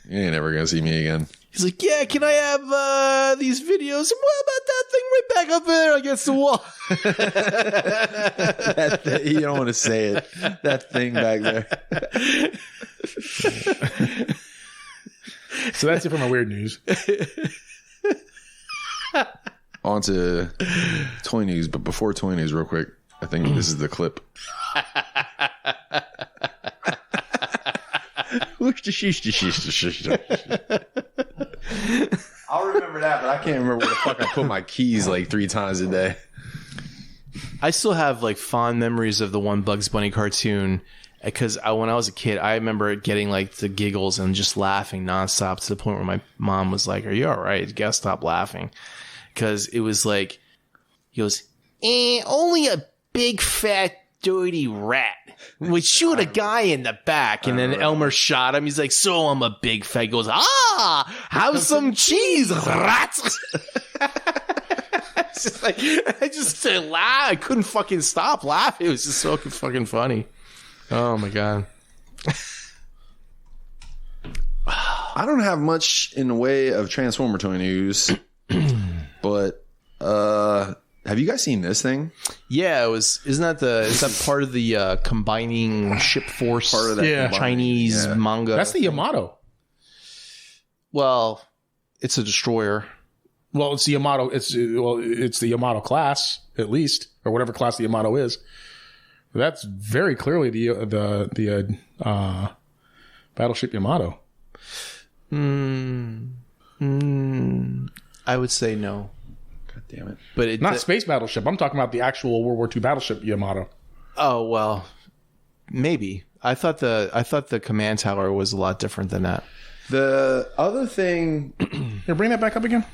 You ain't never gonna see me again. He's like, yeah, can I have these videos? What about that thing right back up there against the wall? You don't want to say it. That thing back there. So that's it for my weird news. On to toy news, but before toy news, real quick, I think this is the clip. I'll remember that, but I can't remember where the fuck I put my keys like 3 times a day. I still have like fond memories of the one Bugs Bunny cartoon because when I was a kid, I remember getting like the giggles and just laughing nonstop to the point where my mom was like, "Are you all right? You gotta stop laughing," because it was like, he goes, "Only a big fat dirty rat would shoot a guy in the back," and then Elmer shot him. He's like, "So I'm a big fat." He goes, have some cheese, rats. It's just like, I just laugh. I couldn't fucking stop laughing. It was just so fucking funny. Oh my god. I don't have much in the way of Transformer toy news, but have Have you guys seen this thing? Yeah, is that part of the combining ship force Part of that Yeah. Chinese manga? That's the Yamato. Well, it's a destroyer. Well, it's the Yamato. It's the Yamato class, at least, or whatever class the Yamato is. That's very clearly the battleship Yamato. I would say no. God damn it. But it Not space battleship. I'm talking about the actual World War II battleship Yamato. Oh, well, maybe. I thought the command tower was a lot different than that. The other thing, Here, bring that back up again.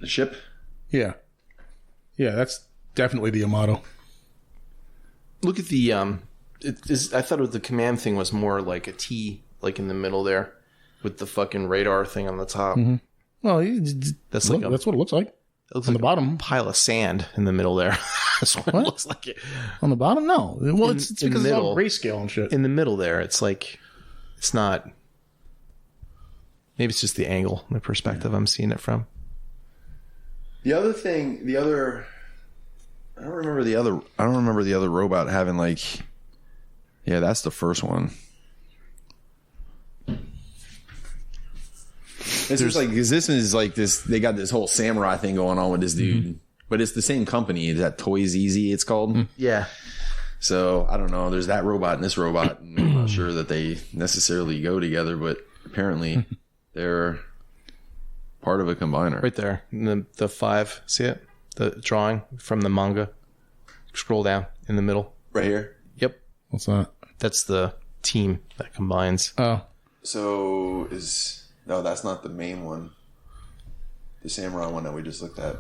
the ship. Yeah, that's definitely the Yamato. Look at the I thought the command thing was more like a T, like in the middle there, with the fucking radar thing on the top. Well, That's like that's what it looks like. It looks On like the bottom. a pile of sand in the middle there. That's what it looks like. On the bottom, no. Well, it's in because the it's all middle. grayscale and shit. In the middle there, it's like it's not. Maybe it's just the angle, the perspective I'm seeing it from. The other thing, I don't remember the other robot having like, yeah, that's the first one. This is like, because this is like this, they got this whole samurai thing going on with this dude, but it's the same company. Is that Toys Easy? It's called. Yeah. So I don't know. There's that robot and this robot. And I'm not sure that they necessarily go together, but apparently they're part of a combiner. Right there. The 5. See it? The drawing from the manga. Scroll down in the middle. Right here. Yep. What's that? That's the team that combines. Oh, So no, that's not the main one. The samurai one that we just looked at.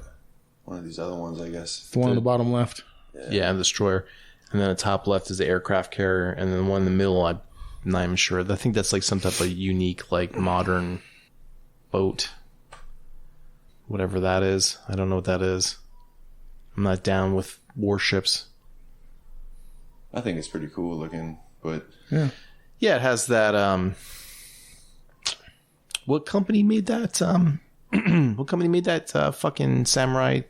One of these other ones, I guess. the one on the bottom left. Yeah, the destroyer. And then the top left is the aircraft carrier. And then the one in the middle, I'm not even sure. I think that's like some type of unique, like modern boat. Whatever that is. I don't know what that is. I'm not down with warships. I think it's pretty cool looking, but Yeah, it has that. What company made that? What company made that fucking samurai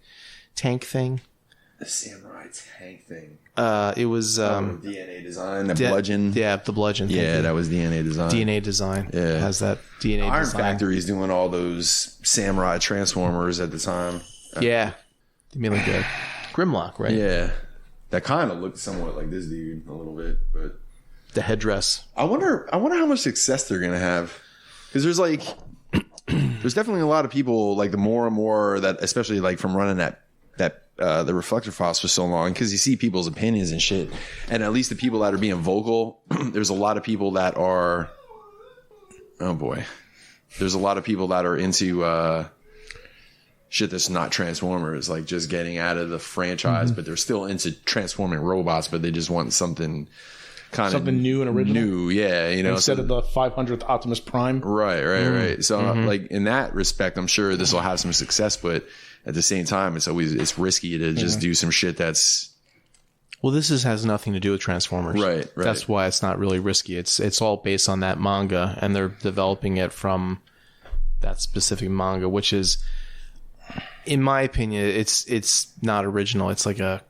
tank thing? the samurai tank thing. It was DNA design, the bludgeon. Yeah, the bludgeon. Yeah, that was DNA design. DNA design. Yeah. It has that DNA Iron design. Factory's doing all those samurai transformers at the time. Yeah, they made like a Grimlock, right? Yeah, that kind of looked somewhat like this dude a little bit, but The headdress. I wonder how much success they're gonna have, because there's like there's definitely a lot of people, like the more and more that, especially like from running that the reflector files for so long, because you see people's opinions and shit, and at least the people that are being vocal, there's a lot of people that are, oh boy, there's a lot of people that are into shit that's not Transformers, like just getting out of the franchise, but they're still into transforming robots, but they just want something kind of Something new and original. new, yeah, you know, Instead of the 500th Optimus Prime. right. So like in that respect, I'm sure this will have some success, but at the same time, it's risky to just do some shit that's Well, this has nothing to do with Transformers. Right. That's why it's not really risky. It's all based on that manga, and they're developing it from that specific manga, which is, in my opinion, it's not original. It's like a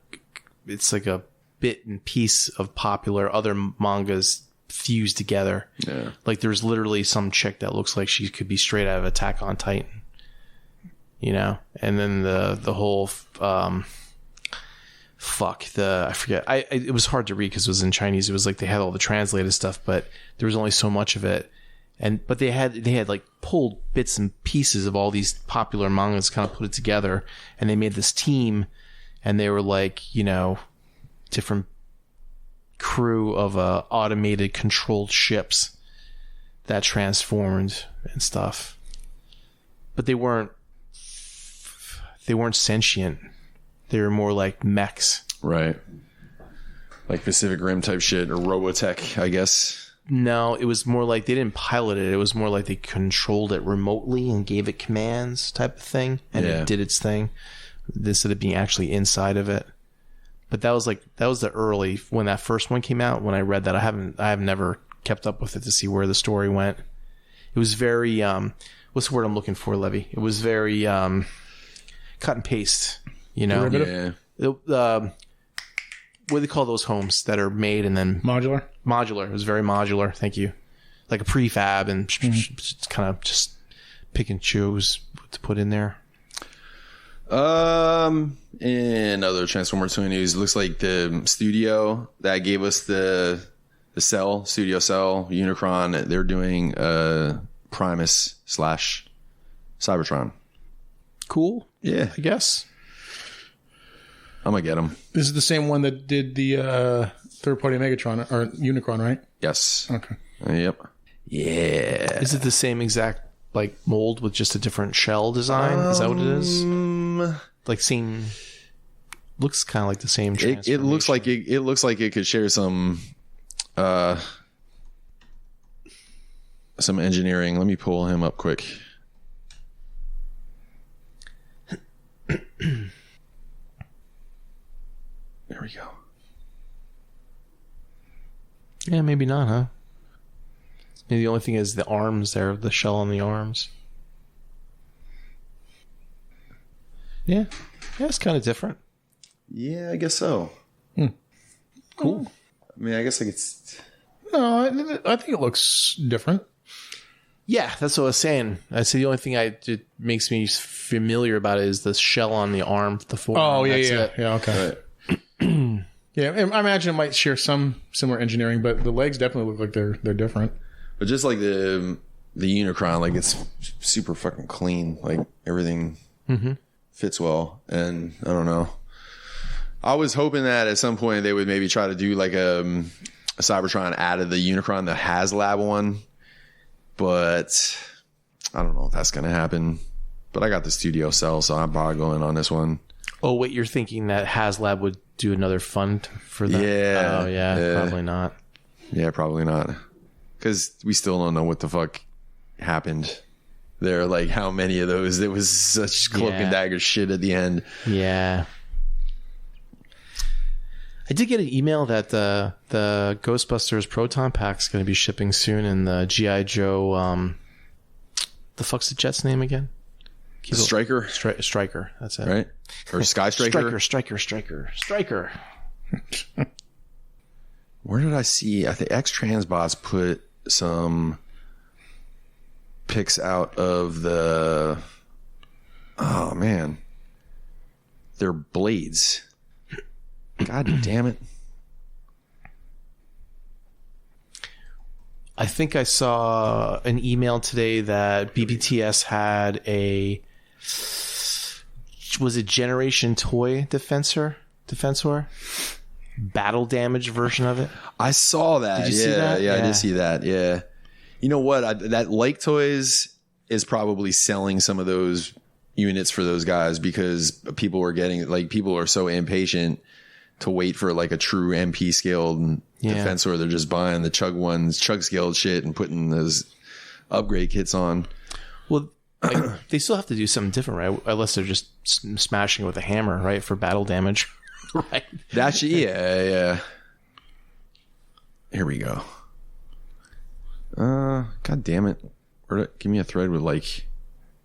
bit and piece of popular other mangas fused together. yeah. Like there's literally some chick that looks like she could be straight out of Attack on Titan, you know. And then the whole I forget. It was hard to read because it was in Chinese. It was like they had all the translated stuff, but there was only so much of it. But they had like pulled bits and pieces of all these popular mangas, kind of put it together, and they made this team, and they were like, you know, different crew of automated controlled ships that transformed and stuff. But they weren't sentient. They were more like mechs. Right. Like Pacific Rim type shit, or Robotech, I guess. No, it was more like they didn't pilot it. It was more like they controlled it remotely and gave it commands type of thing. And it did its thing instead of being actually inside of it. But that was the early, when that first one came out, when I read that. I have never kept up with it to see where the story went. It was very, what's the word I'm looking for, Levy? It was very cut and paste. You know, Yeah. what do they call those homes that are made and then Modular. modular? It was very modular. Thank you. Like a prefab and kind of just pick and choose what to put in there. In other Transformer 2 news, it looks like the studio that gave us the Studio Cell Unicron, they're doing Primus / Cybertron. Cool. Yeah, I guess. I'm gonna get them. This is the same one that did the third-party Megatron or Unicron, right? Yes. Okay. Yep. Yeah. Is it the same exact like mold with just a different shell design? Is that what it is? Like same. Looks kind of like the same. It looks like it looks like it could share some engineering. Let me pull him up quick. There we go. Yeah, maybe not, huh? Maybe the only thing is the arms there, the shell on the arms. Yeah. Yeah, it's kind of different. Yeah, I guess so. Cool. I mean, I guess like it's. No, I think it looks different. Yeah, that's what I was saying. I say the only thing it makes me familiar about it is the shell on the arm, the forearm. Oh, yeah, That's yeah. it. Yeah, okay. Yeah, I imagine it might share some similar engineering, but the legs definitely look like they're different. But just like the Unicron, like it's super fucking clean. Like everything fits well, and I don't know. I was hoping that at some point they would maybe try to do like a Cybertron out of the Unicron, the HasLab one, but I don't know if that's gonna happen. But I got the Studio Cell, so I'm probably going on this one. Oh, wait, you're thinking that HasLab would do another fund for that? Yeah. Oh, yeah, Yeah. probably not. Yeah, probably not. Because we still don't know what the fuck happened there. Like, how many of those? It was such cloak Yeah. and dagger shit at the end. Yeah. I did get an email that the Ghostbusters Proton Pack is going to be shipping soon, and the G.I. Joe, the fuck's the jet's name again? The Striker, Striker, that's it. right? Or Sky Striker? Striker. Where did I see? I think X-Transbots put some pics out of the... Oh, man. They're blades. God damn it. I think I saw an email today that BBTS had was it Generation Toy Defensor? Battle damage version of it. I saw that. Did you see that? Yeah, I Yeah. did see that. Yeah. You know what? That Like Toys is probably selling some of those units for those guys because people are so impatient to wait for like a true MP scaled Defensor. They're just buying the chug scaled shit and putting those upgrade kits on. Well, they still have to do something different, right? Unless they're just smashing it with a hammer, right, for battle damage. Right. Yeah. Here we go. God damn it. Give me a thread with like,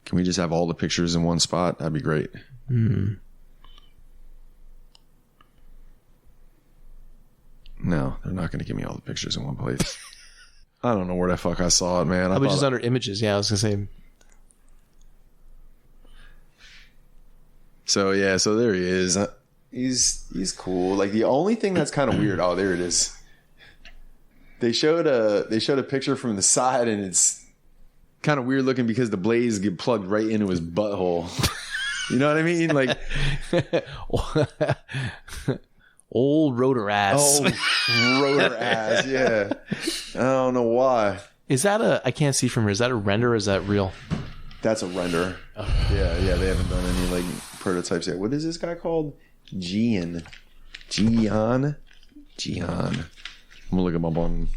can we just have all the pictures in one spot? That'd be great. No, they're not going to give me all the pictures in one place. I don't know where the fuck I saw it, man. How about just under images? Yeah, I was going to say. So yeah, so there he is. He's cool. Like the only thing that's kind of weird. Oh, there it is. They showed a picture from the side, and it's kind of weird looking because the blades get plugged right into his butthole. You know what I mean? Like old rotor ass. oh, rotor ass. Yeah. I don't know why. Is that I can't see from here. Is that a render or is that real? That's a render. Yeah. They haven't done any like prototypes yet. What is this guy called? Gian. I'm gonna look him up on.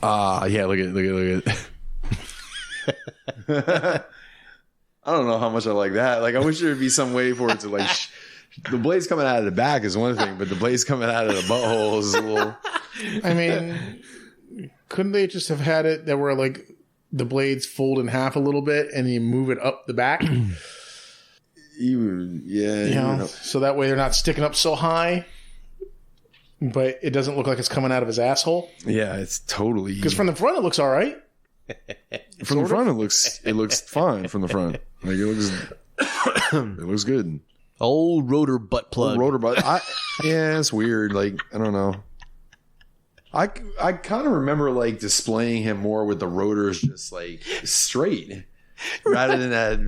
Yeah. Look at. I don't know how much I like that. Like, I wish there would be some way for it to like. The blades coming out of the back is one thing, but the blades coming out of the butthole is a little. I mean, couldn't they just have had it that were like the blades fold in half a little bit and you move it up the back? So that way they're not sticking up so high, but it doesn't look like it's coming out of his asshole. Yeah, it's totally. Because from the front it looks all right. From the front, it looks fine. From the front, like it looks good. Old rotor butt plug. Old rotor butt. Yeah, it's weird. Like I don't know. I kind of remember like displaying him more with the rotors just like straight, rather than that.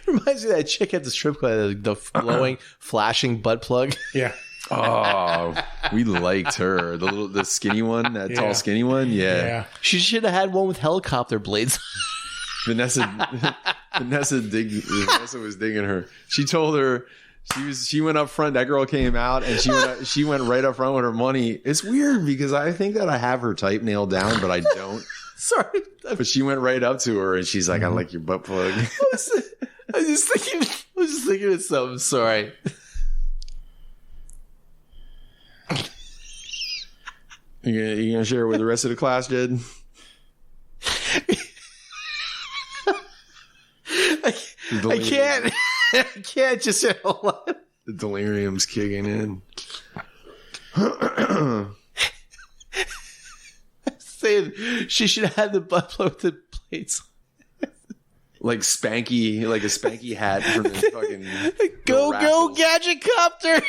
Reminds me of that chick at the strip club, the glowing, flashing butt plug. Yeah. Oh, we liked her. The skinny one, that tall skinny one. Yeah. She should have had one with helicopter blades. Vanessa was digging her. She told her she went up front. That girl came out and she went right up front with her money. It's weird because I think that I have her type nailed down, but I don't. Sorry. But she went right up to her and she's like, I like your butt plug. I was just thinking of something. Sorry. You gonna share it with the rest of the class, Jed? I can't. I can't just say a lot. The delirium's kicking in. Saying she should have had the butt plug with the plates. Like a spanky hat from the fucking go gadget copter.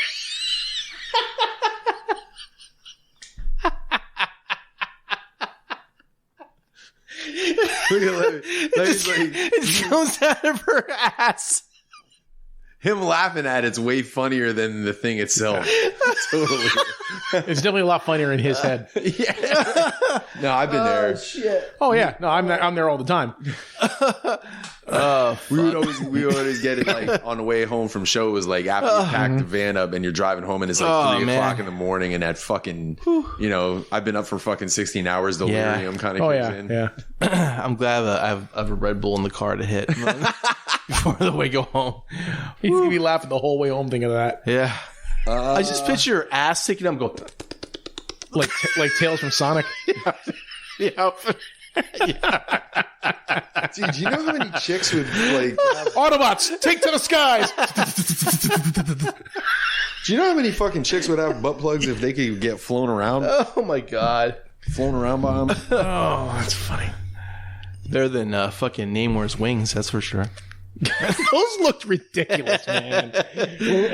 Look at Levy. Levy's like, it comes out of her ass. him laughing at it's way funnier than the thing itself. Totally. It's definitely a lot funnier in his head. Yeah. No, I've been there. Shit. Oh yeah, no, I'm there all the time. We would always get it like on the way home from show. It was like after you pack the van up and you're driving home and it's like 3 o'clock in the morning and that fucking, I've been up for fucking 16 hours. Delirium kind of kicks in. Yeah. I'm glad that I have a Red Bull in the car to hit before the way go home. He's gonna be laughing the whole way home thinking of that. Yeah. I just picture your ass sticking up and go Like Tales from Sonic. Yep. Dude, do you know how many chicks would like Autobots, take to the skies. Do you know how many fucking chicks would have butt plugs if they could get flown around? Oh my god. Flown around by them? Oh, that's funny. Better than fucking Namor's wings, that's for sure. Those looked ridiculous, man.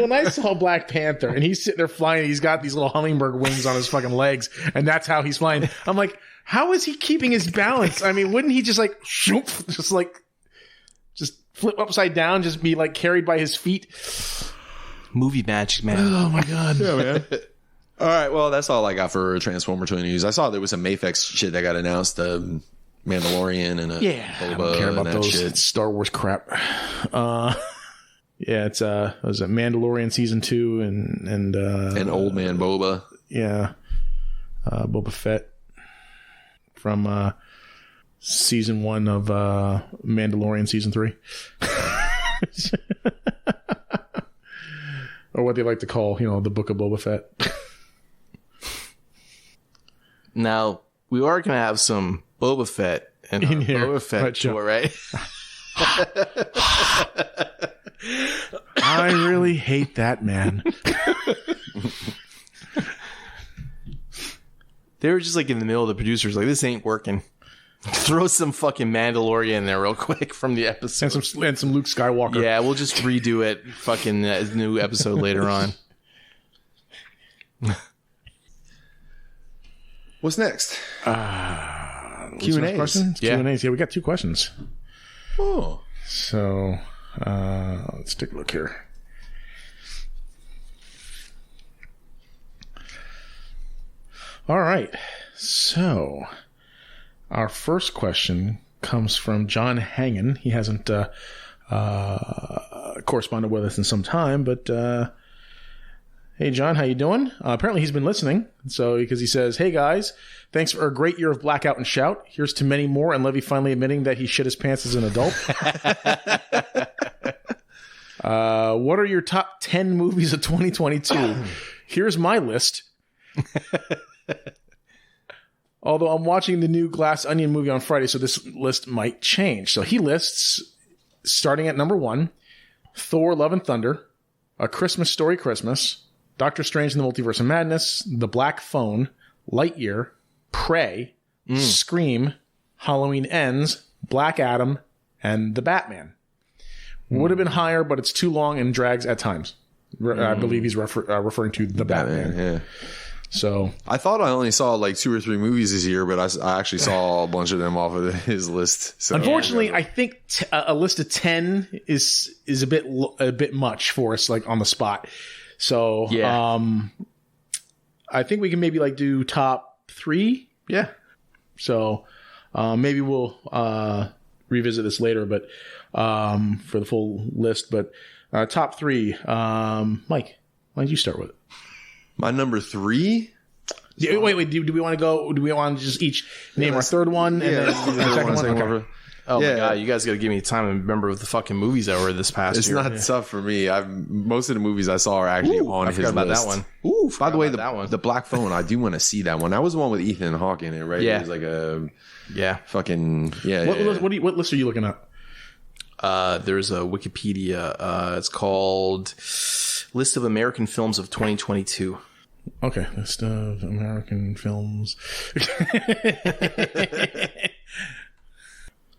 When I saw Black Panther and he's sitting there flying, he's got these little hummingbird wings on his fucking legs, and that's how he's flying. I'm like, how is he keeping his balance? I mean, wouldn't he just like, shoop, just flip upside down, just be like carried by his feet? Movie magic, man. Oh my god. Yeah, man. All right, well, that's all I got for Transformer 2 news. I saw there was some Mafex shit that got announced. Mandalorian and I don't care about those. shit. It's Star Wars crap. It's was it Mandalorian season 2 and Old Man Boba. Yeah, Boba Fett from season 1 of Mandalorian season 3, or what they like to call the Book of Boba Fett. Now we are going to have some Boba Fett and In here. Boba Fett Right, tour, right? I really hate that man. They were just like in the middle of the producers, like, this ain't working. Throw some fucking Mandalorian in there real quick from the episode. and some Luke Skywalker. Yeah, we'll just redo it. Fucking new episode later on. What's next? Q&As. Questions? Yeah. Q&As. Yeah, we got 2 questions. Oh. So, let's take a look here. All right. So, our first question comes from John Hangen. He hasn't corresponded with us in some time, but hey, John, how you doing? Apparently he's been listening. So, because he says, hey, guys, thanks for a great year of Blackout and Shout. Here's to many more, and Levy finally admitting that he shit his pants as an adult. What are your top 10 movies of 2022? Here's my list. Although I'm watching the new Glass Onion movie on Friday, so this list might change. So he lists, starting at number 1, Thor: Love and Thunder, A Christmas Story Christmas, Doctor Strange and the Multiverse of Madness, The Black Phone, Lightyear, Prey, Scream, Halloween Ends, Black Adam, and The Batman. Would have been higher, but it's too long and drags at times. I believe he's referring to The Batman. Yeah. So I thought I only saw like 2 or 3 movies this year, but I actually saw a bunch of them off of his list. So unfortunately, I think a list of 10 is a bit much for us, like on the spot. So I think we can maybe like do top 3. Yeah. So maybe we'll revisit this later, but for the full list. But top 3, Mike, why don't you start with it? my number 3. Wait. Do we want to go? Do we want to just each name our third one and then let's do the the second second one? one. Okay. Oh my god, you guys got to give me time to remember the fucking movies that were this past It's year. not tough for me. Most of the movies I saw are actually on I his forgot about list. that one. Ooh, by the way, about that one. the Black Phone, I do want to see that one. That was the one with Ethan Hawke in it, right? Yeah. It was like a Yeah. fucking What list are you looking at? There's a Wikipedia. It's called List of American Films of 2022. Okay, list of American films.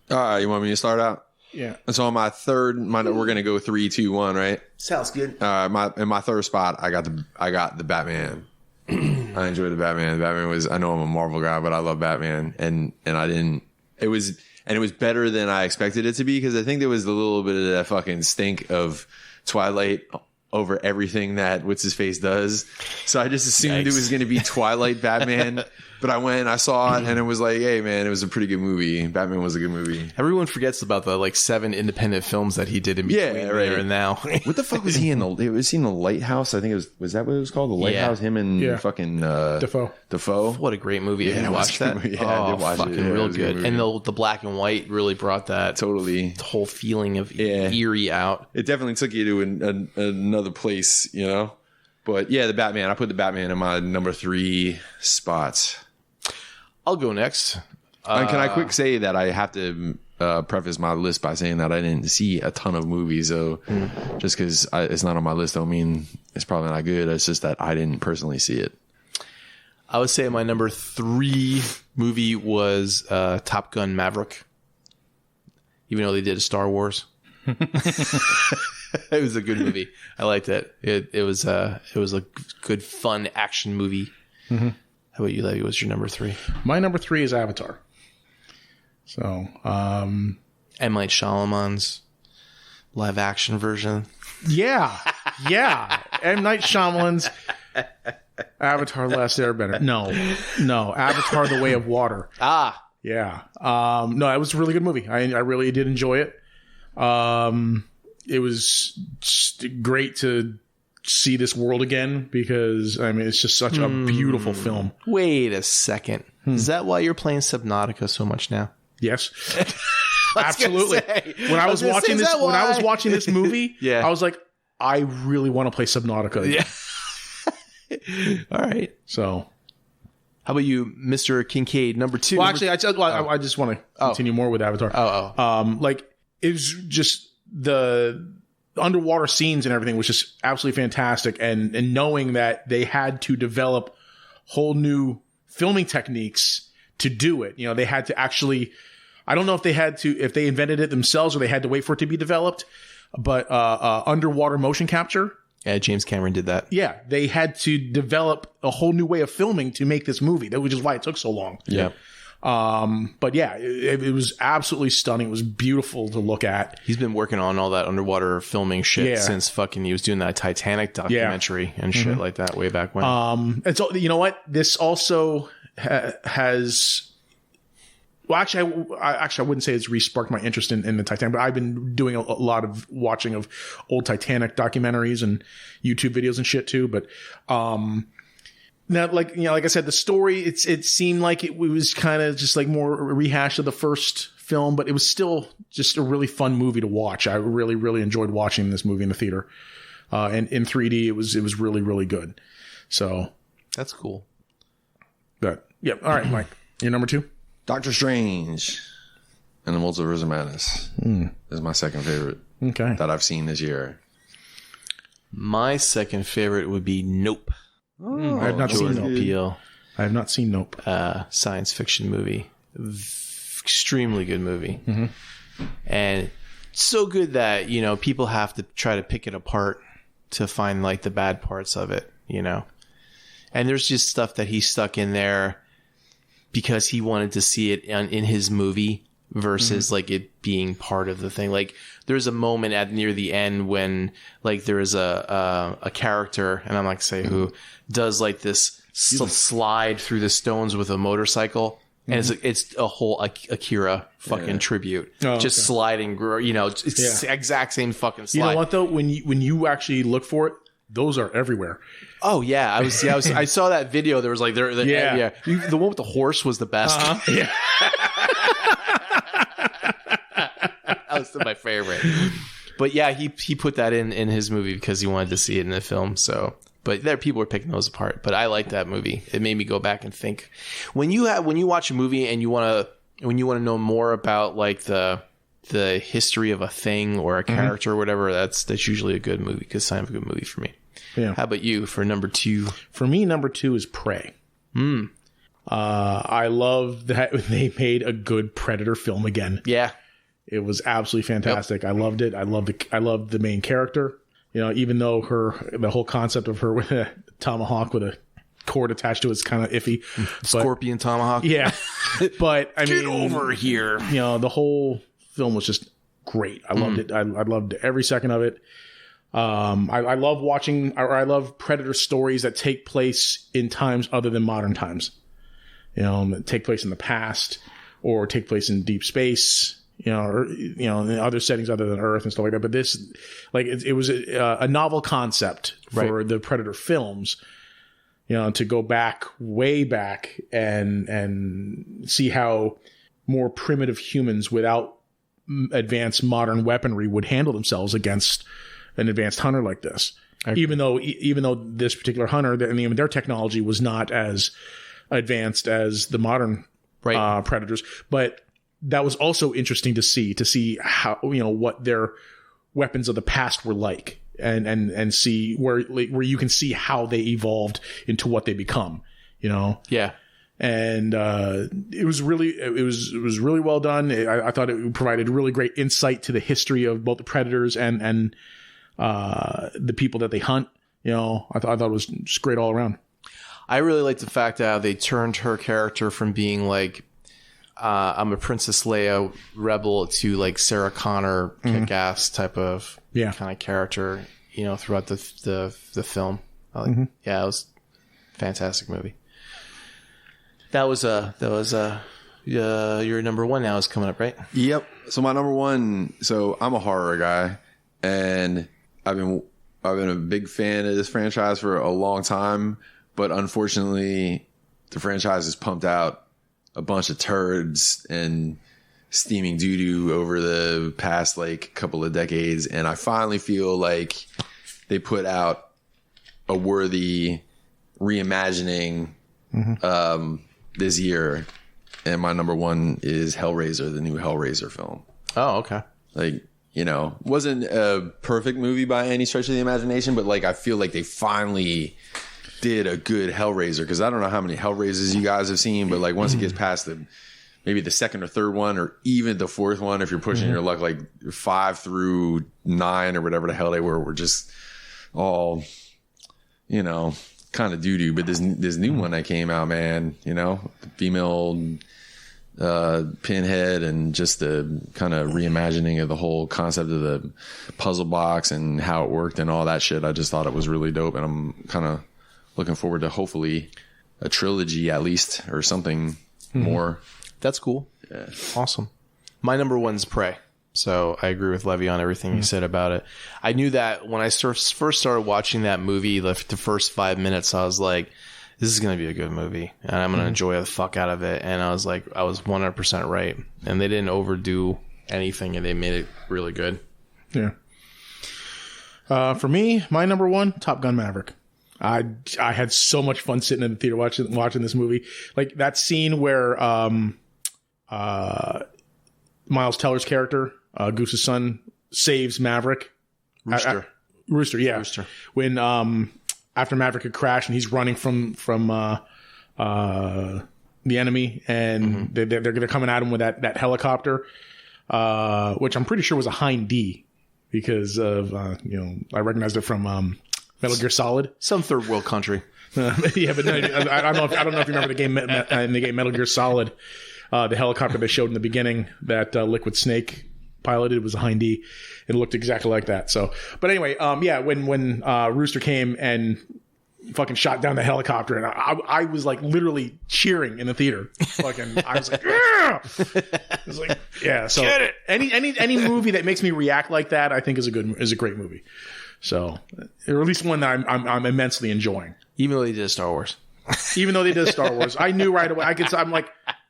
All right, you want me to start out? Yeah. So on my third, we're gonna go 3, 2, 1, right? Sounds good. In my third spot, I got the Batman. I enjoyed the Batman. The Batman was, I know I'm a Marvel guy, but I love Batman, and I didn't. It was better than I expected it to be, because I think there was a little bit of that fucking stink of Twilight over everything that what's his face does. So I just assumed it was going to be Twilight Batman. But I went and I saw it, and it was like, hey man, it was a pretty good movie. Batman was a good movie. Everyone forgets about the like 7 independent films that he did in between there and now. What the fuck was he in? Was he in The Lighthouse? I think it was that what it was called? The Lighthouse? Him and fucking Defoe. What a great movie. Have you watched that? that? Yeah, I did watch it. Fucking Yeah, real it was a good good. movie. And the black and white really brought that Totally. the whole feeling of eerie out. It definitely took you to another place, you know? But yeah, the Batman. I put the Batman in my number 3 spots. I'll go next. And can I quick say that I have to preface my list by saying that I didn't see a ton of movies. So just because it's not on my list don't mean it's probably not good. It's just that I didn't personally see it. I would say my number 3 movie was Top Gun Maverick. Even though they did a Star Wars. It was a good movie. I liked it. It was a good, fun action movie. Mm-hmm. How about you, Levy? What's your number 3? My number 3 is Avatar. So, M. Night Shyamalan's live action version. Yeah. M. Night Shyamalan's Avatar: Last Airbender. No. Avatar: The Way of Water. Yeah. No, it was a really good movie. I really did enjoy it. It was just great to see this world again, because I mean it's just such a beautiful film. Wait a second. Is that why you're playing Subnautica so much now? Yes. Absolutely. When I was watching this movie, I was like, I really want to play Subnautica again. Yeah. All right. So how about you, Mr. Kincaid, number 2? Well, actually, I just want to continue more with Avatar. Like it was just the underwater scenes and everything was just absolutely fantastic, and knowing that they had to develop whole new filming techniques to do it. You know, they had to actually, I don't know if they invented it themselves or they had to wait for it to be developed, but underwater motion capture. Yeah, James Cameron did that. Yeah, they had to develop a whole new way of filming to make this movie, which is why it took so long. Yeah. But yeah, it was absolutely stunning. It was beautiful to look at. He's been working on all that underwater filming shit since fucking he was doing that Titanic documentary and shit like that way back when. And so, you know what? This also has... Well, actually, I wouldn't say it's re-sparked my interest in the Titanic, but I've been doing a lot of watching of old Titanic documentaries and YouTube videos and shit too. But now, like I said, the story it seemed like it was kind of just like more a rehash of the first film, but it was still just a really fun movie to watch. I really, really enjoyed watching this movie in the theater, and in 3D. It was really, really good. So that's cool. But yeah, all right, Mike. Your number 2? Doctor Strange and the Multiverse of Madness is my second favorite Okay. that I've seen this year. My second favorite would be Nope. I have not seen Jordan Nope. Peele, I have not seen Nope. science fiction movie. Extremely good movie. And so good that, you know, people have to try to pick it apart to find like the bad parts of it, you know. And there's just stuff that he stuck in there because he wanted to see it in his movie versus like it being part of the thing. Like there's a moment at near the end when like there is a character, and I'm not gonna say who, does like this slide through the stones with a motorcycle. And it's a whole Akira fucking tribute. Oh, just sliding, you know, it's the exact same fucking slide. You know what though? When you actually look for it, those are everywhere. Oh yeah, I saw that video. There was like the one with the horse was the best. Yeah. That was my favorite. But yeah, he put that in his movie because he wanted to see it in the film. So, but there people were picking those apart. But I like that movie. It made me go back and think. When you watch a movie and you want to know more about like the history of a thing or a character or whatever, that's usually a good movie because it's kind of a good movie for me. Yeah. How about you for number 2? For me, number 2 is Prey. I love that they made a good Predator film again. Yeah. It was absolutely fantastic. Yep. I loved it. I loved the main character. You know, even though the whole concept of her with a tomahawk with a cord attached to it is kind of iffy. Scorpion tomahawk. Yeah. But I mean, get over here. You know, the whole film was just great. I loved it. I loved every second of it. I love Predator stories that take place in times other than modern times. You know, that take place in the past or take place in deep space. You know, or in other settings other than Earth and stuff like that. But this, like, it was a novel concept for the Predator films. You know, to go back way back and see how more primitive humans without advanced modern weaponry would handle themselves against an advanced hunter like this. Even though this particular hunter, their technology was not as advanced as the modern predators, but that was also interesting to see how, you know, what their weapons of the past were like, and see where you can see how they evolved into what they become, you know? Yeah. And it was really well done. I thought it provided really great insight to the history of both the predators and the people that they hunt. You know, I thought it was just great all around. I really like the fact that they turned her character from being like, I'm a Princess Leia rebel to like Sarah Connor kick-ass type of kind of character, you know, throughout the film. Yeah, it was a fantastic movie. That was your number 1 now is coming up, right? Yep. So my number 1. So I'm a horror guy, and I've been a big fan of this franchise for a long time, but unfortunately, the franchise has pumped out a bunch of turds and steaming doo-doo over the past like couple of decades, and I finally feel like they put out a worthy reimagining this year, and my number 1 is Hellraiser, the new Hellraiser film. Oh, okay. Like, you know, wasn't a perfect movie by any stretch of the imagination, but like I feel like they finally did a good Hellraiser, because I don't know how many Hellraisers you guys have seen, but like once it gets past maybe the second or third one, or even the fourth one, if you're pushing your luck, like 5 through 9 or whatever the hell they were just all, you know, kind of doo-doo. But this new one that came out, man, you know, the female Pinhead, and just the kind of reimagining of the whole concept of the puzzle box and how it worked and all that shit. I just thought it was really dope, and I'm kind of looking forward to hopefully a trilogy at least, or something more. That's cool. Yeah. Awesome. My number 1's Prey. So I agree with Levy on everything he said about it. I knew that when I first started watching that movie, the first 5 minutes, I was like, this is going to be a good movie, and I'm going to enjoy the fuck out of it. And I was like, I was 100% right. And they didn't overdo anything, and they made it really good. Yeah. For me, my number 1, Top Gun Maverick. I had so much fun sitting in the theater watching this movie. Like that scene where Miles Teller's character, Goose's son, saves Maverick. Rooster, yeah. Rooster. When after Maverick had crashed and he's running from the enemy, and they're coming at him with that helicopter, which I'm pretty sure was a Hind D because of I recognized it from Metal Gear Solid, some third world country. Yeah, but no, I don't know if you remember the game in the game Metal Gear Solid, the helicopter they showed in the beginning that Liquid Snake piloted was a Hind D. It looked exactly like that. So, but anyway, when Rooster came and fucking shot down the helicopter, and I was like literally cheering in the theater. I was like, yeah! I was like, yeah. So get it. Any movie that makes me react like that, I think is a great movie. So, or at least one that I'm immensely enjoying. Even though they did Star Wars. I knew right away. I'm like,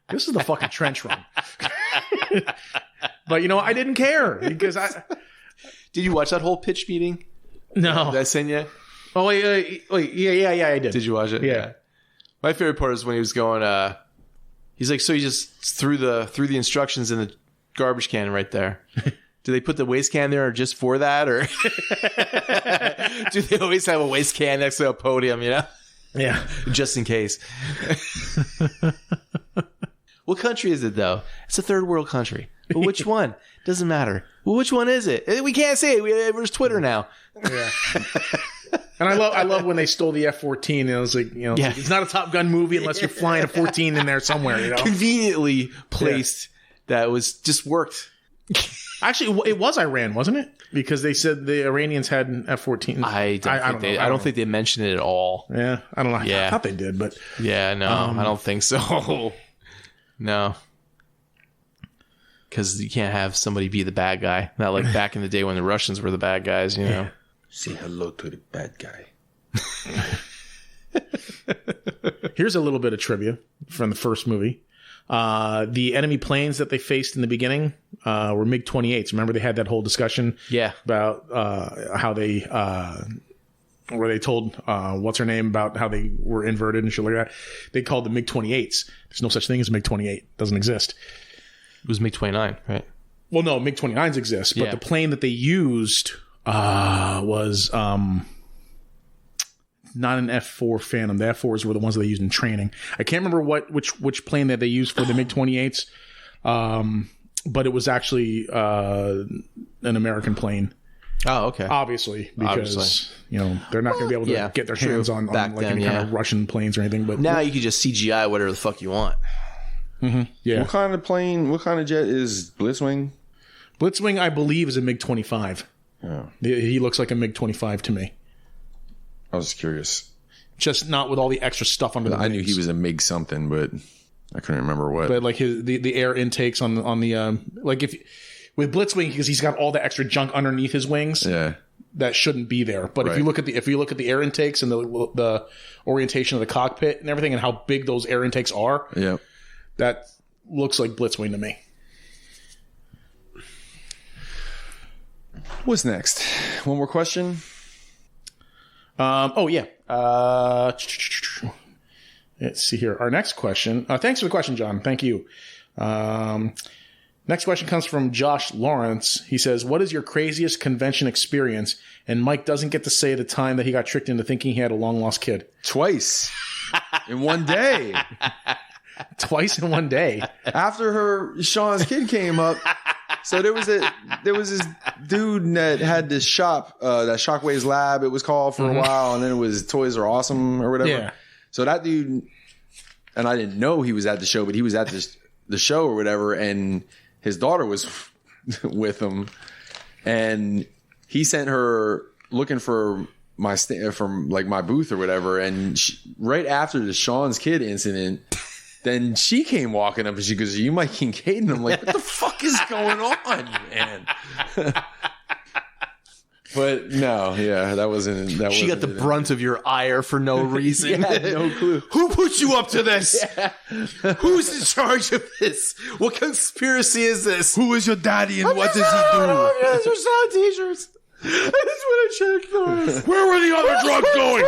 this is the fucking trench run. But I didn't care because Did you watch that whole pitch meeting? No. Did I send you? Oh wait, yeah, I did. Did you watch it? Yeah. My favorite part is when he was going. He's like, so he just threw the instructions in the garbage can right there. Do they put the waste can there just for that, or do they always have a waste can next to a podium? Yeah, just in case. What country is it though? It's a third world country. Well, which one? Doesn't matter. Well, which one is it? We can't say it. There's Twitter now. Yeah. And I love when they stole the F-14. And it was like, it's not a Top Gun movie unless you're flying a 14 in there somewhere. Conveniently placed. Yeah. That was just worked. Actually, it was Iran, wasn't it? Because they said the Iranians had an F-14. I don't think they mentioned it at all. Yeah, I don't know. Yeah. I thought they did, but yeah, no, I don't think so. No. Because you can't have somebody be the bad guy. Not like back in the day when the Russians were the bad guys, Yeah. Say hello to the bad guy. Here's a little bit of trivia from the first movie. The enemy planes that they faced in the beginning were MiG-28s. Remember they had that whole discussion about how they... where they told what's her name about how they were inverted and shit like that. They called them MiG-28s. There's no such thing as MiG-28. Doesn't exist. It was MiG-29, right? Well, no, MiG-29s exist, but the plane that they used was not an F-4 Phantom. The F-4s were the ones that they used in training. I can't remember which plane that they used for the MiG-28s, but it was actually an American plane. Oh, okay. Obviously, because they're not going to be able to get their hands on like any kind of Russian planes or anything. But now you can just CGI whatever the fuck you want. Mm-hmm. Yeah. What kind of plane? What kind of jet is Blitzwing? Blitzwing, I believe, is a MiG-25. Oh. He looks like a MiG-25 to me. I was just curious. Just not with all the extra stuff under the I wings. knew he was a MiG something, but I couldn't remember what. But like the air intakes on the like if with Blitzwing, because he's got all the extra junk underneath his wings. Yeah. That shouldn't be there. But if you look at the air intakes and the orientation of the cockpit and everything and how big those air intakes are, that looks like Blitzwing to me. What's next? One more question. Let's see here. Our next question. Thanks for the question, John. Thank you. Next question comes from Josh Lawrence. He says, what is your craziest convention experience? And Mike doesn't get to say the time that he got tricked into thinking he had a long-lost kid. Twice. In one day. Twice in one day. After Sean's kid came up. So there was this dude that had this shop, that Shockwave's Lab, it was called for a while. And then it was Toys Are Awesome or whatever. Yeah. So that dude, and I didn't know he was at the show, but he was at the show or whatever. And his daughter was with him, and he sent her looking for from like my booth or whatever. And right after the Sean's kid incident, then she came walking up and she goes, "Are you Mike Kincaid?" And I'm like, "What the fuck is going on, man?" But no, that wasn't. She got the brunt of your ire for no reason. No clue. Who put you up to this? Yeah. Who's in charge of this? What conspiracy is this? Who is your daddy and what does he do? I just want to check Where were the other drugs going?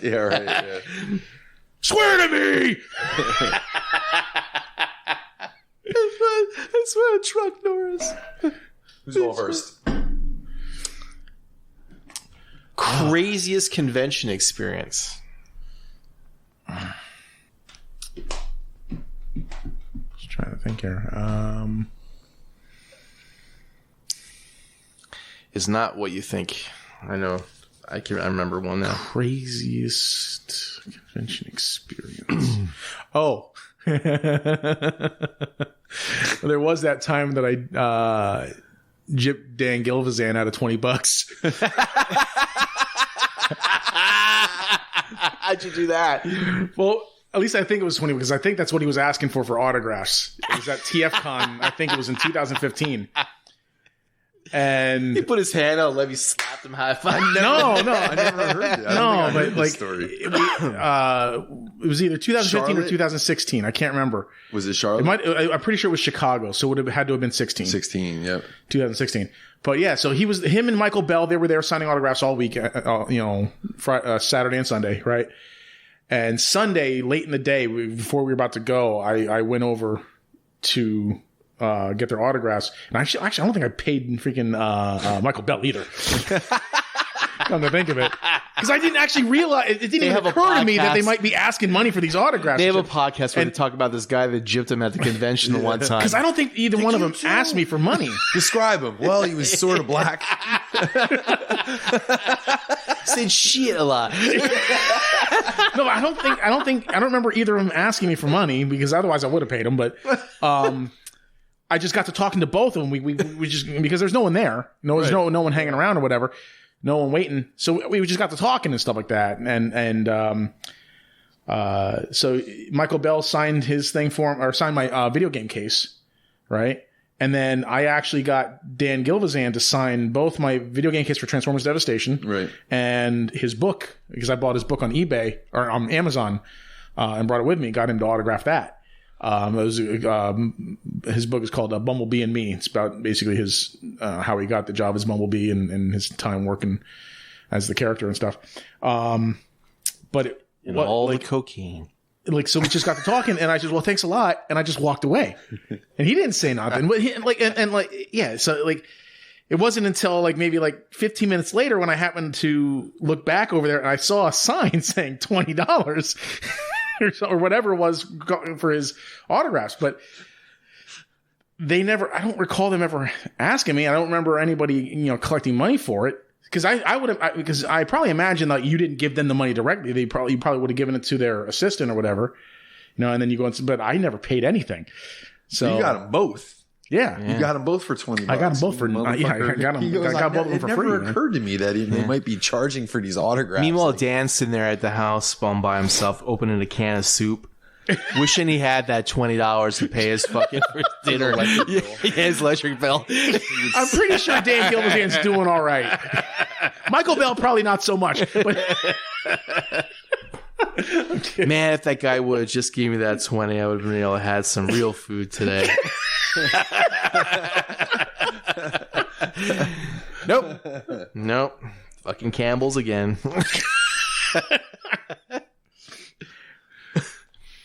Yeah, right. Yeah. Swear to me. I swear to Truck Norris. Who's going first? Craziest convention experience. Just trying to think here. Is not what you think. I know. I remember one now. Craziest convention experience. Oh. There was that time that I gypped Dan Gilvizan out of $20. How'd you do that? Well, at least I think it was 20 because I think that's what he was asking for autographs. It was at TFCon. I think it was in 2015. And He put his hand out, Levy slapped him high five. no, I never heard it. but like story. it was either 2015 or 2016. I can't remember. Was it Charlotte? I'm pretty sure it was Chicago, so it would have had to have been 16. 16. Yep. 2016. But yeah, so him and Michael Bell, they were there signing autographs all week, Saturday and Sunday, right? And Sunday, late in the day, before we were about to go, I went over to get their autographs. And actually, I don't think I paid freaking Michael Bell either. Come to think of it. Because I didn't actually realize, it didn't even occur to me that they might be asking money for these autographs. They have a podcast where they talk about this guy that gypped him at the convention the one time. Because I don't think either one of them asked me for money. Describe him. Well, he was sort of black. Said shit a lot. No, I don't remember either of them asking me for money because otherwise I would have paid them. But I just got to talking to both of them. We just, because there's no one there. There's no one hanging around or whatever. No one waiting. So we just got to talking and stuff like that. So Michael Bell signed his thing for him, or signed my video game case, right? And then I actually got Dan Gilvizan to sign both my video game case for Transformers Devastation, Right. and his book, because I bought his book on eBay or on Amazon and brought it with me. Got him to autograph that. His book is called Bumblebee and Me. It's about basically his how he got the job as Bumblebee and his time working as the character and stuff. But the cocaine. So we just got to talking, and I just, well, thanks a lot, and I just walked away, and he didn't say nothing. But so it wasn't until maybe 15 minutes later when I happened to look back over there and I saw a sign saying $20 or whatever it was for his autographs. But I don't recall them ever asking me. I don't remember anybody collecting money for it. Because I probably imagine that you didn't give them the money directly. You probably would have given it to their assistant or whatever, and then you go and, but I never paid anything. So you got them both. Yeah. You got them both for $20. I got them both for I got them. I got both of them for free. It never occurred to me that they might be charging for these autographs. Meanwhile, Dan's sitting there at the house, bum by himself, opening a can of soup, wishing he had that $20 to pay his fucking dinner. His electric bill. I'm pretty sure Dan Gilvizan's doing all right. Michael Bell probably not so much. But Man, if that guy would have just gave me that 20, I would have been able to have some real food today. Nope. Fucking Campbell's again.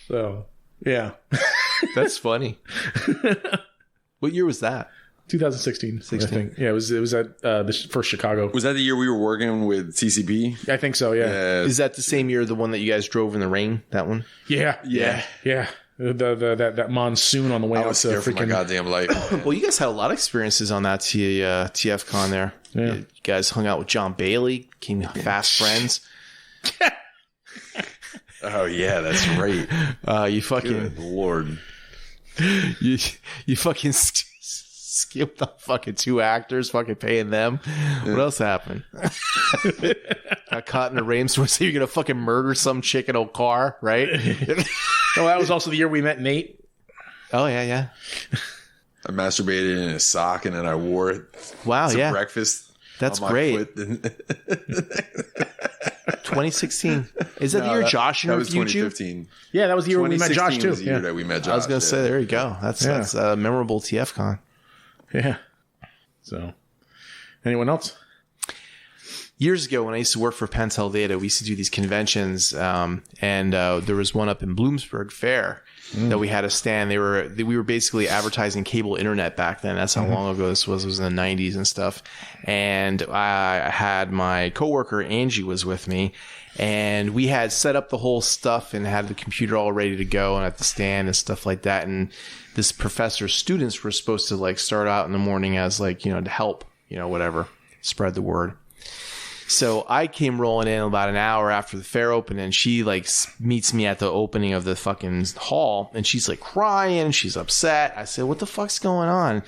So, yeah. That's funny. What year was that? 2016. I think. Yeah, it was at the first Chicago. Was that the year we were working with CCP? I think so, yeah. Is that the same year, the one that you guys drove in the rain? That one? Yeah. That monsoon on the way I out was to scared for my freaking goddamn life. Well, you guys had a lot of experiences on that TFCon there. Yeah. You guys hung out with John Bailey, became fast friends. Oh yeah, that's right. You fucking Good Lord. You fucking skipped the fucking 2 actors, fucking paying them. What else happened? Got caught in a rainstorm, so you're gonna fucking murder some chick in a car, right? Oh, that was also the year we met Nate. Oh yeah. I masturbated in a sock and then I wore it Wow, to yeah. breakfast. That's on my great. foot. 2016. Is that the year Josh That was interviewed you? 2015. Yeah, that was the year we met Josh 2016 too. was the year that we met Josh. I was gonna say, there you go. That's a memorable TFCon. Yeah. So, anyone else? years ago when I used to work for Pentel Data, we used to do these conventions, and there was one up in Bloomsburg Fair that we had a stand. We were basically advertising cable internet back then. That's how long ago this was. It was in the 90s and stuff. And I had my coworker Angie was with me, and we had set up the whole stuff and had the computer all ready to go and at the stand and stuff like that. And this professor's students were supposed to like start out in the morning as like, to help, whatever, spread the word. So I came rolling in about an hour after the fair opened, and she like meets me at the opening of the fucking hall, and she's like crying. She's upset. I said, what the fuck's going on?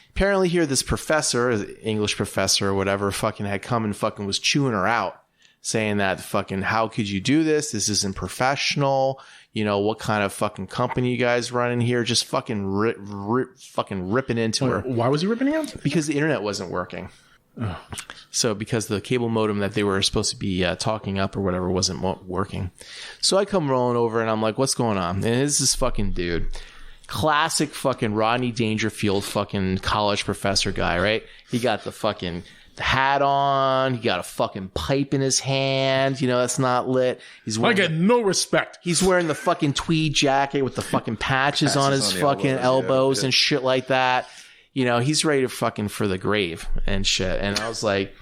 Apparently here, this professor, English professor or whatever, fucking had come and fucking was chewing her out, saying that fucking, how could you do this? This isn't professional. What kind of fucking company you guys running here? Just fucking fucking ripping into her. Why was he ripping out? Because the internet wasn't working. Oh. So because the cable modem that they were supposed to be talking up or whatever wasn't working. So I come rolling over and I'm like, what's going on? And it's this fucking dude. Classic fucking Rodney Dangerfield fucking college professor guy, right? He got the hat on. He got a fucking pipe in his hand. That's not lit. I get no respect. He's wearing the fucking tweed jacket with the fucking patches on his fucking elbows and shit like that. He's ready to fucking for the grave and shit. And I was like,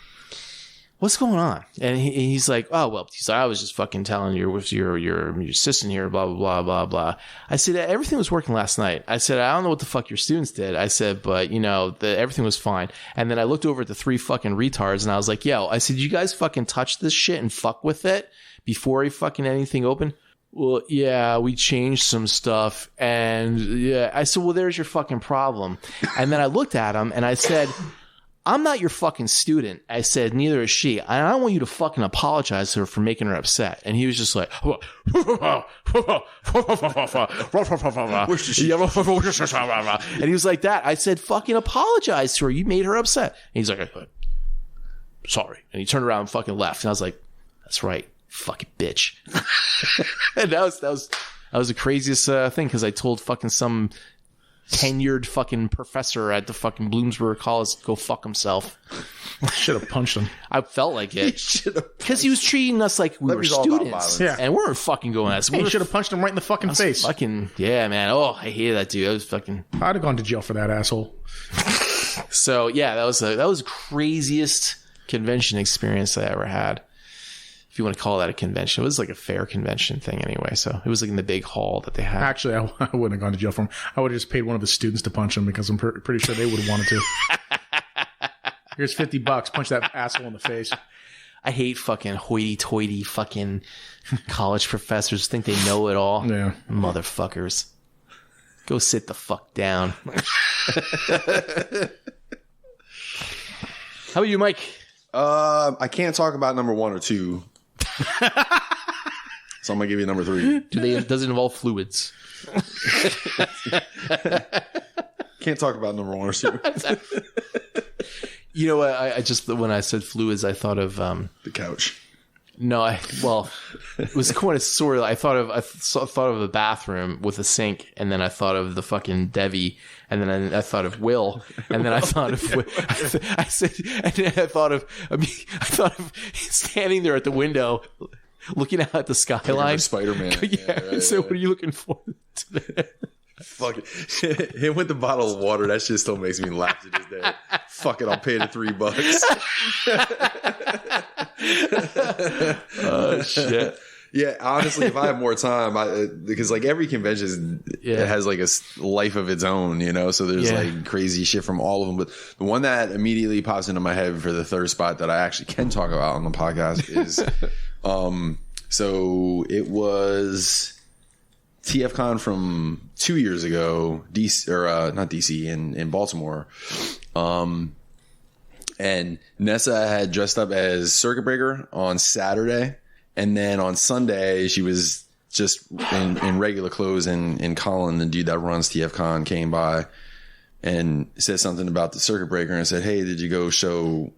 what's going on? And he's like, oh, well, I was just fucking telling you with your assistant here, blah, blah, blah, blah, blah. I said, everything was working last night. I said, I don't know what the fuck your students did. I said, but, everything was fine. And then I looked over at the three fucking retards and I was like, yo, I said, you guys fucking touch this shit and fuck with it before he fucking anything open? Well, yeah, we changed some stuff. And yeah, I said, well, there's your fucking problem. And then I looked at him and I said, I'm not your fucking student. I said, neither is she. And I don't want you to fucking apologize to her for making her upset. And he was just like, and he was like that. I said, fucking apologize to her. You made her upset. And he's like, sorry. And he turned around and fucking left. And I was like, that's right. Fucking bitch. And that was the craziest thing, because I told fucking some tenured fucking professor at the fucking Bloomsburg College to go fuck himself. Should have punched him. I felt like it. Because he was treating us like we were students. Yeah. And we weren't fucking going at us. Hey, you should have punched him right in the fucking face. Fucking, yeah, man. Oh, I hated that dude. I was fucking... I'd have gone to jail for that asshole. So, yeah, that was the craziest convention experience I ever had. If you want to call that a convention. It was like a fair convention thing anyway. So it was like in the big hall that they had. Actually, I wouldn't have gone to jail for him. I would have just paid one of the students to punch him, because I'm pretty sure they would have wanted to. Here's $50. Punch that asshole in the face. I hate fucking hoity-toity fucking college professors. Think they know it all. Yeah. Motherfuckers. Go sit the fuck down. How about you, Mike? I can't talk about number 1 or 2. So I'm gonna give you number 3. Does it involve fluids? Can't talk about number 1 or 2. You know what? I just, when I said fluids, I thought of The couch. No, it was kind of sort of. I thought of the bathroom with a sink, and then I thought of the fucking Devi, and then I thought of Will, and then I thought of I thought of standing there at the window, looking out at the skyline. Spider-Man. Yeah. Right, so what are you looking for today? Fuck it. Him with the bottle of water, that shit still makes me laugh to this day. Fuck it, I'll pay the $3. Oh, shit. Yeah, honestly, if I have more time, because like every convention it has like a life of its own, so there's like crazy shit from all of them. But the one that immediately pops into my head for the third spot that I actually can talk about on the podcast is, so it was TFCon from 2 years ago, DC, or not DC, in Baltimore. And Nessa had dressed up as Circuit Breaker on Saturday. And then on Sunday, she was just in regular clothes. And Colin, the dude that runs TFCon, came by and said something about the Circuit Breaker and said, hey, did you go show,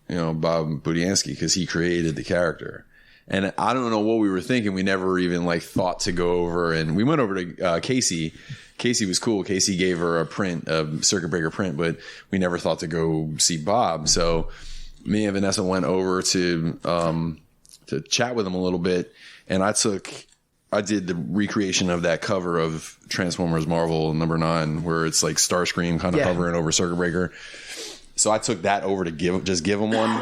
Bob Budiansky? Because he created the character. And I don't know what we were thinking. We never even like thought to go over. And we went over to Casey. Casey was cool. Casey gave her a Circuit Breaker print, but we never thought to go see Bob. So me and Vanessa went over to chat with him a little bit, and I did the recreation of that cover of Transformers Marvel #9, where it's like Starscream kind of hovering over Circuit Breaker. So I took that over to give him one.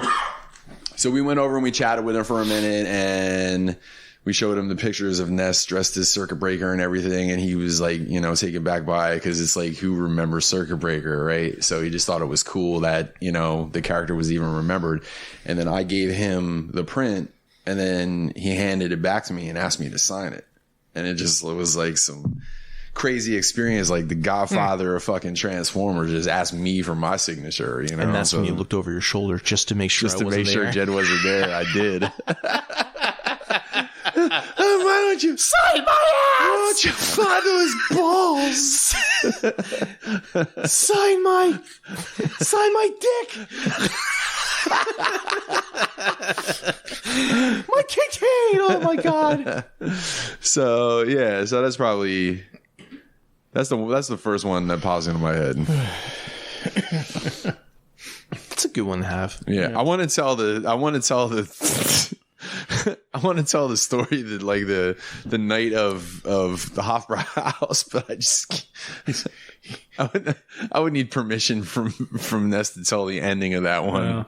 So we went over and we chatted with him for a minute, and we showed him the pictures of Ness dressed as Circuit Breaker and everything, and he was like, taken back by it, because it's like, who remembers Circuit Breaker, right? So he just thought it was cool that, the character was even remembered. And then I gave him the print, and then he handed it back to me and asked me to sign it. And it was like some crazy experience, like the Godfather of fucking Transformers just asked me for my signature, And that's when you looked over your shoulder just to make sure Jed wasn't there. I did. Why don't you sign my ass? Why don't you find those balls? sign my dick. My cocaine. Oh my god. So that's probably that's the first one that pops into my head. It's a good one to have. Yeah. I want to tell the I want to tell the story that like the night of the Hofbrauhaus, but I would need permission from Ness to tell the ending of that one.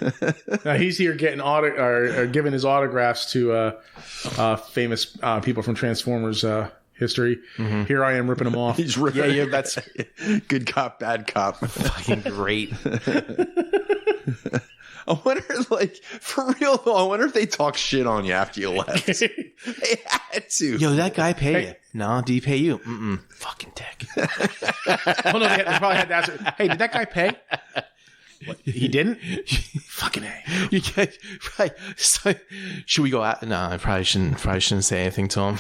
Yeah. Now he's here getting giving his autographs to famous people from Transformers history. Mm-hmm. Here I am ripping them off. He's ripping. That's good cop, bad cop. Fucking great. I wonder, like, for real though, I wonder if they talk shit on you after you left. They had to. Yo, did that guy pay you? No, did he pay you? Fucking dick. Oh no, they probably had to ask her, hey, did that guy pay? What, he didn't? Fucking A. You can't, right. So, should we go out? No, I probably shouldn't say anything to him.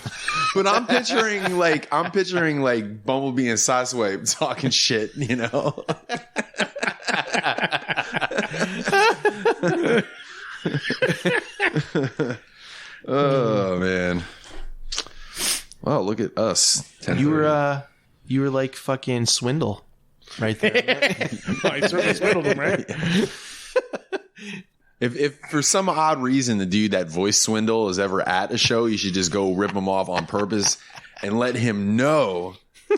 But I'm picturing like Bumblebee and Sideswipe talking shit, Oh man. Well, look at us. You were like fucking Swindle right there. I certainly swindled him, right? If for some odd reason the dude that voiced Swindle is ever at a show, you should just go rip him off on purpose and let him know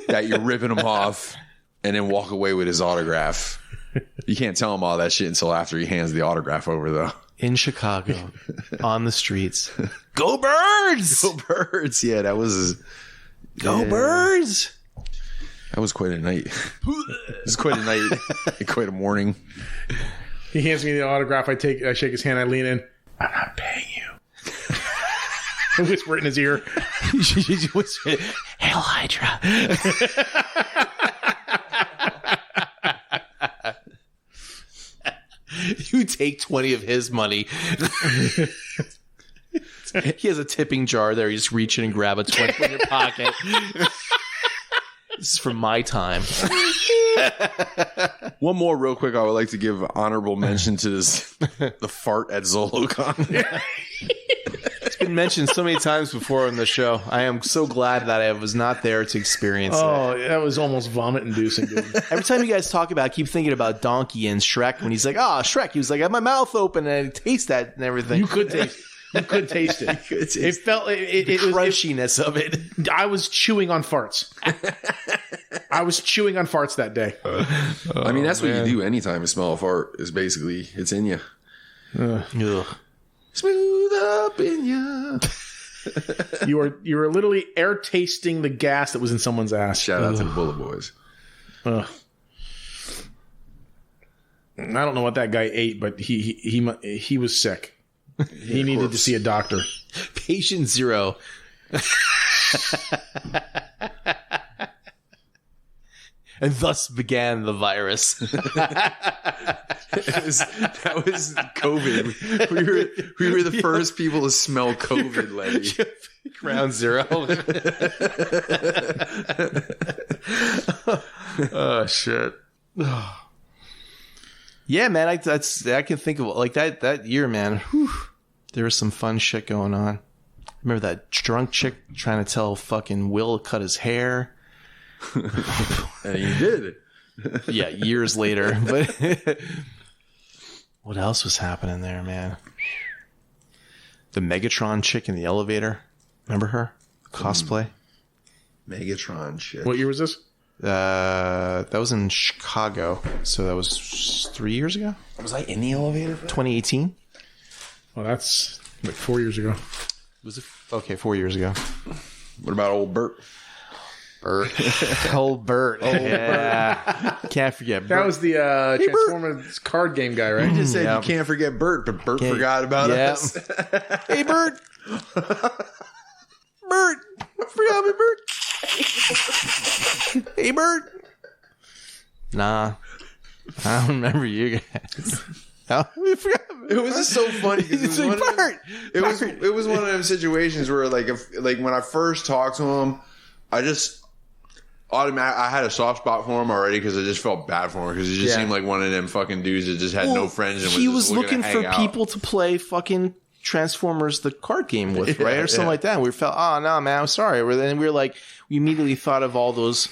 that you're ripping him off, and then walk away with his autograph. You can't tell him all that shit until after he hands the autograph over, though. In Chicago, on the streets. Go Birds! Go Birds! Yeah, that was... Go Birds! That was quite a night. It was quite a night. Quite a morning. He hands me the autograph. I shake his hand. I lean in. I'm not paying you. I whisper it in his ear. Hail Hydra. You take 20 of his money. He has a tipping jar there. You just reach in and grab a 20 from your pocket. This is from my time. One more real quick. I would like to give honorable mention to the fart at ZoloCon. It's been mentioned so many times before on the show. I am so glad that I was not there to experience it. Oh, that was almost vomit-inducing, dude. Every time you guys talk about it, I keep thinking about Donkey and Shrek when he's like, Shrek. He was like, I had my mouth open and I taste that and everything. You could taste it. It felt the crunchiness of it. I was chewing on farts. I was chewing on farts that day. I mean, that's what you do anytime you smell a fart. Is basically it's in you. Ugh. Smooth up in you. You were literally air tasting the gas that was in someone's ass. Shout out to the Bullet Boys. I don't know what that guy ate, but he was sick. He needed to see a doctor. Patient 0. And thus began the virus. That was COVID. We were the first people to smell COVID, Letty. Ground zero. Oh shit. Yeah, man. I can think of like that year, man. Whew, there was some fun shit going on. Remember that drunk chick trying to tell fucking Will to cut his hair. And you did. Yeah, years later. But What else was happening there, man? The Megatron chick in the elevator. Remember her? Cosplay. Megatron shit. What year was this? That was in Chicago. So that was 3 years ago? Was I in the elevator? 2018? Oh, that's like 4 years ago. Was it? Okay, 4 years ago. What about old Bert? Old Bert. Yeah. Can't forget Bert. That was the Transformers card game guy, right? You just said Yep. you can't forget Bert, but Bert forgot about us. Hey, Bert. Bert. Forgot me, Bert. Hey, Bert. Nah. I don't remember you guys. Oh, we forgot. It was just so funny because It's like, Bert. it was one of them situations where like when I first talked to him, I just I had a soft spot for him already because I just felt bad for him because he just seemed like one of them fucking dudes that just had no friends. And he was was looking to for hang out. people to play fucking Transformers the card game with, right? Or something like that. And we felt, oh, no, man, I'm sorry. And we were like, we immediately thought of all those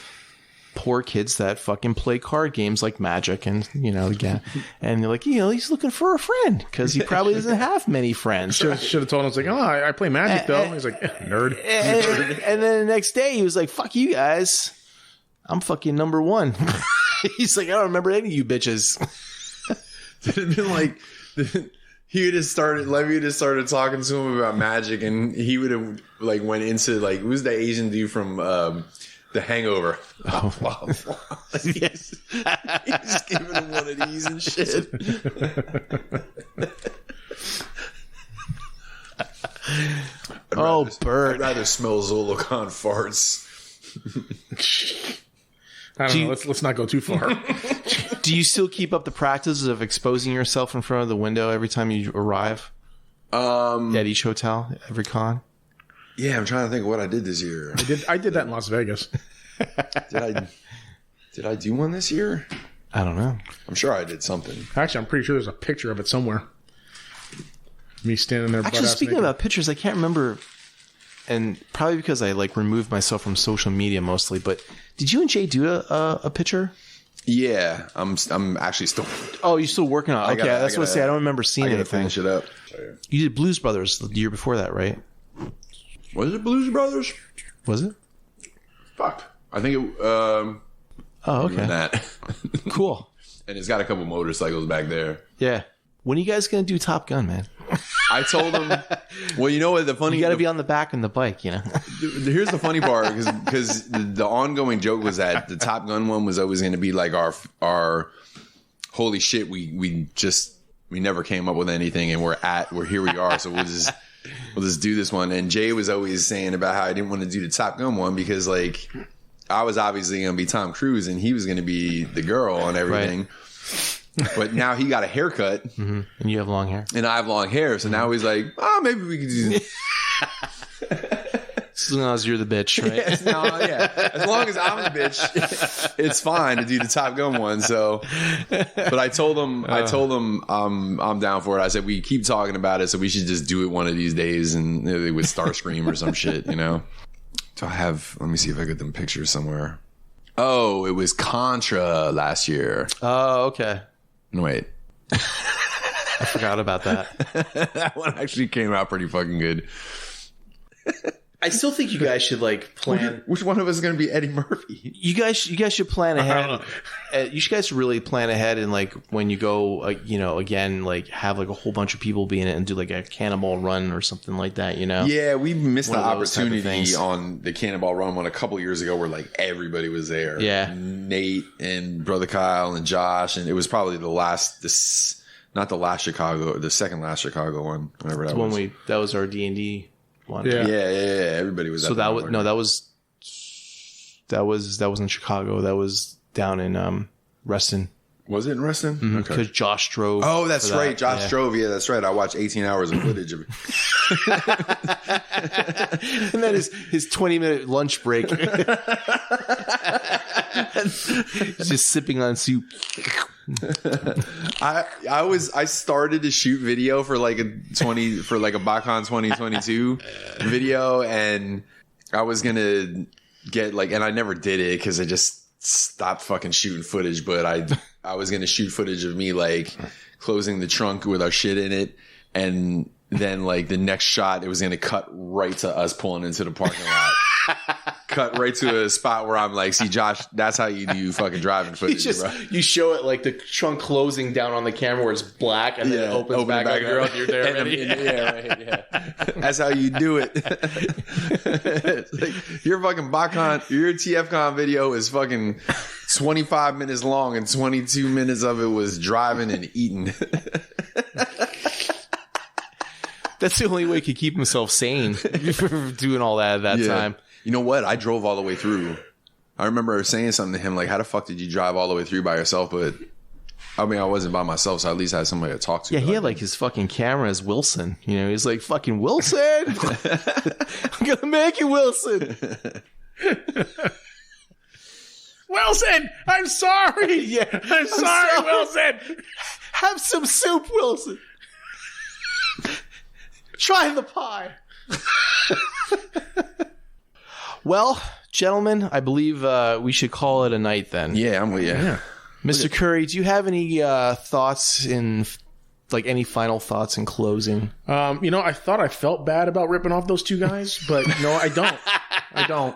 poor kids that fucking play card games like Magic and, again. And they're like, he's looking for a friend because he probably doesn't have many friends. Should have told him, it's like, oh, I play Magic, though. He's like, nerd. And then the next day, he was like, fuck you guys. I'm fucking number one. He's like, I don't remember any of you bitches. It had been like Levy would have started talking to him about Magic, and he would have like went into like who's the Asian dude from The Hangover? He's giving him one of these and shit. Bert. I'd rather smell Zolocon farts. I don't know. Let's not go too far. Do you still keep up the practice of exposing yourself in front of the window every time you arrive? At each hotel, every con? Yeah, I'm trying to think of what I did this year. I did that in Las Vegas. Did I do one this year? I don't know. I'm sure I did something. Actually, I'm pretty sure there's a picture of it somewhere. Me standing there. Actually, speaking about pictures, I can't remember, and probably because I like removed myself from social media mostly. But did you and Jay do a picture? Yeah, I'm actually still. Oh, you're still working on it. Okay, that's what I say. I don't remember seeing I gotta anything. finish it up. You did Blues Brothers the year before that, right? Was it Blues Brothers? Was it? Fuck, I think it. Oh, okay. That. Cool. And it's got a couple motorcycles back there. Yeah. When are you guys gonna do Top Gun, man? I told him. Well, you know what? The funny. You got to be on the back on the bike, you know. Here's the funny part, because the ongoing joke was that the Top Gun one was always going to be like our holy shit. We never came up with anything, and we're here we are. So we'll just do this one. And Jay was always saying about how I didn't want to do the Top Gun one because like I was obviously going to be Tom Cruise and he was going to be the girl and everything. Right. But now he got a haircut. Mm-hmm. And you have long hair. And I have long hair. So now he's like, maybe we could do this. As long as you're the bitch, right? As long as I'm the bitch, it's fine to do the Top Gun one. So, but I told him I'm down for it. I said, we keep talking about it. So we should just do it one of these days and with Starscream or some shit, you know? So let me see if I get them pictures somewhere. Oh, it was Contra last year. Oh, okay. No, wait. I forgot about that. That one actually came out pretty fucking good. I still think you guys should like plan. Which one of us is going to be Eddie Murphy? You guys should plan ahead. You guys should really plan ahead and like when you go, again, like have like a whole bunch of people be in it and do like a Cannonball Run or something like that. You know? Yeah, we missed One the of those type of opportunity things. on the Cannonball Run one a couple years ago where like everybody was there. Yeah. Nate and Brother Kyle and Josh, and it was probably not the last Chicago, the second last Chicago one. Whenever that was. That was our D&D one. Yeah. Yeah. Everybody was. So that was in Chicago. That was down in Reston. Was it in Reston? Mm-hmm. Because Josh drove. Oh, that's for that. right. Josh drove. Yeah, that's right. I watched 18 hours of footage of it. And then his 20-minute lunch break. Just sipping on soup. I started to shoot video for like a BotCon 2022 video, and I was gonna get like, and I never did it because I just stopped fucking shooting footage. But I was gonna shoot footage of me like closing the trunk with our shit in it, and then like the next shot, it was going to cut right to us pulling into the parking lot. Cut right to a spot where I'm like, see, Josh, that's how you do fucking driving footage, bro. You show it like the trunk closing down on the camera where it's black and then it opens back up. You're there already. Yeah. That's how you do it. Like, your fucking your TFCon video is fucking 25 minutes long and 22 minutes of it was driving and eating. That's the only way he could keep himself sane for doing all that at that time. You know what? I drove all the way through. I remember saying something to him like, how the fuck did you drive all the way through by yourself? But I mean, I wasn't by myself, so I at least had somebody to talk to. Yeah, he had like his fucking camera as Wilson. You know, he's like, fucking Wilson. I'm going to make you Wilson. Wilson, I'm sorry. Yeah, I'm sorry, Wilson. Have some soup, Wilson. Try the pie. Well, gentlemen, I believe we should call it a night then. Yeah, I'm with you. Yeah. Mr. Curry, do you have any thoughts any final thoughts in closing? I thought I felt bad about ripping off those two guys, but no, I don't. I don't.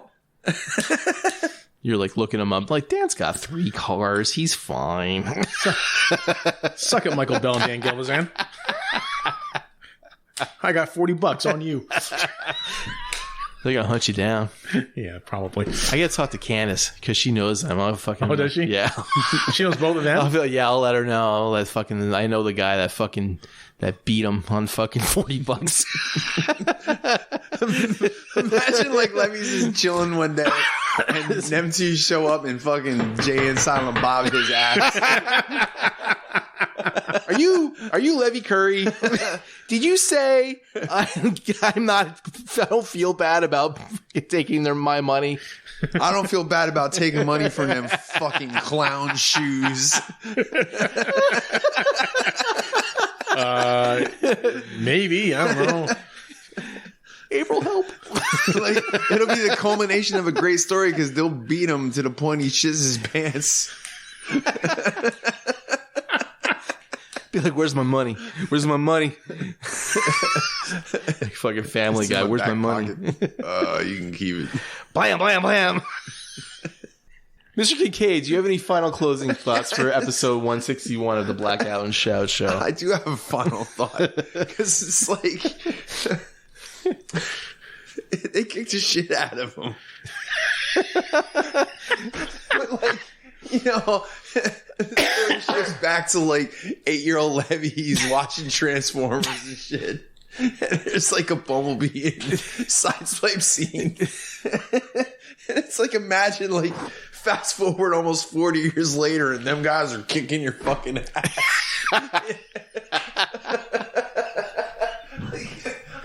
You're like looking him up, like, Dan's got 3 cars. He's fine. Suck it, Michael Bell and Dan Gilvezan. I got $40 on you. They're gonna hunt you down. Yeah, probably. I gotta talk to Candace because she knows them. I'll fucking. Oh, does she? Yeah. She knows both of them. I'll let her know. I know the guy that beat him on fucking $40. Imagine like Levy's just chilling one day and them two show up and fucking Jay and Silent Bob his ass. Are you Levy Curry? Did you say I don't feel bad about taking my money? I don't feel bad about taking money from them fucking clown shoes. Maybe, I don't know. April, help. Like, it'll be the culmination of a great story because they'll beat him to the point he shits his pants. Be like, where's my money? Where's my money? Like fucking Family Guy. Where's my money? You can keep it. Blam, blam, blam. Mr. Kincaid, do you have any final closing thoughts for episode 161 of the Blackout and Shout Show? I do have a final thought because it's like they kicked the shit out of him. But like, it shifts back to like 8-year-old Levy. He's watching Transformers and shit. And there's like a Bumblebee sideswipe scene. And it's like, imagine like fast forward almost 40 years later and them guys are kicking your fucking ass.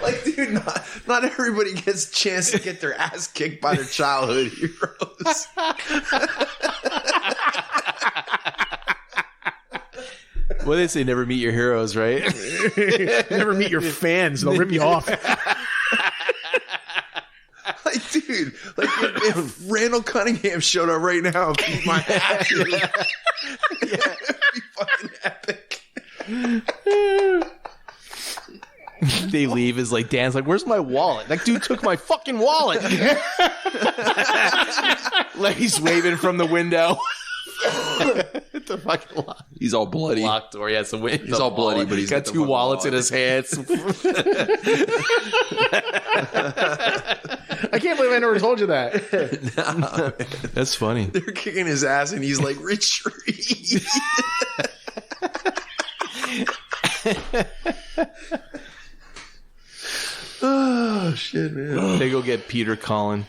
Like, dude, not everybody gets a chance to get their ass kicked by their childhood heroes. Well, they say never meet your heroes, right? Never meet your fans. They'll rip you off. Like, dude, like if Randall Cunningham showed up right now and beat my ass, it'd be fucking epic. They leave is like, Dan's like, where's my wallet? That dude took my fucking wallet. Like he's waving from the window. The fucking lock. He's all bloody. Locked door. Yeah, it's a window. He's all bloody, but he's got 2 wallets in his hands. I can't believe I never told you that. Nah, that's funny. They're kicking his ass and he's like, retreat. Oh, shit, man. They go get Peter Cullen.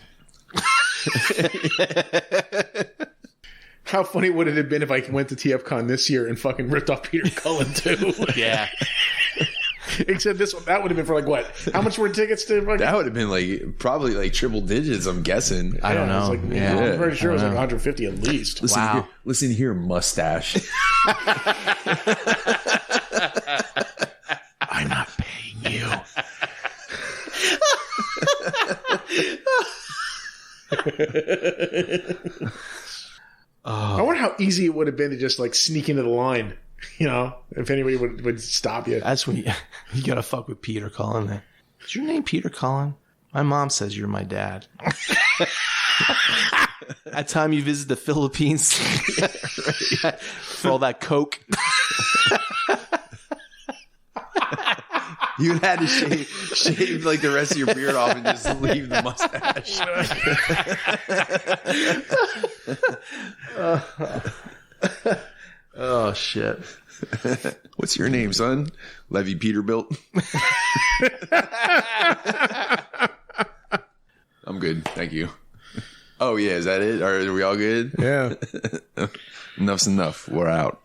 How funny would it have been if I went to TFCon this year and fucking ripped off Peter Cullen too? Yeah. Except that would have been for like what? How much were tickets to? Fucking... That would have been like probably like triple digits, I'm guessing. I don't know. Like, yeah. I'm pretty sure it was like 150 at least. Listen here, mustache. I'm not paying you. I wonder how easy it would have been to just like sneak into the line You know, if anybody would stop you. That's when you gotta fuck with Peter Cullen. Then. Is your name Peter Cullen? My mom says you're my dad. That time you visit the Philippines for all that coke. You had to shave like the rest of your beard off and just leave the mustache. Oh shit! What's your name, son? Levy Peterbilt. I'm good, thank you. Oh yeah, is that it? Are we all good? Yeah. Enough's enough. We're out.